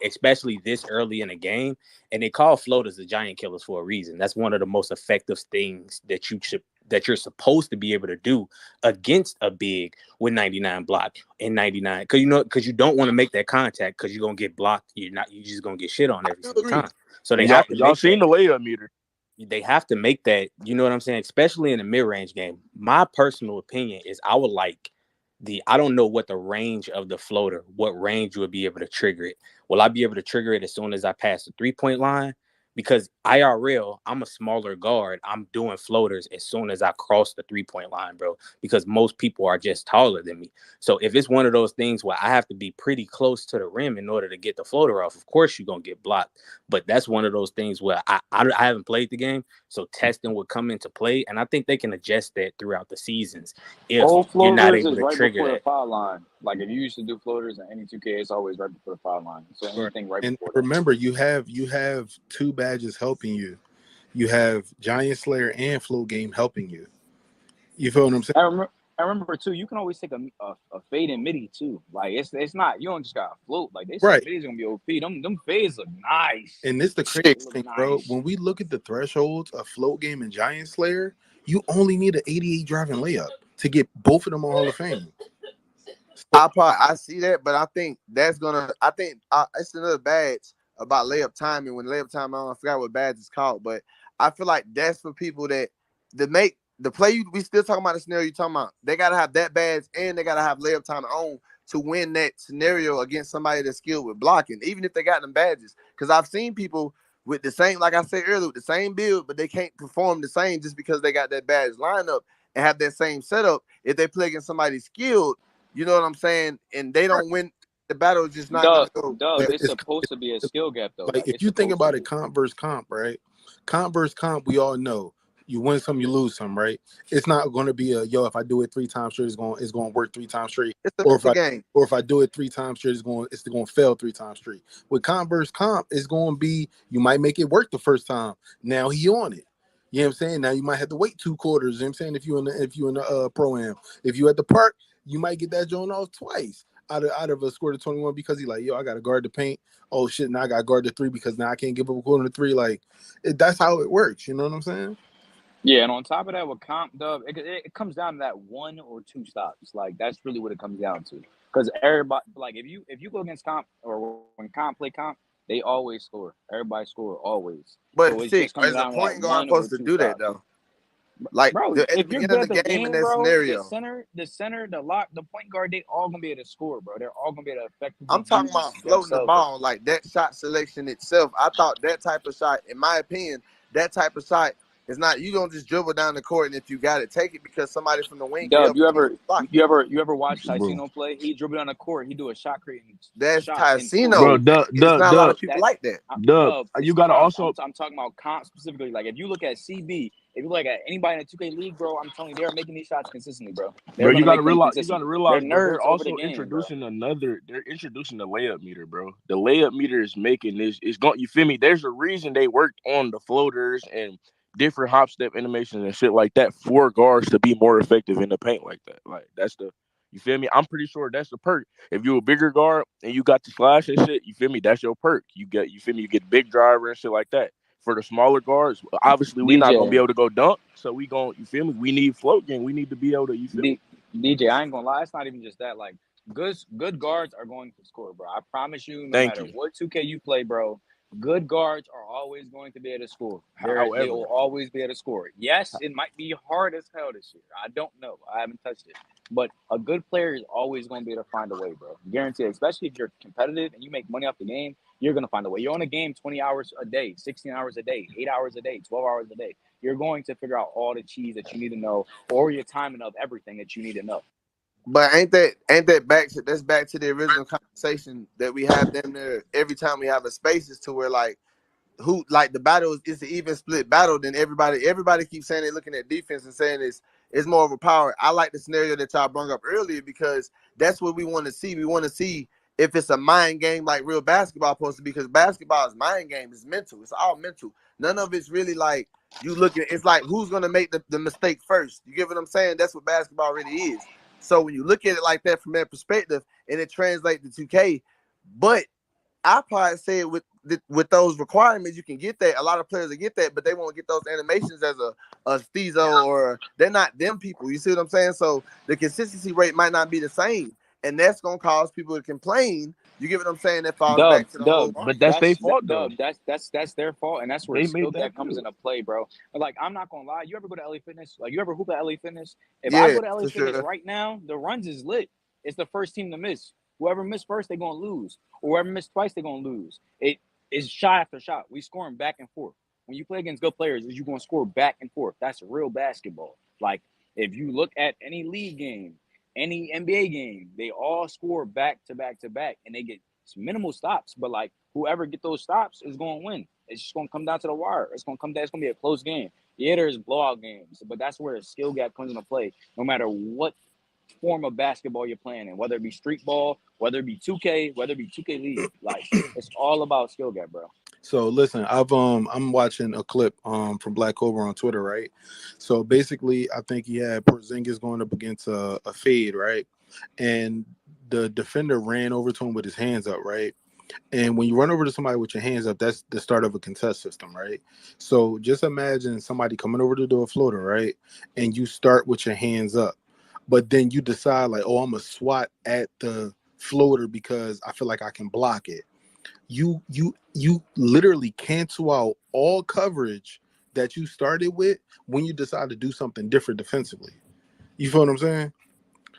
especially this early in the game. And they call floaters the giant killers for a reason. That's one of the most effective things that you're supposed to be able to do against a big with 99 block and 99, because you don't want to make that contact because you're gonna get blocked. You're just gonna get shit on every single time. So they have to y'all seen the layup meter. They have to make that, you know what I'm saying, especially in the mid-range game. My personal opinion is I would like I don't know what the range of the floater, what range you would be able to trigger it. Will I be able to trigger it as soon as I pass the 3-point line? Because IRL, I'm a smaller guard. I'm doing floaters as soon as I cross the 3-point line, bro, because most people are just taller than me. So if it's one of those things where I have to be pretty close to the rim in order to get the floater off, of course you're going to get blocked. But that's one of those things where I haven't played the game, so testing would come into play. And I think they can adjust that throughout the seasons if All you're not floaters able is to right trigger before the that. foul line. Like if you used to do floaters in any 2K, it's always right before the foul line. So anything right And before that. remember, you have two badges helping you. You have Giant Slayer and Float Game helping you. You feel what I'm saying? I remember too. You can always take a fade in midi too. Like it's not, you don't just got to float. Like they say, midis gonna be OP. Them fades look nice. And this the crazy thing, bro. When we look at the thresholds of Float Game and Giant Slayer, you only need an 88 driving layup to get both of them on Hall of Fame. I see that, but I think that's gonna. I think it's another badge about layup timing. When layup time, I forgot what badge it's called, but I feel like that's for people that make the play. We still talking about the scenario you're talking about. They gotta have that badge and they gotta have layup time on to win that scenario against somebody that's skilled with blocking, even if they got them badges. Because I've seen people with the same, like I said earlier, with the same build, but they can't perform the same just because they got that badge lineup and have that same setup. If they play against somebody skilled, you know what I'm saying, and they don't win, the battle is just not going to go. Dub, it's supposed to be a skill gap though. Like if you think about it, comp versus comp, right? Comp versus comp, we all know you win some, you lose some, right? It's not going to be if I do it 3 times straight, it's going to work 3 times straight. Or if I do it 3 times straight, it's going to fail 3 times straight. With comp versus comp, it's going to be, you might make it work the first time. Now he on it. You know what I'm saying? Now you might have to wait 2 quarters. You know what I'm saying? If you in the pro-am, if you at the park, you might get that joint off twice out of a score to 21 because he like, I got to guard the paint. Oh shit, now I got to guard the 3 because now I can't give up a quarter to 3. Like that's how it works. You know what I'm saying? Yeah, and on top of that, with comp, Dub, it comes down to that 1 or 2 stops. Like that's really what it comes down to. Because everybody, like if you go against comp or when comp play comp, they always score. Everybody score always. But so as a point guard supposed to do that though. Like bro, at the if you're beginning good of the at the game in game, that bro, scenario. the center, the lock, the point guard, they all gonna be able to score, bro. They're all gonna be able to effectively. I'm talking about floating the ball, like that shot selection itself. I thought that type of shot, in my opinion, that type of shot It's not you don't just dribble down the court and if you got it, take it because somebody from the wing can Dub, help you block it. you ever watch Bro, Ticino play? He dribbled on the court. He do a shot creating That's shot in full bro, Ticino. court. It's not a lot of people That like that. Dub, you it's gotta comps. also. I'm talking about comps specifically. Like if you look at CB, if you look at anybody in the 2K league, bro, I'm telling you, they're making these shots consistently, bro. They're Bro, you gonna gotta make them realize, consistently. bro. They're They're nerds over the also game, bro. they're introducing the layup meter, bro. The layup meter is making this. It's going. You feel me? There's a reason they worked on the floaters and different hop step animations and shit like that for guards to be more effective in the paint like that. Like that's the. You feel me? I'm pretty sure that's the perk. If you're a bigger guard and you got the slash and shit, you feel me? That's your perk. You feel me? You get big driver and shit like that. For the smaller guards, obviously we're not gonna be DJ, able to go dunk, so we gon' you feel me? We need float game. We need to be able to, you feel me? DJ, I ain't gonna lie, it's not even just that. Like good guards are going to score, bro. I promise you, no Thank matter you. what 2K you play, bro, good guards are always going to be able to score. They However, will always be able to score. Yes, it might be hard as hell this year. I don't know. I haven't touched it. But a good player is always going to be able to find a way, bro. Guarantee it. Especially if you're competitive and you make money off the game, you're going to find a way. You're on a game 20 hours a day, 16 hours a day, 8 hours a day, 12 hours a day. You're going to figure out all the cheese that you need to know or your timing of everything that you need to know. But ain't that back to the original conversation that we have them there every time we have a spaces to where like who like the battle is an even split battle, then everybody keeps saying they're looking at defense and saying it's more of a power. I like the scenario that y'all brought up earlier because that's what we want to see. We want to see if it's a mind game like real basketball supposed to be, because basketball is mind game, it's mental, it's all mental. None of it's really like you looking, it's like who's gonna make the mistake first. You get what I'm saying? That's what basketball really is. So when you look at it like that from that perspective and it translates to 2K, but I probably say with those requirements, you can get that. A lot of players will get that, but they won't get those animations as a Steezo, or they're not them people. You see what I'm saying? So the consistency rate might not be the same, and that's gonna cause people to complain. You get what I'm saying? That falls back to the whole. But that's their fault though. That's their fault, and that's where They skill made that gap comes good. into play, bro. But like, I'm not gonna lie. You ever go to LA Fitness? Like, you ever hoop at LA Fitness? If I Yeah, go to LA for Fitness sure. right now, the runs is lit. It's the first team to miss. Whoever missed first, they're gonna lose. Or whoever missed twice, they're gonna lose. It is shot after shot. We scoring back and forth. When you play against good players, you're gonna score back and forth. That's real basketball. Like, if you look at any league game, any NBA game, they all score back to back to back, and they get minimal stops. But like, whoever get those stops is gonna win. It's just gonna come down to the wire. It's gonna come down. It's gonna be a close game. Yeah, there's blowout games, but that's where the skill gap comes into play. No matter what form of basketball you're playing in, whether it be street ball, whether it be 2K, whether it be 2K League. Like, it's all about skill gap, bro. So listen, I'm watching a clip from Black Cobra on Twitter, right? So basically, I think he had Porzingis going up against a fade, right? And the defender ran over to him with his hands up, right? And when you run over to somebody with your hands up, that's the start of a contest system, right? So just imagine somebody coming over to do a floater, right? And you start with your hands up, but then you decide like, oh, I'm gonna swat at the floater because I feel like I can block it. You literally cancel out all coverage that you started with when you decide to do something different defensively. You feel what I'm saying?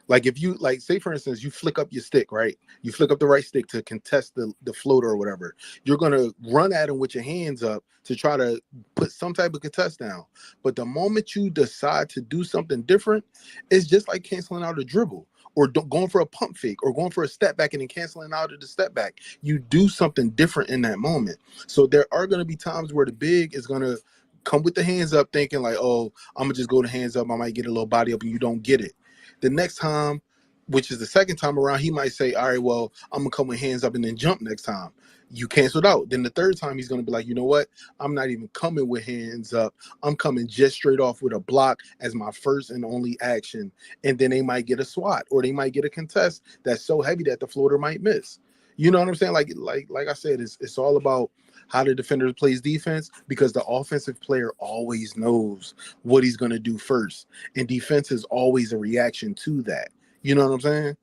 Like if you like, say for instance, you flick up your stick, right? You flick up the right stick to contest the floater or whatever. You're gonna run at him with your hands up to try to put some type of contest down. But the moment you decide to do something different, it's just like canceling out a dribble or going for a pump fake or going for a step back and then canceling out of the step back. You do something different in that moment. So there are gonna be times where the big is gonna come with the hands up thinking like, oh, I'm gonna just go to hands up. I might get a little body up, and you don't get it. The next time, which is the second time around, he might say, all right, well, I'm going to come with hands up and then jump next time. You canceled out. Then the third time, he's going to be like, you know what? I'm not even coming with hands up. I'm coming just straight off with a block as my first and only action. And then they might get a swat or they might get a contest that's so heavy that the floater might miss. You know what I'm saying? Like I said, it's all about how the defender plays defense, because the offensive player always knows what he's going to do first. And defense is always a reaction to that. You know what I'm saying?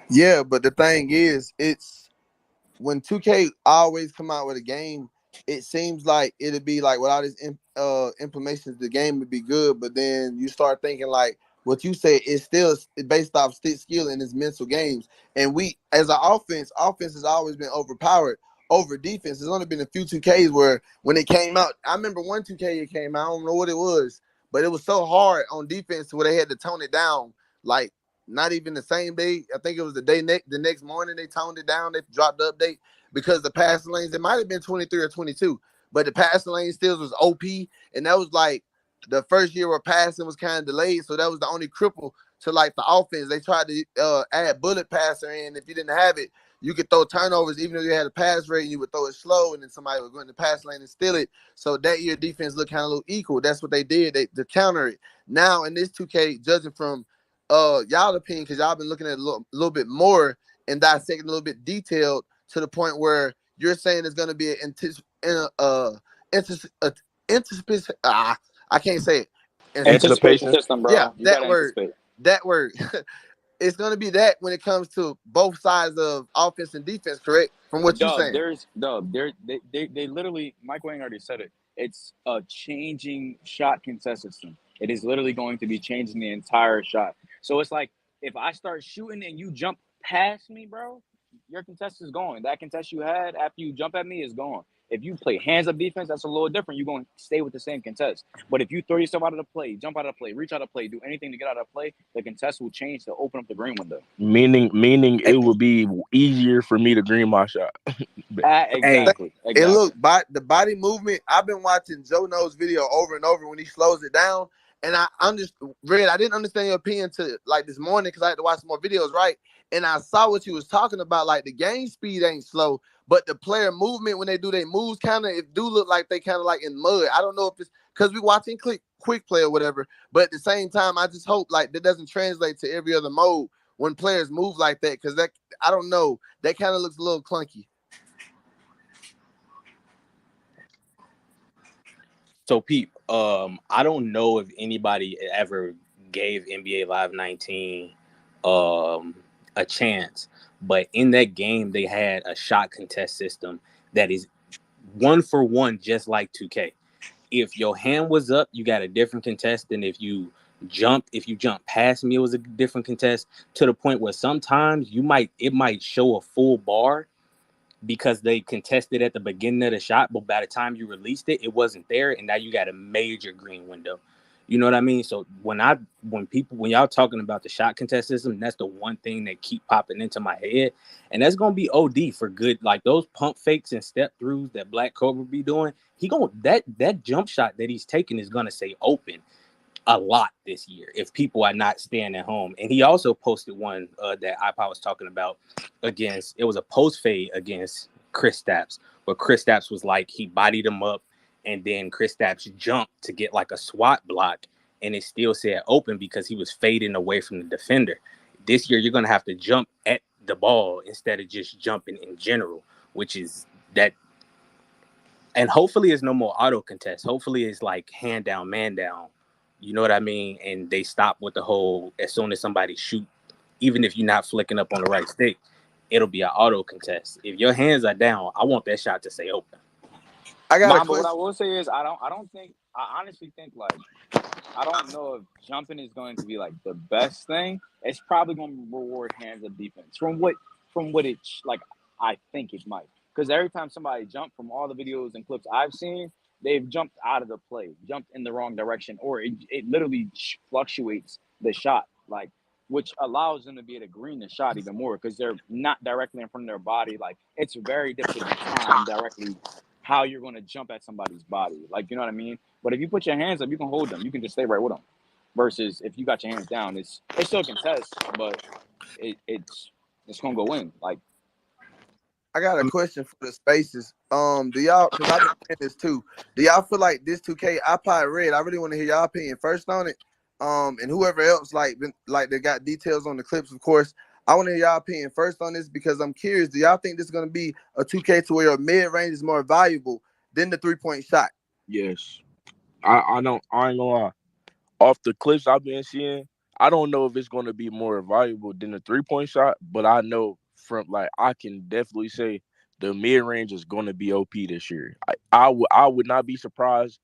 Yeah, but the thing is, it's when 2K always come out with a game, it seems like it'd be like without its implementations, the game would be good. But then you start thinking like what you say is still based off stick skill and its mental games. And we, as an offense has always been overpowered over defense. There's only been a few 2Ks where when it came out, I remember one 2K it came out. I don't know what it was, but it was so hard on defense where they had to tone it down. Like not even the same day. I think it was the next morning they toned it down. They dropped the update because the passing lanes, it might have been 23 or 22, but the passing lane still was OP, and that was like the first year where passing was kind of delayed, so that was the only cripple to like the offense. They tried to add bullet passer in. If you didn't have it, you could throw turnovers even though you had a pass rate, and you would throw it slow, and then somebody would go in the pass lane and steal it. So that year defense looked kind of a little equal. That's what they did to counter it. Now in this 2K, judging from y'all opinion, because y'all been looking at it a little bit more and dissecting a little bit detailed to the point where you're saying it's going to be I can't say it. Anticipation system, bro. Yeah, You that gotta word. anticipate. That word. It's going to be that when it comes to both sides of offense and defense, correct? From what you're saying. They literally, Mike Wang already said it. It's a changing shot contest system. It is literally going to be changing the entire shot. So it's like if I start shooting and you jump past me, bro, your contest is gone. That contest you had after you jump at me is gone. If you play hands up defense, that's a little different. You're going to stay with the same contest. But if you throw yourself out of the play, jump out of the play, reach out of play, do anything to get out of the play, the contest will change to open up the green window. Meaning it will be easier for me to green my shot. Exactly. And look, the body movement, I've been watching Joe No's video over and over when he slows it down. And I didn't understand your opinion to like this morning because I had to watch some more videos, right? And I saw what you was talking about. Like the game speed ain't slow, but the player movement when they do their moves it do look like they kind of like in mud. I don't know if it's because we watching quick play or whatever, but at the same time, I just hope like that doesn't translate to every other mode when players move like that because that I don't know, that kind of looks a little clunky. So, Pete, I don't know if anybody ever gave NBA Live 19 a chance, but in that game, they had a shot contest system that is 1-for-1, just like 2K. If your hand was up, you got a different contest than if you jump past me, it was a different contest, to the point where sometimes it might show a full bar because they contested at the beginning of the shot, but by the time you released it, it wasn't there, and now you got a major green window. You know what I mean? So when y'all talking about the shot contest system, that's the one thing that keep popping into my head, and that's gonna be OD for good. Like those pump fakes and step throughs that Black Cobra be doing, that jump shot that he's taking is gonna stay open a lot this year if people are not staying at home. And he also posted one that iPod was talking about it was a post fade against Kristaps, where Kristaps was like, he bodied him up and then Kristaps jumped to get like a SWAT block and it still said open because he was fading away from the defender. This year you're going to have to jump at the ball instead of just jumping in general, which is that. And hopefully it's no more auto contest. Hopefully it's like hand down, man down. You know what I mean? And they stop with the whole, as soon as somebody shoot, even if you're not flicking up on the right stick, it'll be an auto contest. If your hands are down, I want that shot to stay open. But what I will say is I honestly think like, I don't know if jumping is going to be like the best thing. It's probably going to reward hands of defense from what I think it might. Because every time somebody jumped, from all the videos and clips I've seen, they've jumped out of the play, jumped in the wrong direction, or it literally fluctuates the shot, like, which allows them to be able to green the shot even more because they're not directly in front of their body. Like, it's very difficult to time directly how you're going to jump at somebody's body. Like, you know what I mean? But if you put your hands up, you can hold them. You can just stay right with them. Versus if you got your hands down, it's still a contest, but it's going to go in. Like, I got a question for the spaces. Do y'all, because I've been playing this too, do y'all feel like this 2K, I probably read, I really want to hear y'all opinion first on it. And whoever else they got details on the clips, of course. I want to hear y'all opinion first on this because I'm curious. Do y'all think this is going to be a 2K to where your mid-range is more valuable than the 3-point shot? Yes. I ain't gonna lie. Off the clips I've been seeing, I don't know if it's going to be more valuable than the 3-point shot, but I know I can definitely say the mid-range is going to be OP this year. I would not be surprised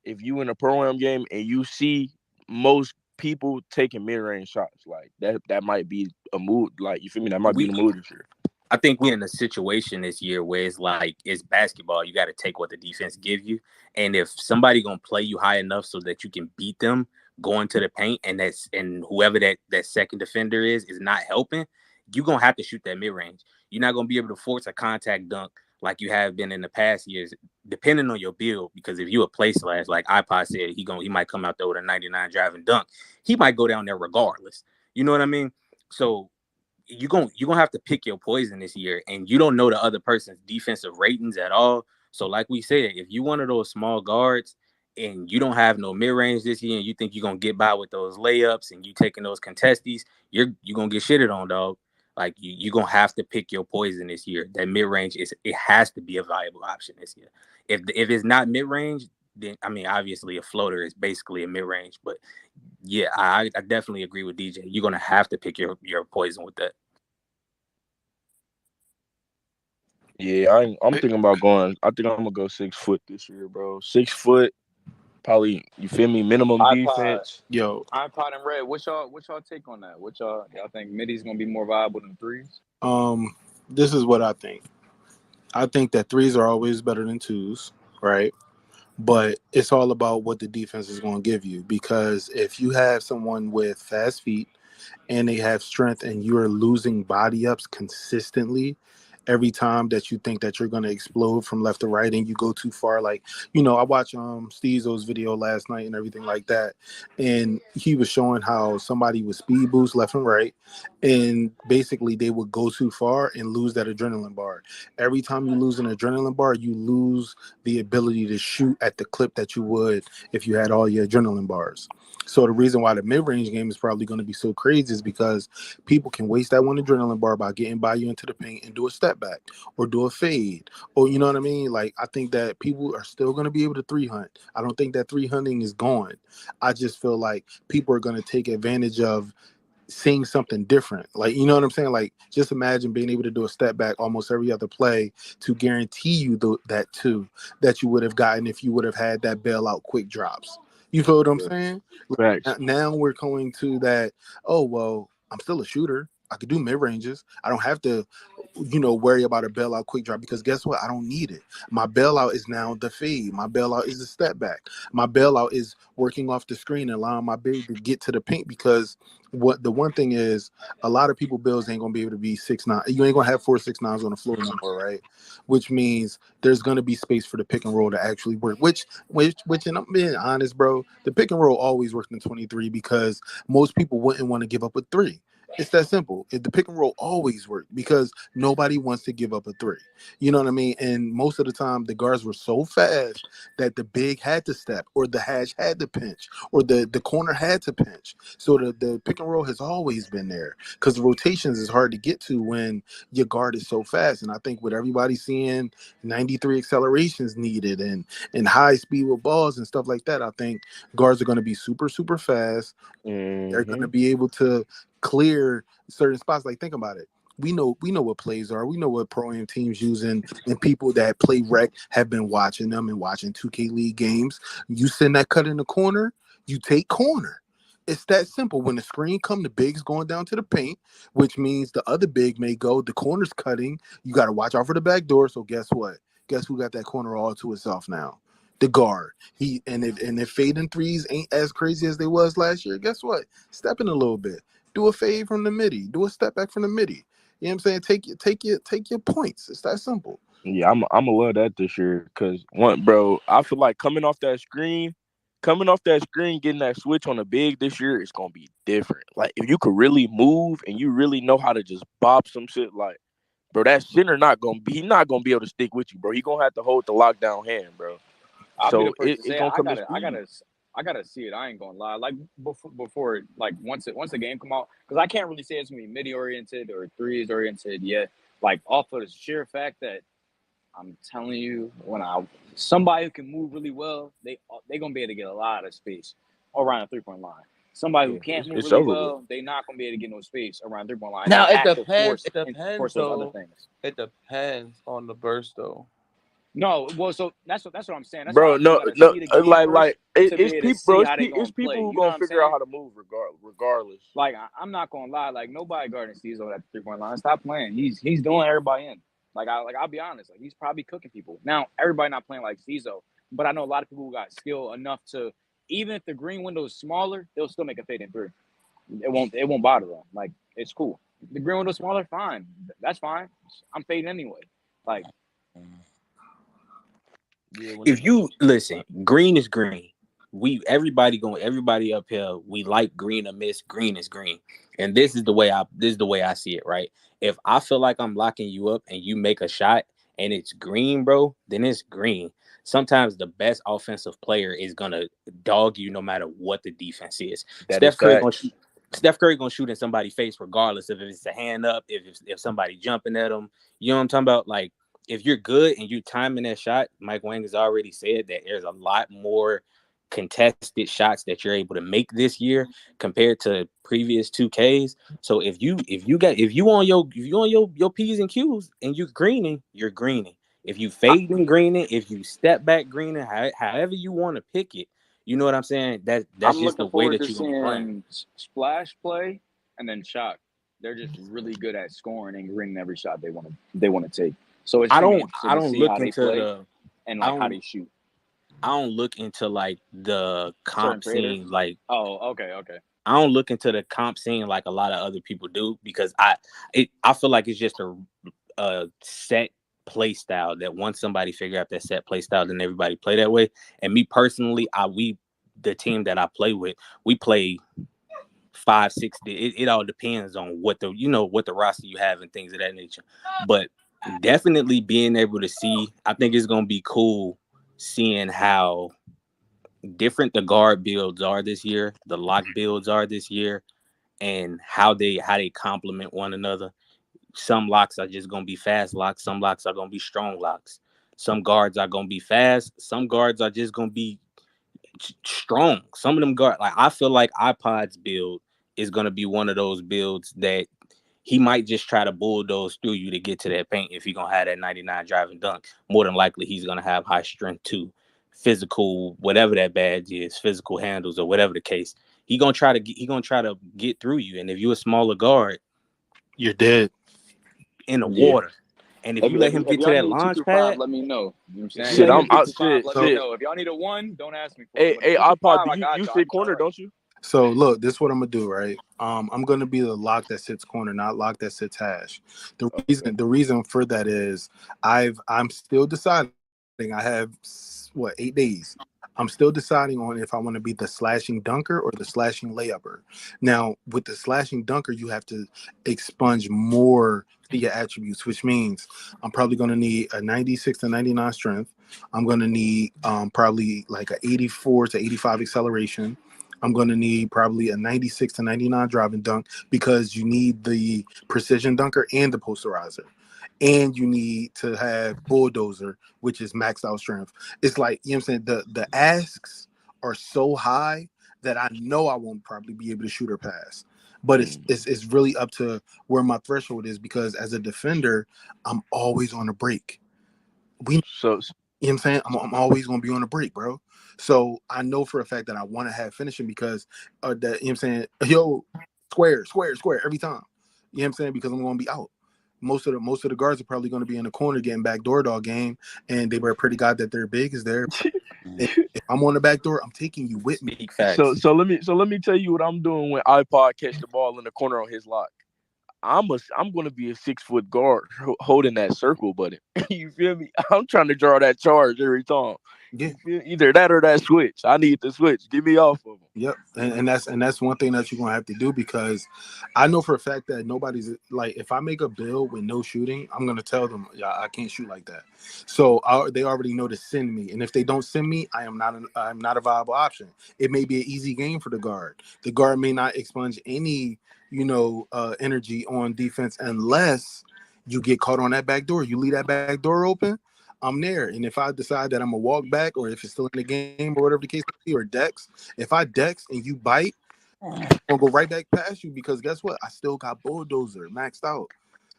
if you in a pro-am game and you see most people taking mid-range shots. Like that might be a mood. Like, you feel me? That might be the mood this year. I think we're in a situation this year where it's like it's basketball. You got to take what the defense give you, and if somebody gonna play you high enough so that you can beat them going to the paint, and whoever that second defender is not helping, you're gonna have to shoot that mid range. You're not gonna be able to force a contact dunk like you have been in the past years, depending on your build. Because if you a play slash, like iPod said, he might come out there with a 99 drive and dunk. He might go down there regardless. You know what I mean? So you're gonna have to pick your poison this year, and you don't know the other person's defensive ratings at all. So like we said, if you one of those small guards and you don't have no mid-range this year and you think you're gonna get by with those layups and you taking those contesties, you're gonna get shitted on, dog. Like you're gonna have to pick your poison this year. That mid-range it has to be a viable option this year. If it's not mid-range, then I mean obviously a floater is basically a mid-range, but yeah, I definitely agree with DJ. You're gonna have to pick your poison with that. Yeah, I'm thinking about going. I think I'm gonna go 6 foot this year, bro. 6 foot, probably. You feel me? Minimum defense. Yo, iPod and Red. What's y'all take on that? Y'all think middies gonna be more viable than threes? this is what I think. I think that threes are always better than twos, right? But it's all about what the defense is going to give you. Because if you have someone with fast feet and they have strength and you are losing body ups consistently every time that you think that you're going to explode from left to right and you go too far, like, I watched Steezo's video last night and everything like that, and he was showing how somebody would speed boost left and right, and basically they would go too far and lose that adrenaline bar. Every time you lose an adrenaline bar, you lose the ability to shoot at the clip that you would if you had all your adrenaline bars. So the reason why the mid-range game is probably going to be so crazy is because people can waste that one adrenaline bar by getting by you into the paint and do a step back or do a fade, or you know what I mean? Like, I think that people are still going to be able to 3-hunt. I don't think that 3-hunting is gone. I just feel like people are going to take advantage of seeing something different. Like, you know what I'm saying? Like, just imagine being able to do a step back almost every other play to guarantee you that two that you would have gotten if you would have had that bailout quick drops. You feel what I'm saying? Facts. Now we're going to that, oh, well, I'm still a shooter. I could do mid-ranges. I don't have to, worry about a bailout quick drop, because guess what? I don't need it. My bailout is now the fade. My bailout is the step back. My bailout is working off the screen and allowing my big to get to the paint, because the one thing is, a lot of people builds ain't gonna be able to be 6'9". You ain't gonna have 4 6'9s on the floor no more, right? Which means there's gonna be space for the pick and roll to actually work. Which, and I'm being honest, bro, the pick and roll always worked in 23 because most people wouldn't want to give up a 3. It's that simple. The pick and roll always worked because nobody wants to give up a 3. You know what I mean? And most of the time, the guards were so fast that the big had to step, or the hash had to pinch, or the corner had to pinch. So the pick and roll has always been there, because the rotations is hard to get to when your guard is so fast. And I think with everybody seeing 93 accelerations needed and high speed with balls and stuff like that, I think guards are going to be super, super fast. They're going to be able to clear certain spots. Like, think about it. We know what plays are. We know what pro-am teams using, and people that play rec have been watching them and watching 2K League games. You send that cut in the corner, you take corner. It's that simple. When the screen come, the big's going down to the paint, which means the other big may go. The corner's cutting. You got to watch out for the back door. So guess what? Guess who got that corner all to itself now? The guard. If fading threes ain't as crazy as they was last year, guess what? Step in a little bit. Do a fade from the midi. Do a step back from the midi. You know what I'm saying? Take your points. It's that simple. Yeah, I'm gonna love that this year, because bro, I feel like coming off that screen, getting that switch on the big this year is gonna be different. Like, if you could really move and you really know how to just bop some shit, like, bro, that center not gonna be able to stick with you, bro. He gonna have to hold the lockdown hand, bro. I'll be the first to it's say gonna come I gotta see it. I ain't gonna lie. Like before, like once the game come out, because I can't really say it's gonna be midi oriented or threes oriented yet. Like, off of the sheer fact that I'm telling you, somebody who can move really well, they gonna be able to get a lot of space around the 3-point line. Somebody who can't move really well, they not gonna be able to get no space around the 3-point line. Now They it have to depends. force those other things. It depends on the burst, though. No, well, so that's what I'm saying. That's why Bro, you no, gotta no, see the game like first to be it's able to people, bro. see how they It's gonna play. people who You know what gonna I'm figure out saying? how to move regardless. Like I'm not gonna lie, like nobody guarding Cesar at the 3-point line. Stop playing. He's doing everybody in. I'll be honest, like he's probably cooking people. Now everybody not playing like Cesar, but I know a lot of people who got skill enough to, even if the green window is smaller, they'll still make a fade in three. It won't bother them. Like it's cool. If the green window's smaller, fine. That's fine. I'm fading anyway. Like Yeah, If you listen, green is green. Everybody up here. We like green or miss. Green is green, and this is the way I see it. Right? If I feel like I'm locking you up and you make a shot and it's green, bro, then it's green. Sometimes the best offensive player is gonna dog you no matter what the defense is. That is facts. Steph Curry gonna shoot in somebody's face regardless if it's a hand up, if somebody jumping at him. You know what I'm talking about? Like, if you're good and you timing that shot, Mike Wang has already said that there's a lot more contested shots that you're able to make this year compared to previous 2Ks. So if you on your P's and Q's and you're greening. If you fading greening, if you step back greening, however you want to pick it, you know what I'm saying? That's I'm just the looking way forward that to you're gonna be playing. seeing splash play and then shot. They're just really good at scoring and greening every shot they want to take. So it's I gonna be don't interesting I to don't see look how they into play the and I like how don't they shoot. I don't look into like the Certain comp creators. scene. Like, Oh, okay. I don't look into the comp scene like a lot of other people do, because I feel like it's just a set play style that once somebody figure out that set play style, then everybody play that way. And me personally, the team that I play with, we play 5, 6. It all depends on what the roster you have and things of that nature. But definitely being able to see, I think it's gonna be cool seeing how different the guard builds are this year, the lock builds are this year, and how they complement one another. Some locks are just gonna be fast locks, some locks are gonna be strong locks. Some guards are gonna be fast, some guards are just gonna be strong. Some of them guard, like, I feel like iPod's build is gonna be one of those builds that he might just try to bulldoze through you to get to that paint. If he's gonna have that 99 driving dunk, more than likely he's gonna have high strength too, physical, whatever that badge is, physical handles or whatever the case. He gonna try to get through you. And if you're a smaller guard, you're dead in the Yeah. water. And if you let him If get to y'all that need 2 launch through 5, pad, let me know. You know what I'm saying? Shit, Y'all I'm need 2 out. through 5, Shit, let me shit. know. If y'all need a 1, don't ask me for Hey, it. But 2 through iPod, 5, I got you y'all. sit corner, don't you? So look, this is what I'm gonna do, right? I'm gonna be the lock that sits corner, not lock that sits hash. The reason for that is I'm still deciding. I have 8 days. I'm still deciding on if I want to be the slashing dunker or the slashing layupper. Now, with the slashing dunker, you have to expunge more to your attributes, which means I'm probably going to need a 96 to 99 strength. I'm going to need probably like a 84 to 85 acceleration. I'm going to need probably a 96 to 99 driving dunk, because you need the precision dunker and the posterizer. And you need to have bulldozer, which is maxed out strength. It's like, you know what I'm saying? The asks are so high that I know I won't probably be able to shoot or pass. But it's really up to where my threshold is, because as a defender, I'm always on a break. You know what I'm saying? I'm always gonna be on a break, bro. So I know for a fact that I want to have finishing, because that, you know what I'm saying, yo, square every time. You know what I'm saying? Because I'm gonna be out. Most of the guards are probably gonna be in the corner getting back door dog game, and they were pretty god that they're big is there. If I'm on the back door, I'm taking you with me. So let me tell you what I'm doing when iPod catch the ball in the corner on his lock. I'm gonna be a 6-foot guard holding that circle button. You feel me? I'm trying to draw that charge every time. Yeah. Either that or that switch. I need the switch. Get me off of him. Yep, and that's one thing that you're gonna have to do, because I know for a fact that nobody's like, if I make a build with no shooting, I'm gonna tell them, yeah, I can't shoot like that. So they already know to send me, and if they don't send me, I'm not a viable option. It may be an easy game for the guard. The guard may not expunge any energy on defense unless you get caught on that back door. You leave that back door open, I'm there. And if I decide that I'm gonna walk back, or if it's still in the game or whatever the case may be, or dex, if I dex and you bite, I'm gonna go right back past you, because guess what? I still got bulldozer maxed out.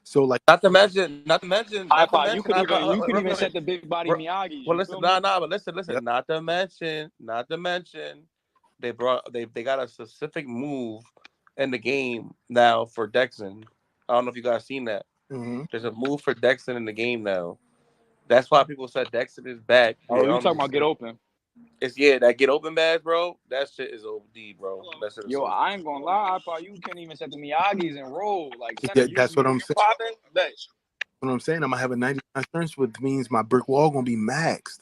So like, not to mention, iPod, you could real even quick. set the big body Miyagi. Well, You listen, feel me? but listen. yep. Not to mention, they got a specific move in the game now for Dexon. I don't know if you guys seen that. Mm-hmm. There's a move for Dexon in the game now. That's why people said Dexon is back. Oh, you talking about get open? It's that get open badge, bro. That shit is OD, bro. That shit is Yo, so. I ain't gonna lie, iPod, you can't even set the Miyagis and roll like center. Yeah, that's what I'm saying. Popping, bet. What I'm saying, I'm gonna have a 99 strength, which means my brick wall gonna be maxed.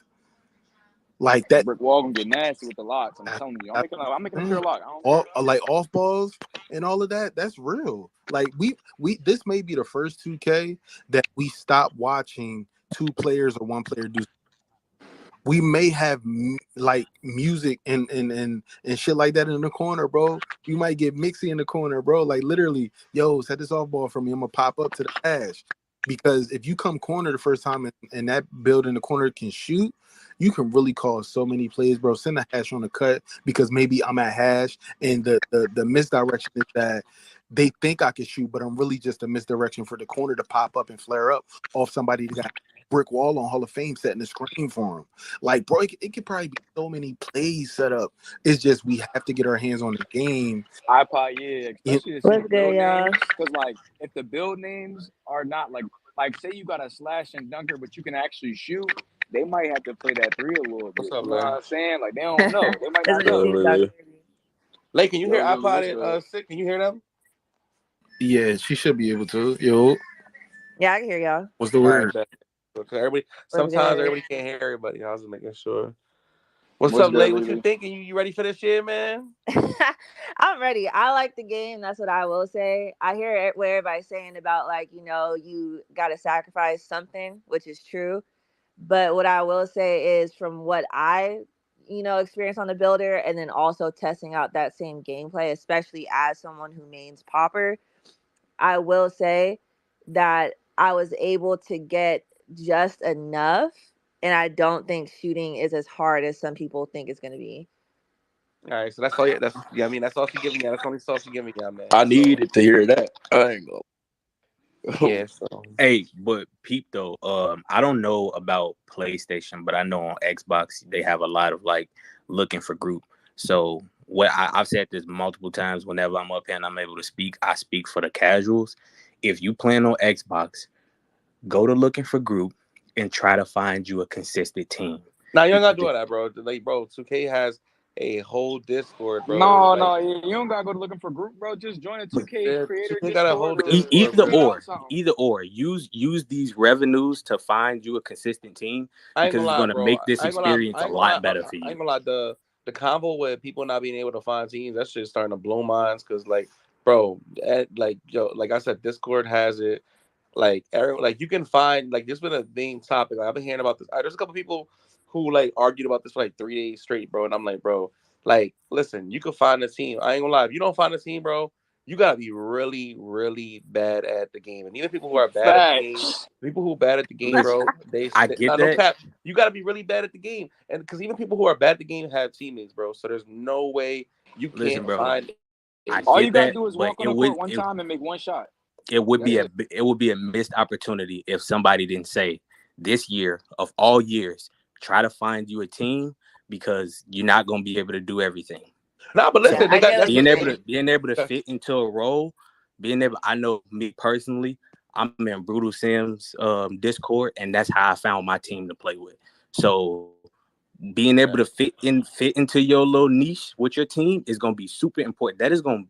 Like that. Brick wall gonna get nasty with the locks. I'm telling you, I'm making a pure lock. All like off balls and all of that. That's real. Like we this may be the first 2K that we stop watching 2 players or 1 player do. We may have like music and shit like that in the corner, bro. You might get Mixie in the corner, bro. Like literally, yo, set this off ball for me. I'm gonna pop up to the hash. Because if you come corner the first time and that build in the corner can shoot, you can really cause so many plays, bro. Send a hash on the cut because maybe I'm at hash and the misdirection is that they think I can shoot, but I'm really just a misdirection for the corner to pop up and flare up off somebody that got brick wall on Hall of Fame setting the screen for him. Like, bro, it could probably be so many plays set up. It's just we have to get our hands on the game. iPod, yeah, especially the What's good, y'all? names, because like if the build names are not like say you got a slash and dunker, but you can actually shoot, they might have to play that 3 a little bit. What's up, you know man? what I'm saying? Like they don't know. They might It's not know. Lucy, Like, can you hear Yo, iPod what's and Sick? Can you hear them? Yeah, she should be able to. Yo, Yeah, I can hear y'all. what's the word? Right, because everybody What's sometimes good? everybody can't hear everybody. I was just making sure. What's What's up, good, Lay? What you Lily? thinking? You ready for this shit, man? I'm ready. I like the game. That's what I will say. I hear what everybody's saying about like, you got to sacrifice something, which is true. But what I will say is from what I, experienced on the builder and then also testing out that same gameplay, especially as someone who mains Popper, I will say that I was able to get just enough. And I don't think shooting is as hard as some people think it's going to be. All right, so that's all. I mean, that's all she giving you. That's the only stuff she giving you, man. I needed to hear that. I ain't gonna. Yeah. So. Hey, but peep though, I don't know about PlayStation, but I know on Xbox they have a lot of like looking for group. So what I've said this multiple times. Whenever I'm up here and I'm able to speak, I speak for the casuals. If you plan on Xbox, go to looking for group and try to find you a consistent team. Now you ain't gotta do that, bro. Like, bro, 2K has a whole Discord, bro. No, you don't gotta go looking for group, bro. Just join a 2K creator Discord. Either or. Use these revenues to find you a consistent team because it's gonna make this experience a lot better for you. I ain't gonna lie, the convo with people not being able to find teams, that shit's starting to blow minds. Cause like, bro, like I said, Discord has it. Like, you can find like this been a main topic. Like, I've been hearing about this. There's a couple people who like argued about this for like 3 days straight, bro. And I'm like, bro, like, listen, you can find a team. I ain't gonna lie. If you don't find a team, bro, you gotta be really, really bad at the game. And even people who are bad at the game, bro, no cap. You gotta be really bad at the game. And because even people who are bad at the game have teammates, bro. So there's no way you can't find. All you gotta do is walk on the court one time and make one shot. It would be a missed opportunity if somebody didn't say this year of all years, try to find you a team because you're not gonna be able to do everything. No, but listen, being able to fit into a role, I know me personally, I'm in Brutal Sims Discord, and that's how I found my team to play with. So being able to fit into your little niche with your team is gonna be super important. That is gonna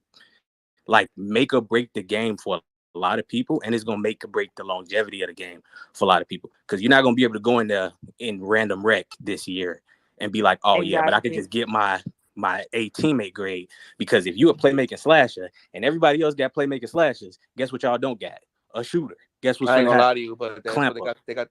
like make or break the game for a lot of people, and it's gonna make or break the longevity of the game for a lot of people. Because you're not gonna be able to go in there in random rec this year and be like, oh yeah, but I could just get my A teammate grade. Because if you a playmaking slasher and everybody else got playmaking slashers, guess what y'all don't got? A shooter. Guess what's I ain't gonna gonna lie happen? to you, but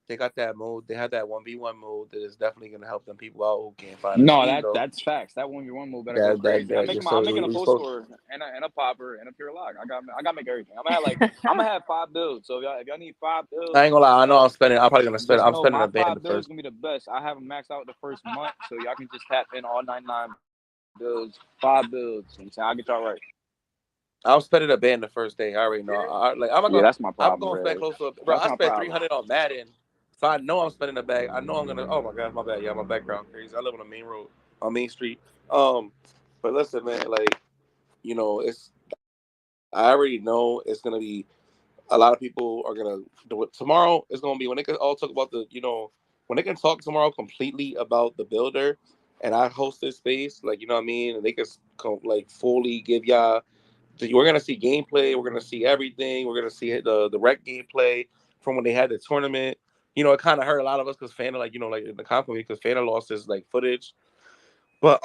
they got that mode. They have that 1v1 mode that is definitely gonna help them people out who can't find. That's facts. That 1v1 mode better go crazy. I'm making a post scorer and a popper and a pure lock. I got make everything. I'm gonna have 5 builds. So if y'all need 5 builds, I ain't gonna lie. I know I'm probably gonna spend. I'm spending my a band 5 the builds first. gonna be the best. I have them maxed out the first month, so y'all can just tap in all 99 builds, 5 builds. And I'll get y'all right. I'm spending a band the first day. I already know. I'm not Yeah, gonna. that's my I'm problem, gonna spend Red. close to. Bro, That's I my spent problem. 300 on Madden, so I know I'm spending a bag. I know I'm gonna. Oh my god, my bad. Yeah, my background crazy. I live on a main road, on Main Street. But listen, man. Like, it's. I already know it's gonna be. A lot of people are gonna do it tomorrow. It's gonna be when they can all talk about when they can talk tomorrow completely about the builder, and I host this space, like what I mean, and they can like fully give y'all. We're gonna see gameplay. We're gonna see everything. We're gonna see the rec gameplay from when they had the tournament. It kind of hurt a lot of us because Fana, like in the compliment, because Fana lost his like footage. But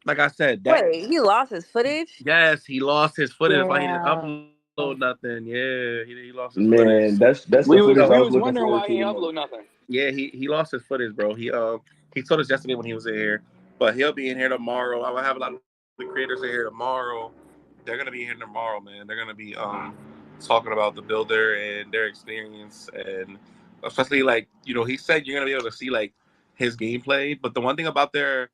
like I said, that Wait, he lost his footage? yes, he lost his footage. That's why he didn't Damn. upload nothing. Yeah, he lost his footage. Man, that's the We was footage I we was was looking wondering forward why to he the ain't most. upload nothing. Yeah, he lost his footage, bro. He told us yesterday when he was in here, but he'll be in here tomorrow. I'm gonna have a lot of the creators in here tomorrow. They're gonna be here tomorrow, man. They're gonna be talking about the builder and their experience, and especially like he said you're gonna be able to see like his gameplay. But the one thing about the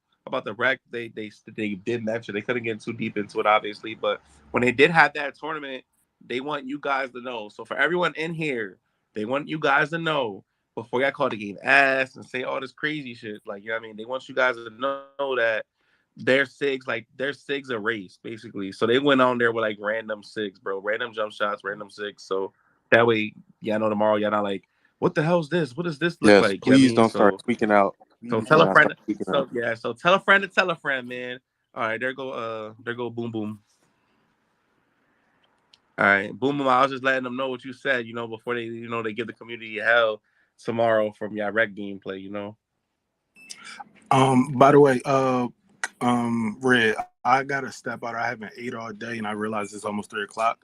rec, they did mention they couldn't get too deep into it, obviously. But when they did have that tournament, they want you guys to know. So for everyone in here, they want you guys to know before y'all call the game ass and say all this crazy shit. Like, you know what I mean? They want you guys to know that their SIGs a race, basically. So they went on there with like random SIGs, bro. Random jump shots, random SIGs. So that way, y'all know tomorrow, y'all not like, what the hell's this? What does this look Yes, like? You know what I please mean? don't start So tweaking out. so Please do tell a not start friend. tweaking So out. yeah, so tell a friend to tell a friend, man. All right, there go boom boom. All right, boom boom. I was just letting them know what you said, before they give the community hell tomorrow from your rec gameplay. By the way, Red, I gotta step out. I haven't ate all day, and I realize it's almost 3 o'clock.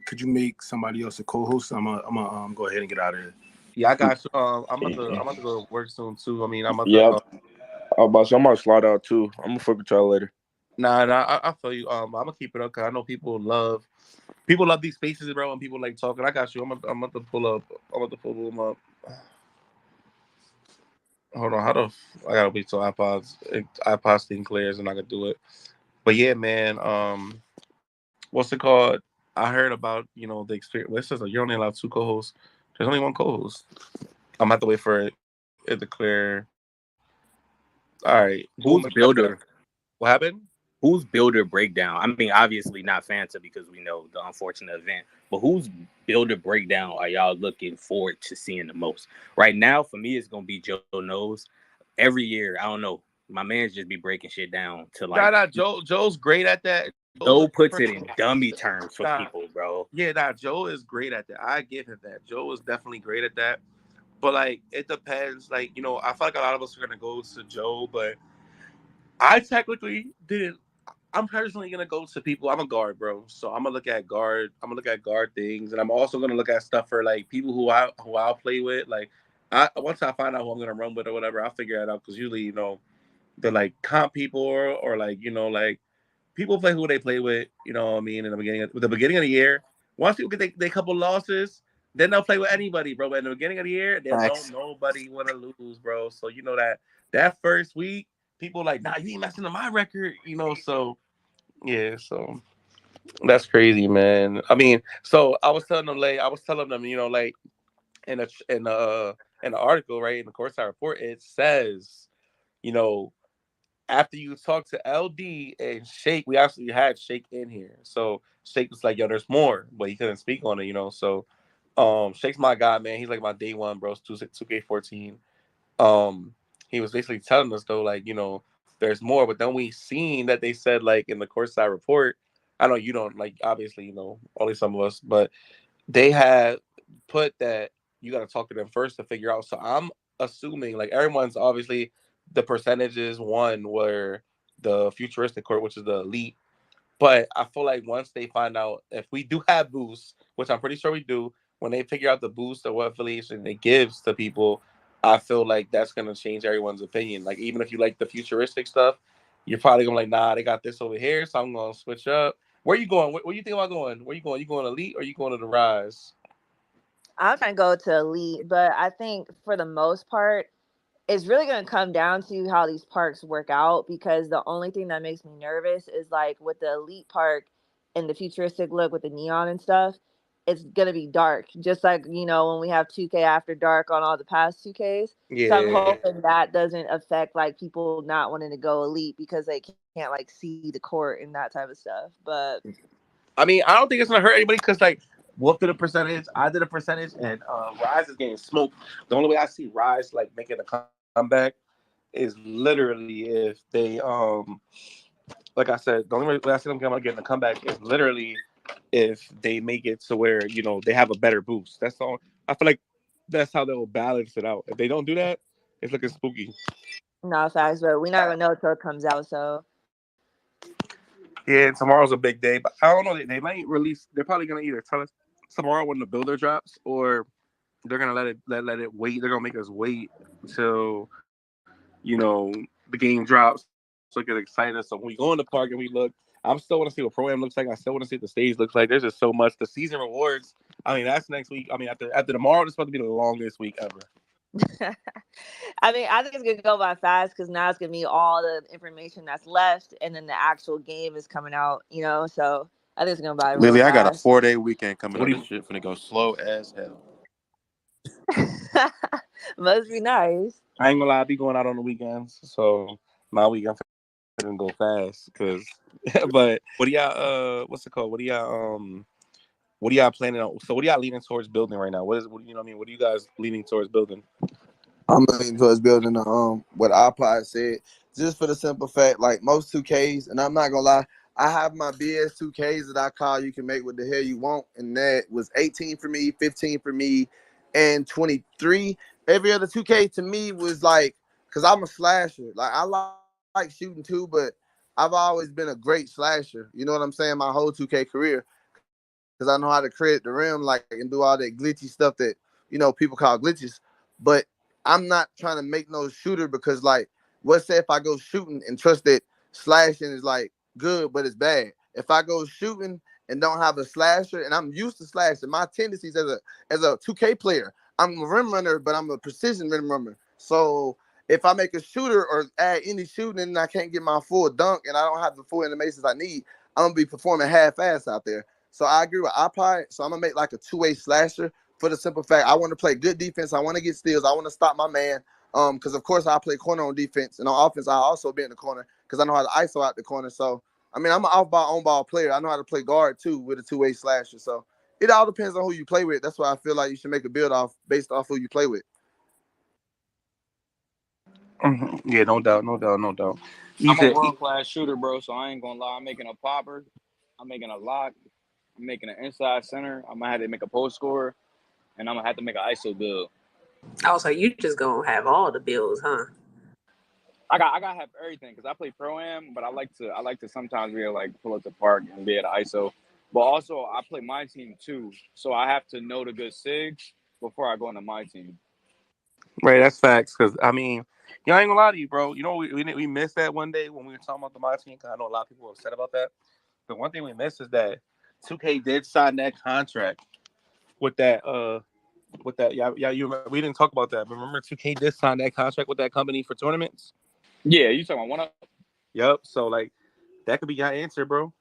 Could you make somebody else a co-host? I'm gonna go ahead and get out of here. Yeah, I got you. I'm about to go to work soon too. I mean, I'm about to. Yeah, I'm about to slide out too. I'm gonna fuck with y'all later. Nah, I feel you. I'm gonna keep it up because I know people love these spaces, bro, and people like talking. I got you. I'm about to pull up. I'm about to pull them up. Hold on, I gotta wait till iPods thing clears and I can do it. But yeah, man. What's it called? I heard about the experience. Well, it says you're only allowed 2 co-hosts. There's only 1 co-host. I'm gonna have to wait for it to clear. All right, boom. Who's builder? What happened? Who's builder breakdown? I mean, obviously not Fanta because we know the unfortunate event, but whose builder breakdown are y'all looking forward to seeing the most? Right now, for me, it's gonna be Joe Knows. Every year, I don't know. My man's just be breaking shit down to like. Joe's great at that. Joe puts it in dummy terms for people, bro. Yeah, Joe is great at that. I give him that. Joe is definitely great at that. But like, it depends. Like, I feel like a lot of us are gonna go to Joe, but I technically didn't. I'm personally gonna go to people. I'm a guard, bro. So I'm gonna look at guard. I'm gonna look at guard things, and I'm also gonna look at stuff for like people who I'll play with. Like, once I find out who I'm gonna run with or whatever, I'll figure it out. Because usually, the like comp people or like like people play who they play with. You know what I mean? In the beginning of the year, once people get they couple losses, then they'll play with anybody, bro. But in the beginning of the year, they don't nobody want to lose, bro. So that first week, people like, nah, you ain't messing up my record, So yeah, so that's crazy, man. I mean, so I was telling them, like in a in the article, right, in the Courtside report, it says, after you talk to LD and Shake, we actually had Shake in here. So Shake was like, yo, there's more, but he couldn't speak on it, So Shake's my guy, man. He's like my day one, bro. 2K14. He was basically telling us though, like, there's more, but then we seen that they said like in the Courtside report. I know you don't like, obviously, only some of us, but they had put that you got to talk to them first to figure out. So I'm assuming like everyone's obviously the percentages one were the futuristic court, which is the elite. But I feel like once they find out if we do have boosts, which I'm pretty sure we do, when they figure out the boost or what affiliation it gives to people, I feel like that's gonna change everyone's opinion. Like even if you like the futuristic stuff, you're probably gonna like, nah, they got this over here, so I'm gonna switch up. Where you going? Where you think about going? Where you going? You going elite or you going to the rise? I'm trying to go to elite, but I think for the most part, it's really going to come down to how these parks work out because the only thing that makes me nervous is like with the elite park, and the futuristic look with the neon and stuff, it's gonna be dark. Just like, you know, when we have 2K After Dark on all the past 2Ks. So I'm Yeah. hoping that doesn't affect like people not wanting to go elite because they can't like see the court and that type of stuff. But I mean, I don't think it's gonna hurt anybody because like Wolf did a percentage, I did a percentage, and Rise is getting smoked. The only way I see Rise like making a comeback is literally if they like I said, the only way I see them getting a comeback is literally if they make it to where, you know, they have a better boost. That's all. I feel like that's how they'll balance it out. If they don't do that, it's looking spooky. no facts, but we're not gonna know until it comes out. So Yeah, tomorrow's a big day, but I don't know. They might release. They're probably gonna either tell us tomorrow when the builder drops, or they're gonna let it wait. They're gonna make us wait till, you know, the game drops, so it gets excited. So when we go in the park and we look, I'm still want to see what Pro-Am looks like. I still want to see what the stage looks like. There's just so much. The season rewards. I mean, that's next week. I mean, after tomorrow, it's supposed to be the longest week ever. I mean, I think it's gonna go by fast because now it's gonna be all the information that's left, and then the actual game is coming out. You know, so I think it's gonna go by real Lily, I got a fast. 4-day weekend coming What up. do This shit finna go slow as hell. Must be nice. I ain't gonna lie, I be going out on the weekends, so my weekend finna go fast. Cause, but what do y'all what's it called? What do y'all planning on? So what are y'all leaning towards building right now? What you know what I mean? What are you guys leaning towards building? I'm leaning towards building what iPod said, just for the simple fact, like most 2Ks, and I'm not gonna lie, I have my BS 2Ks that I call you can make what the hell you want, and that was 18 for me, 15 for me, and 23. Every other 2K to me was like, cause I'm a slasher. Like I like shooting too, but I've always been a great slasher. You know what I'm saying? My whole 2K career, because I know how to create the rim, like, and do all that glitchy stuff that, you know, people call glitches. But I'm not trying to make no shooter because, like, let's say if I go shooting and trust that slashing is like good, but it's bad. If I go shooting and don't have a slasher, and I'm used to slashing, my tendencies as a 2K player, I'm a rim runner, but I'm a precision rim runner. So if I make a shooter or add any shooting and I can't get my full dunk and I don't have the full animations I need, I'm gonna be performing half-ass out there. So I agree with iPod. So I'm gonna make like a two-way slasher for the simple fact I want to play good defense. I want to get steals. I want to stop my man. Because of course I play corner on defense, and on offense I also be in the corner because I know how to ISO out the corner. So I mean I'm an off-ball, on-ball player. I know how to play guard too with a two-way slasher. So it all depends on who you play with. That's why I feel like you should make a build off based off who you play with. Mm-hmm. Yeah, no doubt, no doubt, no doubt. I'm a world class shooter, bro. So I ain't gonna lie. I'm making a popper. I'm making a lock. I'm making an inside center. I might have to make a post scorer, and I'm gonna have to make an ISO build. Also, you just gonna have all the bills, huh? I gotta have everything because I play Pro-Am, but I like to sometimes be able to like pull up the park and be at ISO. But also I play my team too, so I have to know the good SIGs before I go into my team. Right, that's facts. Because I mean, y'all ain't gonna lie to you, bro. You know, we missed that one day when we were talking about the my team. Because I know a lot of people were upset about that. But one thing we missed is that 2K did sign that contract with that we didn't talk about that. But remember, 2K did sign that contract with that company for tournaments. Yeah, you talking about one up? Yep. So like, that could be your answer, bro.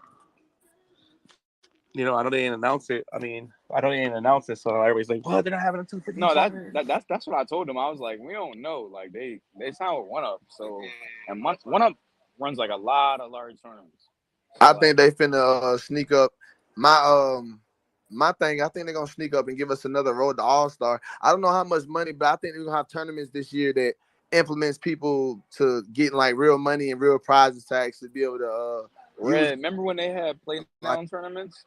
You know, I know they didn't announce it. I mean, I know they didn't announce it, so everybody's like, "Well, they're not having a 250." No, that's what I told them. I was like, we don't know. Like they signed with one up, so and one up runs like a lot of large tournaments. So, I think they finna sneak up my thing. I think they're gonna sneak up and give us another road to All-Star. I don't know how much money, but I think they're gonna have tournaments this year that implements people to getting like real money and real prizes to actually be able to use. remember when they had play down tournaments?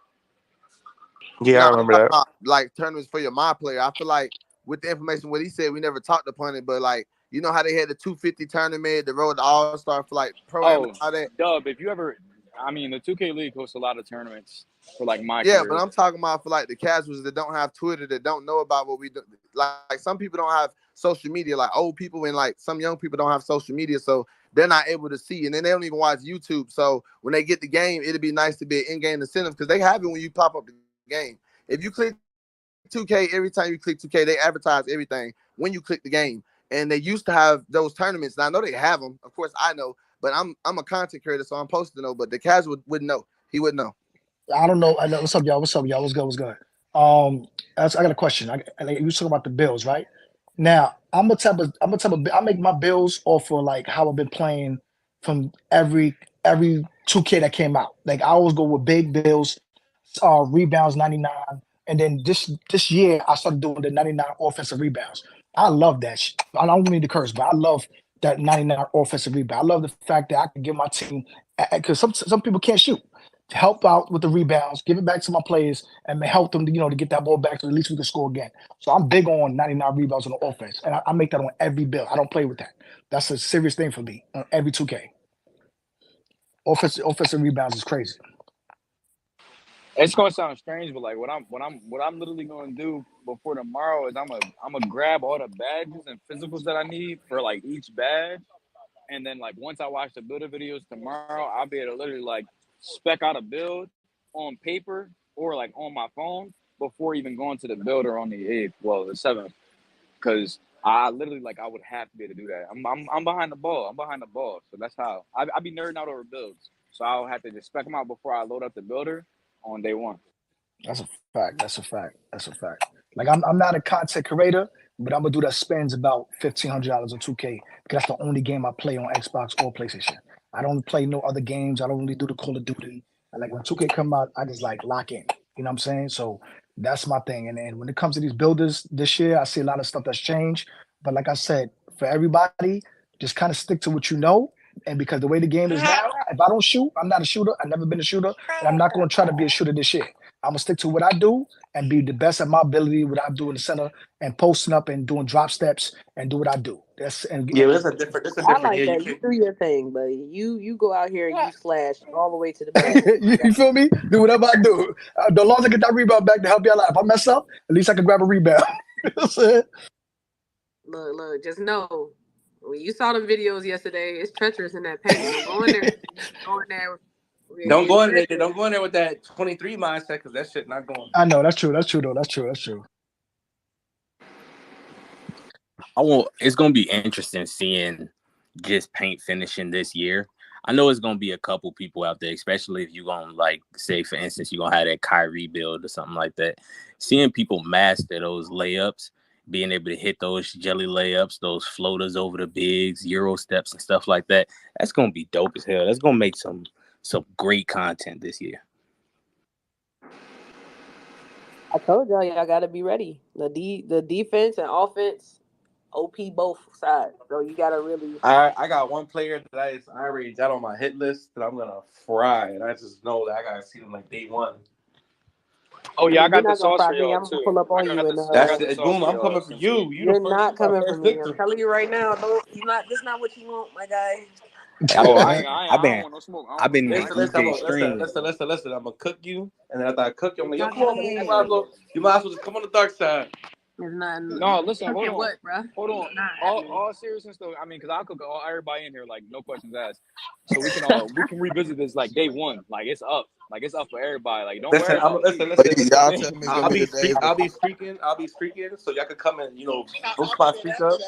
Yeah, I remember that. Like tournaments for your my player. I feel like with the information what he said, we never talked upon it, but like you know how they had the 250 tournament, the road to All-Star for like Pro-Am and all that. Dub, if you ever, I mean, the 2K League hosts a lot of tournaments for like my yeah, career. but I'm talking about for like the casuals that don't have Twitter, that don't know about what we do. Like some people don't have social media, like old people and like some young people don't have social media, so they're not able to see, and then they don't even watch YouTube. So when they get the game, it'd be nice to be an in-game incentive because they have it when you pop up the game. If you click 2K, every time you click 2K, they advertise everything when you click the game. And they used to have those tournaments. Now I know they have them. Of course, I know, but I'm a content creator, so I'm supposed to know. But the casual wouldn't know. He wouldn't know. I don't know. I know what's up, y'all. What's up, y'all? What's good? What's good? I got a question. Like, you talking about the Bills, right? Now, I make my bills off of like how I've been playing from every 2K that came out. Like I always go with big bills, rebounds 99, and then this year I started doing the 99 offensive rebounds. I love that. I don't mean to curse, but I love that 99 offensive rebound. I love the fact that I can give my team, because some people can't shoot, to help out with the rebounds, give it back to my players, and help them, to get that ball back so at least we can score again. So I'm big on 99 rebounds on the offense, and I make that on every bill. I don't play with that. That's a serious thing for me on every 2K. Offensive rebounds is crazy. It's gonna sound strange, but like what I'm literally gonna do before tomorrow is I'm gonna grab all the badges and physicals that I need for like each badge, and then like once I watch the builder videos tomorrow, I'll be able to literally like spec out a build on paper or like on my phone before even going to the builder on the 8th, well the 7th, because I literally like I would have to be able to do that. I'm behind the ball. I'm behind the ball, so that's how I be nerding out over builds. So I'll have to just spec them out before I load up the builder on day one. That's a fact. That's a fact. That's a fact. Like I'm not a content creator, but I'm gonna do that spends about $1,500 on 2K because that's the only game I play on Xbox or PlayStation. I don't play no other games. I don't really do the Call of Duty. I like when 2K come out, I just like lock in. You know what I'm saying? So that's my thing. And when it comes to these builders this year, I see a lot of stuff that's changed. But like I said, for everybody, just kind of stick to what you know. And because the way the game is now, if I don't shoot, I'm not a shooter. I've never been a shooter, and I'm not going to try to be a shooter this year. I'm gonna stick to what I do and be the best at my ability, what I do in the center, and posting up and doing drop steps and do what I do. Yeah, but it's a different I like year. that. You do your thing, but you go out here and you slash all the way to the back. you feel me? Do whatever I do. The long as I get that rebound back to help y'all out. If I mess up, at least I can grab a rebound. You know what I'm saying? Look, just know when you saw them videos yesterday, it's treacherous in that paint. Don't go in there. Go in there. Don't go in there. Don't go in there with that 23 mindset because that shit not going. I know that's true. That's true though. That's true. That's true. It's gonna be interesting seeing just paint finishing this year. I know it's gonna be a couple people out there, especially if you're gonna like say, for instance, you're gonna have that Kyrie build or something like that. Seeing people master those layups, being able to hit those jelly layups, those floaters over the bigs, Euro steps and stuff like that. That's gonna be dope as hell. That's gonna make some great content this year. I told y'all gotta be ready. The defense and offense, OP both sides. So you gotta really. I got one player that I already got on my hit list that I'm gonna fry, and I just know that I gotta see them like day one. Oh yeah, I got You're the not gonna sauce for fry me. y'all I'm gonna too. pull up on you and That's it. Boom! I'm coming for you. You're not coming for me. I'm telling you right now. This not what you want, my guy. Oh, I don't want no smoke. I've been Listen. I'm gonna cook you, and then after I cook you, I'm like, yo, come on, man. You might as well just come on the dark side. No, listen, hold on. What, bro? Hold on. All seriousness though, I mean, because I'll cook everybody in here, like no questions asked. So we can revisit this like day one. Like it's up. Like it's up for everybody. Like don't worry about Listen. I'll be streaking. So y'all can come and boost my streak up.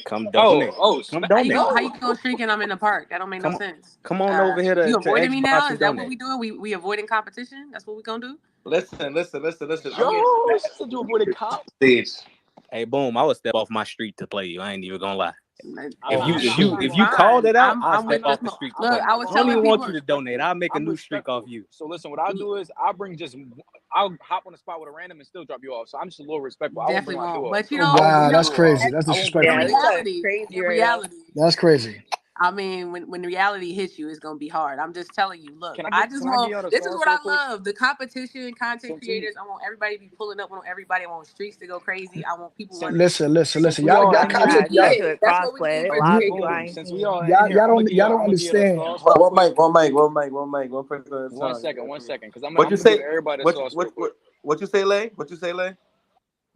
Come donate. Come donate. How you go streaking? I'm in the park. That don't make no sense. Come on over here to. You avoiding me now? Is that donate. what we doing? We avoiding competition? That's what we gonna do? Listen. Yo, said you avoided cop. Hey, boom! I would step off my street to play you. I ain't even gonna lie. If you called it out, I'll step off the street. Look, I was I don't telling even people, want you to donate. I'll make a new streak off you. So listen, what I'll do is I'll hop on the spot with a random and still drop you off. So I'm just a little respectful. Definitely won't. But wow, that's crazy. That's disrespectful. In reality. That's crazy. I mean, when reality hits you, it's gonna be hard. I'm just telling you. Look, this is what I love. The competition, content creators. I want everybody to be pulling up on everybody. I want streaks to go crazy. I want people. Listen. Y'all content. Y'all don't understand. One mic. One person. 1 second. Because I'm what you gonna say? give everybody What sauce. you say, Lay? What you say, Lay?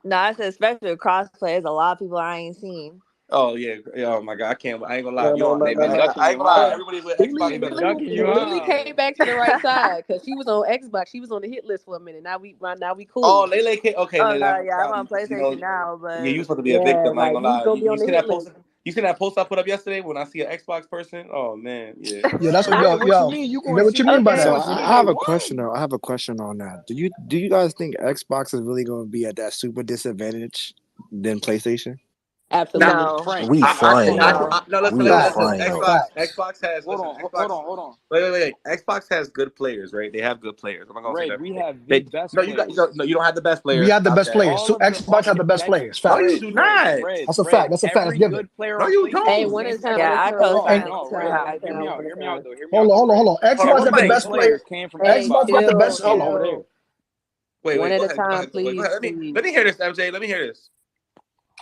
No, I said especially crossplay. There's a lot of people I ain't seen. Oh yeah. Oh my God. I ain't gonna lie. They been ducking you out. Everybody with Xbox been ducking you out. Lily came back to the right side because she was on Xbox. She was on the hit list for a minute. Now we cool. Oh, Lele came. Okay, Oh Lele. no, yeah, I'm on PlayStation now, but yeah, you supposed to be a victim. I ain't gonna lie. You see that post? You seen that post I put up yesterday when I see an Xbox person? Oh man, yeah. Yeah, that's what What you yo. mean? You Man, going what to you see mean by Okay. So that? I have a question though. I have a question on that. Do you guys think Xbox is really going to be at that super disadvantage than PlayStation? Absolutely. No. Frank? We flying, No. bro. No, listen, We are Facts. listen. flying right Facts. Xbox has Hold listen. on, Xbox. hold on. Wait. Xbox has good players, right? They have good players. I'm not gonna say Red, that. we have the They best no, you got players. no, you don't have the best We players. have the Stop best that. players. So Xbox have the best players. No, you Facts. do not. That's a fact. That's a fact. Let's Every give it. good player No, on you PlayStation Hey, don't. when came is from time? Yeah, I When is Xbox. time? co-sign. No, When is Red, time? hear me out. Hear me out, though. Hear me Hold out, on, hold on, Red. hold on. Hold on, Xbox one got the mic. best players. Came from Hey, Xbox got the best. Hold chill. on. over there. Wait. One Go at a ahead. time, Go please. ahead. Let me hear this, MJ. Let me hear this.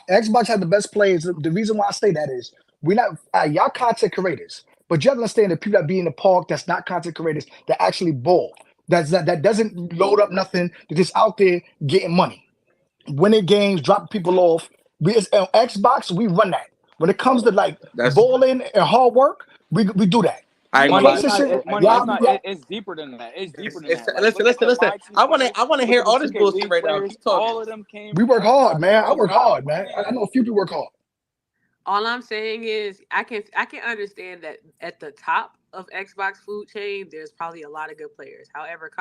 Xbox had the best players. The reason why I say that is we're not y'all content creators, but you have to understand that people that be in the park that's not content creators that actually ball. That doesn't load up nothing. They're just out there getting money, winning games, dropping people off. We as on Xbox, we run that. When it comes to like That's balling and hard work, we do that. I ain't On gonna lie. PlayStation, It's y'all, not. y'all It's deeper than that. It's deeper than It's, that. Like, listen. look at the My Team I players. want to Look hear at the all this 2K bullshit League right now. players. Keep talking. All of them came we from work hard, Xbox. man. I Like, work stop hard, man. I playing. know a few people work hard. All I'm saying is I can understand that at the top of Xbox food chain, there's probably a lot of good players. However,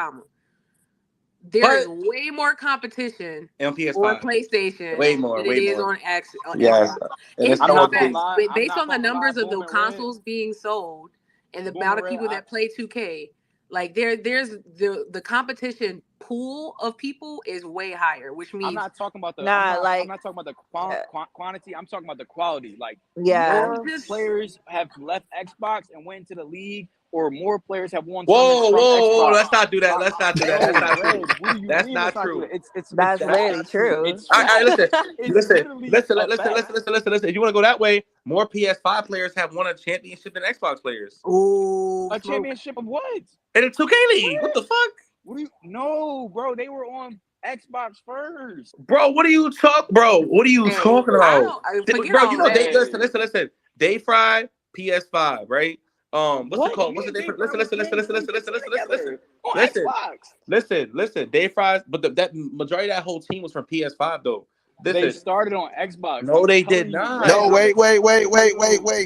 there is But way more competition on on PS5, PlayStation way than more. it is on Yes, Xbox. and it's It's I'm no not just gonna that debate. lie. I'm based not on the gonna lie. numbers of Boom the and Red. consoles being sold and the Boom amount and of Red. people that play 2K, like there's the competition pool of people is way higher, which I'm means not talking about the. Nah, I'm like not talking about the uh, quantity. I'm talking about the quality. Like yeah. more just players have left Xbox and went into the league, or more players have won tournaments Whoa, from whoa, whoa! Xbox. Let's not do that. Like, Let's not do that. no, That's not Red. true. What do you That's mean not it's not true? true. It's That's That's literally not true. It's All right, listen, it's listen, literally listen, a listen, fact. listen. If you want to go that way, more PS5 players have won a championship than Xbox players. ooh, A smoke. championship of what? In the 2K League. What the fuck? What do you? No, bro. They were on Xbox first. Bro, what are you talking Hey, talking I about? don't forget Bro, all you know, that. listen. Day Fry, PS5, right? What's it What? called? Me What's the and Dave difference? Fry was playing 2015 together on Xbox. Listen. Day Fries, but that majority of that whole team was from PS5 though. They Listen, started on Xbox. no, I'm they telling did you, not. Red. No,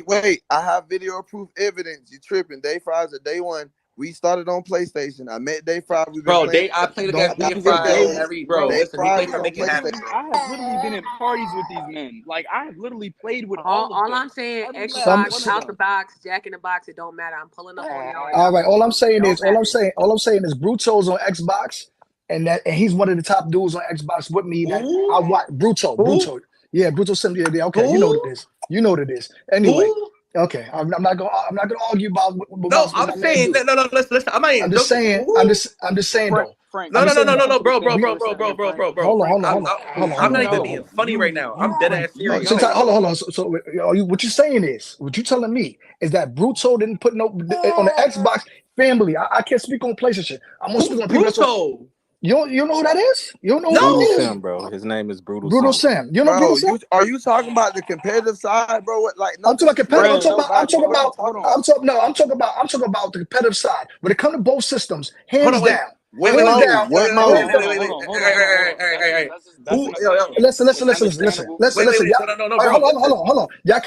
wait. I have video proof evidence. You tripping. Day Fries at day one. We started on PlayStation. I met Day Fry. We've been Bro, playing. I played Don't against Day Nigga, Fry they every bro. Day listen, he Fry played was for on Make It Happen, PlayStation. bro. I have literally been in parties with these men. Like I have literally played with All, all of them. all I'm saying, Every last some. Xbox one of out the them. box, Jack in the Box. It don't matter. I'm pulling up on y'all. All right. All I'm saying Don't is, matter. all I'm saying is, Bruto's on Xbox, and he's one of the top dudes on Xbox with me. That I Who? watch Bruto. Yeah, Bruto sent me. Yeah, okay, you know what Who? it is. You know what it is. Anyway, Who? okay, I'm not gonna argue about No, what I'm my man saying do. no. Listen. I'm not even joking. Who? I'm just saying Frank, though. Frank, No, I'm you just said saying though. nothing bro. but We, 24/7, Frank. hold Frank, I'm not you even know, being funny right now. I'm dead Frank, ass you serious. so know. hold on. So what you're saying is, what you're telling me is that Bruto didn't put no on the Xbox family. I can't speak on PlayStation. I'm gonna Who's speak on people that's on. Bruto? You know who that is? You don't know who Brutal that is? Sim, bro. His name is Brutal Brutal Sim. Sam. You know Brutal Bro, Sam? are you talking about the competitive side, bro? What, like, no I'm talking about competitive. disrespect Red, to nobody, but what are you talking about? I'm talking about the competitive side. When it comes to both systems, Hands hands down. down. Wait. Hands down. What Hands mode? down. Hold on. That's Who? Yo. understandable. Listen. It's understandable. Listen. Y'all, No, all right, bro. hold on. Y'all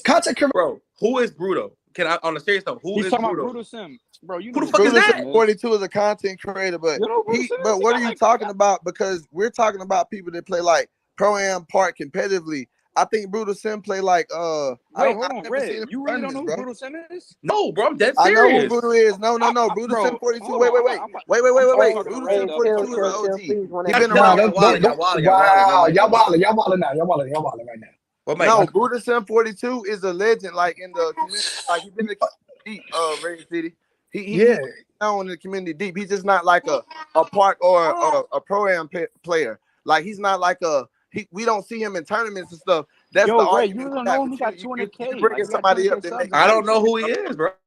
content creators. Bro, who is Bruto? Can I, on a serious note, who He's is talking about Bruto? Brutal Sim. Bro, you Who know the who fuck is Brutal Brutus that? Sim is. 42 is a content creator, but You know who Brutal Sim is? what are you talking about? Because we're talking about people that play like Pro-Am part competitively. I think Brutus Sim play like Wait, hold I've on, never seen Red. him You really run don't this, know who bro. Brutal Sim is? No, bro, I'm dead I know who serious. Brutus is. No. Brutus Sim Bro, 42. hold Wait. on. I'm Wait. talking to Brutus Red Sim though. 42 is an OG. Please, one He at a been time. Nah, around. wow, y'all wilding now. Y'all wilding right now. What No, Mike? Brutus Sim 42 is a legend, like in the community. Like he's been in the community deep, Ray City. He's known in the community deep. He's just not like a park or a Pro-Am player. Like he's not like we don't see him in tournaments and stuff. That's the Yo, Red, you argument. don't know him. He got You 200K. bringing Like, he got somebody 200K up that subs makes on I don't YouTube. know who he is, bro.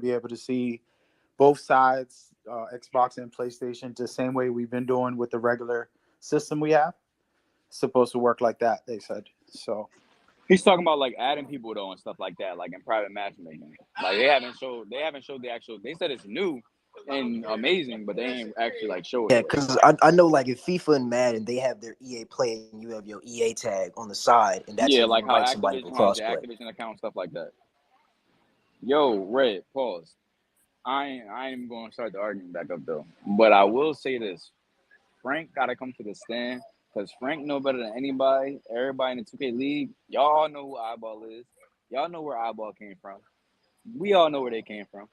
to be able to see both sides, Xbox and PlayStation, the same way we've been doing with the regular system we have. It's supposed to work like that, they said. So He's talking about like adding people though and stuff like that, like in private matchmaking. Like they haven't showed the actual. They said it's new and amazing, but they ain't actually like showed Yeah, it. because I know like if FIFA and Madden they have their EA Play and you have your EA tag on the side, and that's Yeah, how you like how invite somebody for Activision has the crossplay. Activision account stuff like that. Yo, Red, pause. I ain't going to start the argument back up though, but I will say this: Frank got to come to the stand because Frank know better than anybody. Everybody in the 2K League, y'all know who Eyeball is. Y'all know where Eyeball came from. We all know where they came from.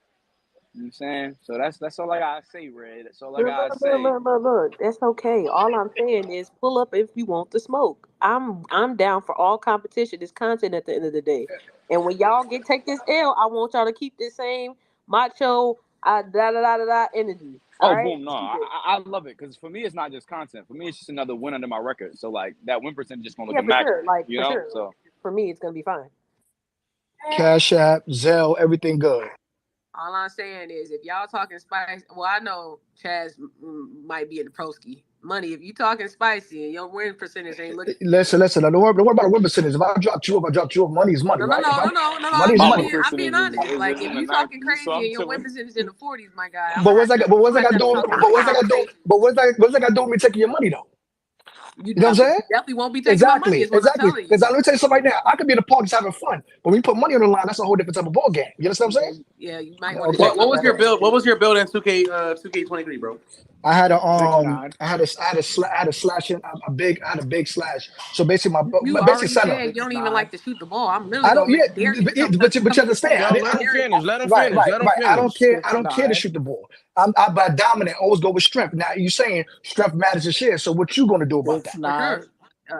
You know what I'm saying? So that's all I gotta say, Red. That's all I gotta say. Look. That's okay. All I'm saying is pull up if you want the smoke. I'm down for all competition. It's content at the end of the day. And when y'all take this L, I want y'all to keep this same macho energy. All Oh, right? boom! No, I love it because for me it's not just content. For me it's just another win under my record. So like that win percentage just gonna look Yeah, for immaculate. sure. Like You for know? sure. So For me, it's gonna be fine. Cash App, Zelle, everything good. All I'm saying is, if y'all talking spice, well, I know Chaz might be in the proski money. If you talking spicy and your win percentage ain't looking, Listen. Don't worry about the win percentage. If I dropped you off, money is money, no. right? I'm Money is money. being honest. is Like in if the you talking 90s, so crazy I'm and your win chilling. percentage in the 40s, my guy, I'm But gonna what's that? But what's that got to do? talk But what's that got to do? crazy. But what's that got to do with me taking your money though? You know what I'm saying? definitely won't be taking my money. Is what I'm telling you. Because let me tell you something right now. I could be in the park just having fun, but when you put money on the line, that's a whole different type of ball game. You understand what I'm saying? Yeah, you might want to. Okay. What was your build? What was your build in 2K23, bro? I had a 6'9". I had a slash in a big slash. So basically You my basic already center. said you don't even like to shoot the ball. I'm literally I don't. gonna Yeah, dare you to but you understand. Yo, let him finish. Let him finish. Let him Right. I don't care. I don't care to 6'9". shoot the ball. I by dominant always go with strength. Now you saying strength matters and shit. So what you gonna do about that? 6'9".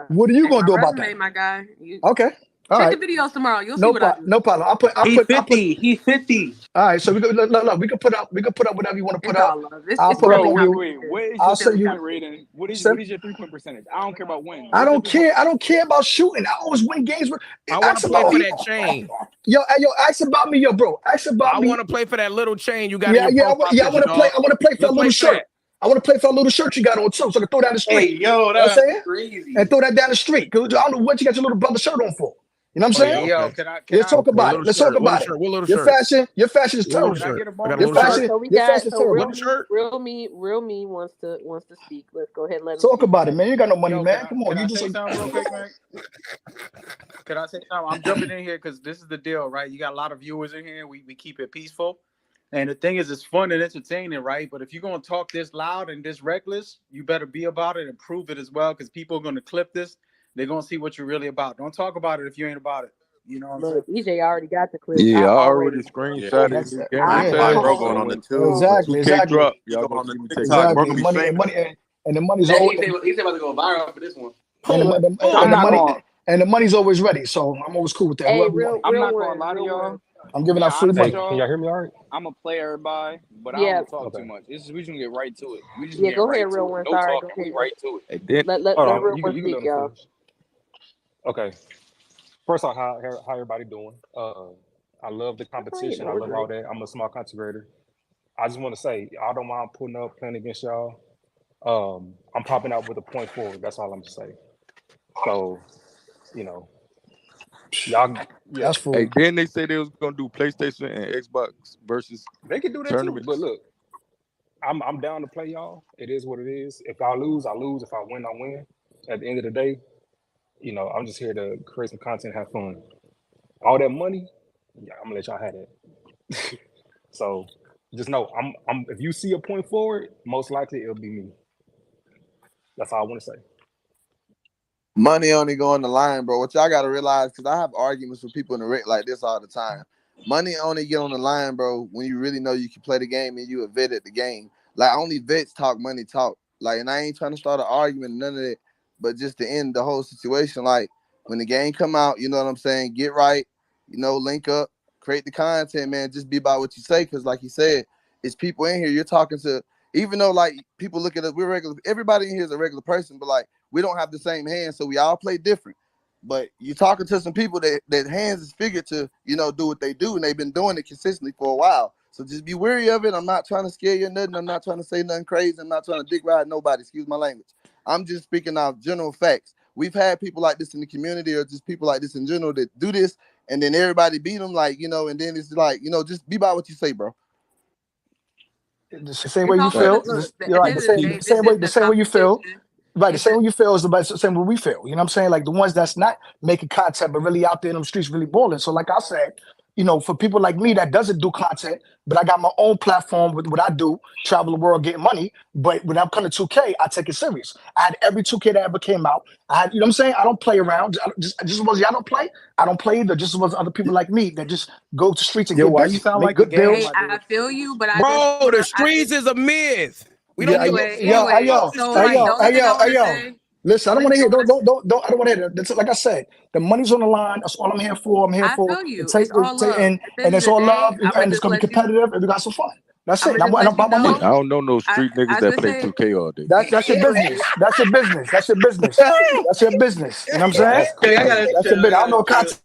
What are you Check gonna my do about resume, that? my guy. Okay. All Check right. the videos tomorrow. You'll see No what I problem. do. No problem. He's 50. He's 50. All right. So we could look. We could put up whatever you want to put It's up. all love. It's I'll put up friendly on you. competition. What is I'll your send you. 3-point rating? What is your 3-point percentage? I don't care about wins. I don't care. I don't care about shooting. I always win games. I want to play for that chain. Yo, ask about me, yo, bro. Ask about I me. want to play for that little chain you got in Yeah, your I profile want picture, to play. dog. I want to play for Let's a little play for shirt. that. I want to play for a little shirt you got on too, so I can throw down the street. Hey, yo, You know what I'm that's saying? crazy. And throw that down the street. Cause I don't know what you got your little brother shirt on for. You know what I'm Oh, saying? yeah, Yo, okay. Let's talk about it. Let's talk about it. What little Your shirt? fashion is Little terrible. shirt. get a I got a Your little fashion, shirt. So we your got fashion's so terrible. real me wants to speak. Let's go ahead and let him Talk speak. about it, man. You got no money, Yo, man. Come on, can you I just say something real quick, man? Can I say something? I'm jumping in here because this is the deal, right? You got a lot of viewers in here. We keep it peaceful. And the thing is, it's fun and entertaining, right? But if you're going to talk this loud and this reckless, you better be about it and prove it as well, because people are going to clip this. They're going to see what you're really about. Don't talk about it if you ain't about it. You know what I'm saying? Look, EJ already got the clip. Yeah, I already already screenshotted that's his it. game Yeah, replay. yeah. So when Exactly. 2K drop, y'all gonna see me take Exactly. Money and the money's Yeah, always he's about to go viral for this one. and the money's always ready. So I'm always cool with that. Hey, Whoever real, wants. I'm real not one, gonna lie to real y'all. one. I'm giving Being out free honest money. with y'all, Can y'all hear me all right? I'm gonna play everybody, but I Yeah, don't talk too much. We just gonna get right to it. We just yeah. get Go right ahead, to real it. one. No Sorry, talking. go We ahead. right to it. And then Let Hold real on, you one can speak, let him y'all. finish. Okay. First off, how everybody doing? I love the competition. I love all that. I'm a small content creator. I just want to say, I don't mind putting up, playing against y'all. I'm popping out with a point forward. That's all I'm gonna say. So, you know, y'all, yeah, That's full. Hey, then they say they was gonna do PlayStation and Xbox versus they can do that too. tournaments. But look, I'm down to play y'all. It is what it is. If I lose, I lose. If I win, I win. At the end of the day, you know, I'm just here to create some content, have fun. All that money, yeah, I'm gonna let y'all have that. So just know, I'm. If you see a point forward, most likely it'll be me. That's all I want to say. Money only go on the line, bro. What y'all gotta realize, because I have arguments with people in the ring like this all the time. Money only get on the line, bro, when you really know you can play the game and you a vet at the game. Like only vets talk money talk. Like, and I ain't trying to start an argument, none of that, but just to end the whole situation. Like when the game come out, you know what I'm saying? Get right, you know, link up, create the content, man. Just be about what you say, because like you said, it's people in here you're talking to. Even though like people look at us, we're regular. Everybody in here is a regular person, but like we don't have the same hands, so we all play different. But you're talking to some people that hands is figured to, you know, do what they do, and they've been doing it consistently for a while. So just be wary of it. I'm not trying to scare you or nothing. I'm not trying to say nothing crazy. I'm not trying to dick ride nobody. Excuse my language. I'm just speaking out general facts. we've had people like this in the community, or just people like this in general that do this, and then everybody beat them, like, you know, and then it's like, you know, just be about what you say, bro. The same It's way you also feel, look. At you're the right. end The of the same, day, the same this way, is the the same way you feel, competition. right? The It's same way you feel is the same way we feel. You know what I'm saying? Like the ones that's not making content, but really out there in the streets, really balling. So, like I said, you know, for people like me that doesn't do content, but I got my own platform with what I do, travel the world, getting money. But when I'm coming to 2K, I take it serious. I had every 2K that ever came out. I had, you know what I'm saying? I don't play around. Just as much as y'all don't play, I don't play either. Just as much as other people like me that just go to streets and Yo, get why you busy, sound make like the good game, bills. Hey, my I dude? feel you, but I just Bro, wanna. the streets is a myth. We don't give a Anyway. fuck about the So Hey like streets. the yo, only thing I want to yo. say. Listen, I don't Only want to thing I hear. want to. Don't. I don't want to hear. That's like I said. The money's on the line. That's all I'm here for. I'm here I for feel to you. take, It's all love. and At the end of it's the all day, love, I'm gonna and it's just gonna be let you. competitive, and we got some fun. That's I'm it. gonna And just I'm let you about my know. money. I don't know no I street niggas was that gonna play say. 2K all day. That's your business. That's your business. That's your business. That's your business. You know what I'm saying? That's crazy. That's your business. I don't know a content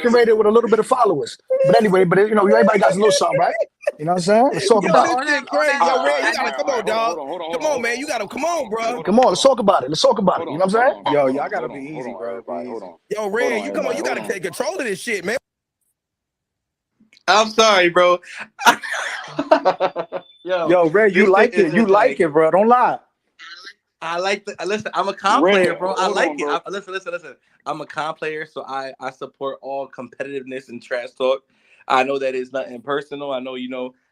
creator with a little bit of followers, but anyway, you know, everybody got a little something, right? You know what I'm saying? Let's talk Yo, about this it. On shit that crazy. Yo, note, Red, you I gotta just come on, dog. Come on, man. You gotta come on, bro. Come on, let's talk about it. Let's talk about it. You know what I'm saying? Yo, y'all gotta be easy, bro. Be easy. Yo, Red, you come on. You gotta take control of this shit, man. I'm sorry, bro. Yo, Red, you This shit like it. is You just like it, bro. Don't lie. I like the listen. I'm a comp player, bro. I like it. Listen. I'm a comp player, so I support all competitiveness and trash talk. I know that it's nothing personal. I know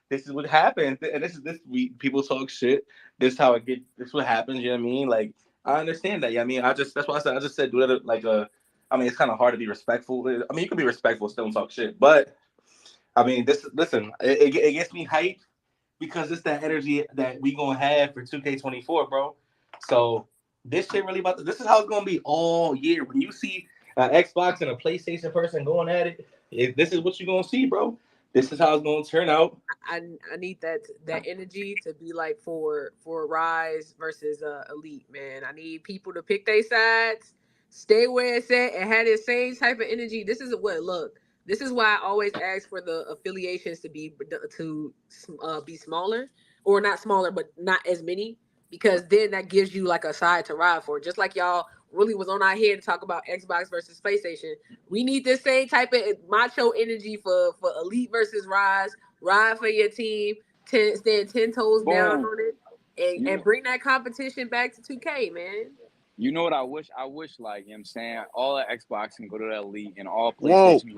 this is what happens, and people talk shit. This is how it get. This is what happens. You know what I mean? Like I understand that. Yeah, I mean, that's why I just said do it like a. I mean, it's kind of hard to be respectful. I mean, you can be respectful, still talk shit, but I mean, it gets me hyped because it's that energy that we gonna have for 2K24, bro. So this shit really this is how it's gonna be all year. When you see an Xbox and a PlayStation person going at it, this is what you're gonna see, bro. This is how it's gonna turn out. I need that energy to be like for Rise versus Elite, man. I need people to pick their sides, stay where it's at, and have the same type of energy. This is This is why I always ask for the affiliations to be smaller, or not smaller, but not as many, because then that gives you like a side to ride for. Just like y'all really was on our head to talk about Xbox versus PlayStation. We need this same type of macho energy for Elite versus Rise. Ride for your team, stand 10 toes down on it, and bring that competition back to 2K, man. You know what I wish? I wish, like, you know what I'm saying, all the Xbox can go to the Elite and all Whoa. PlayStation can go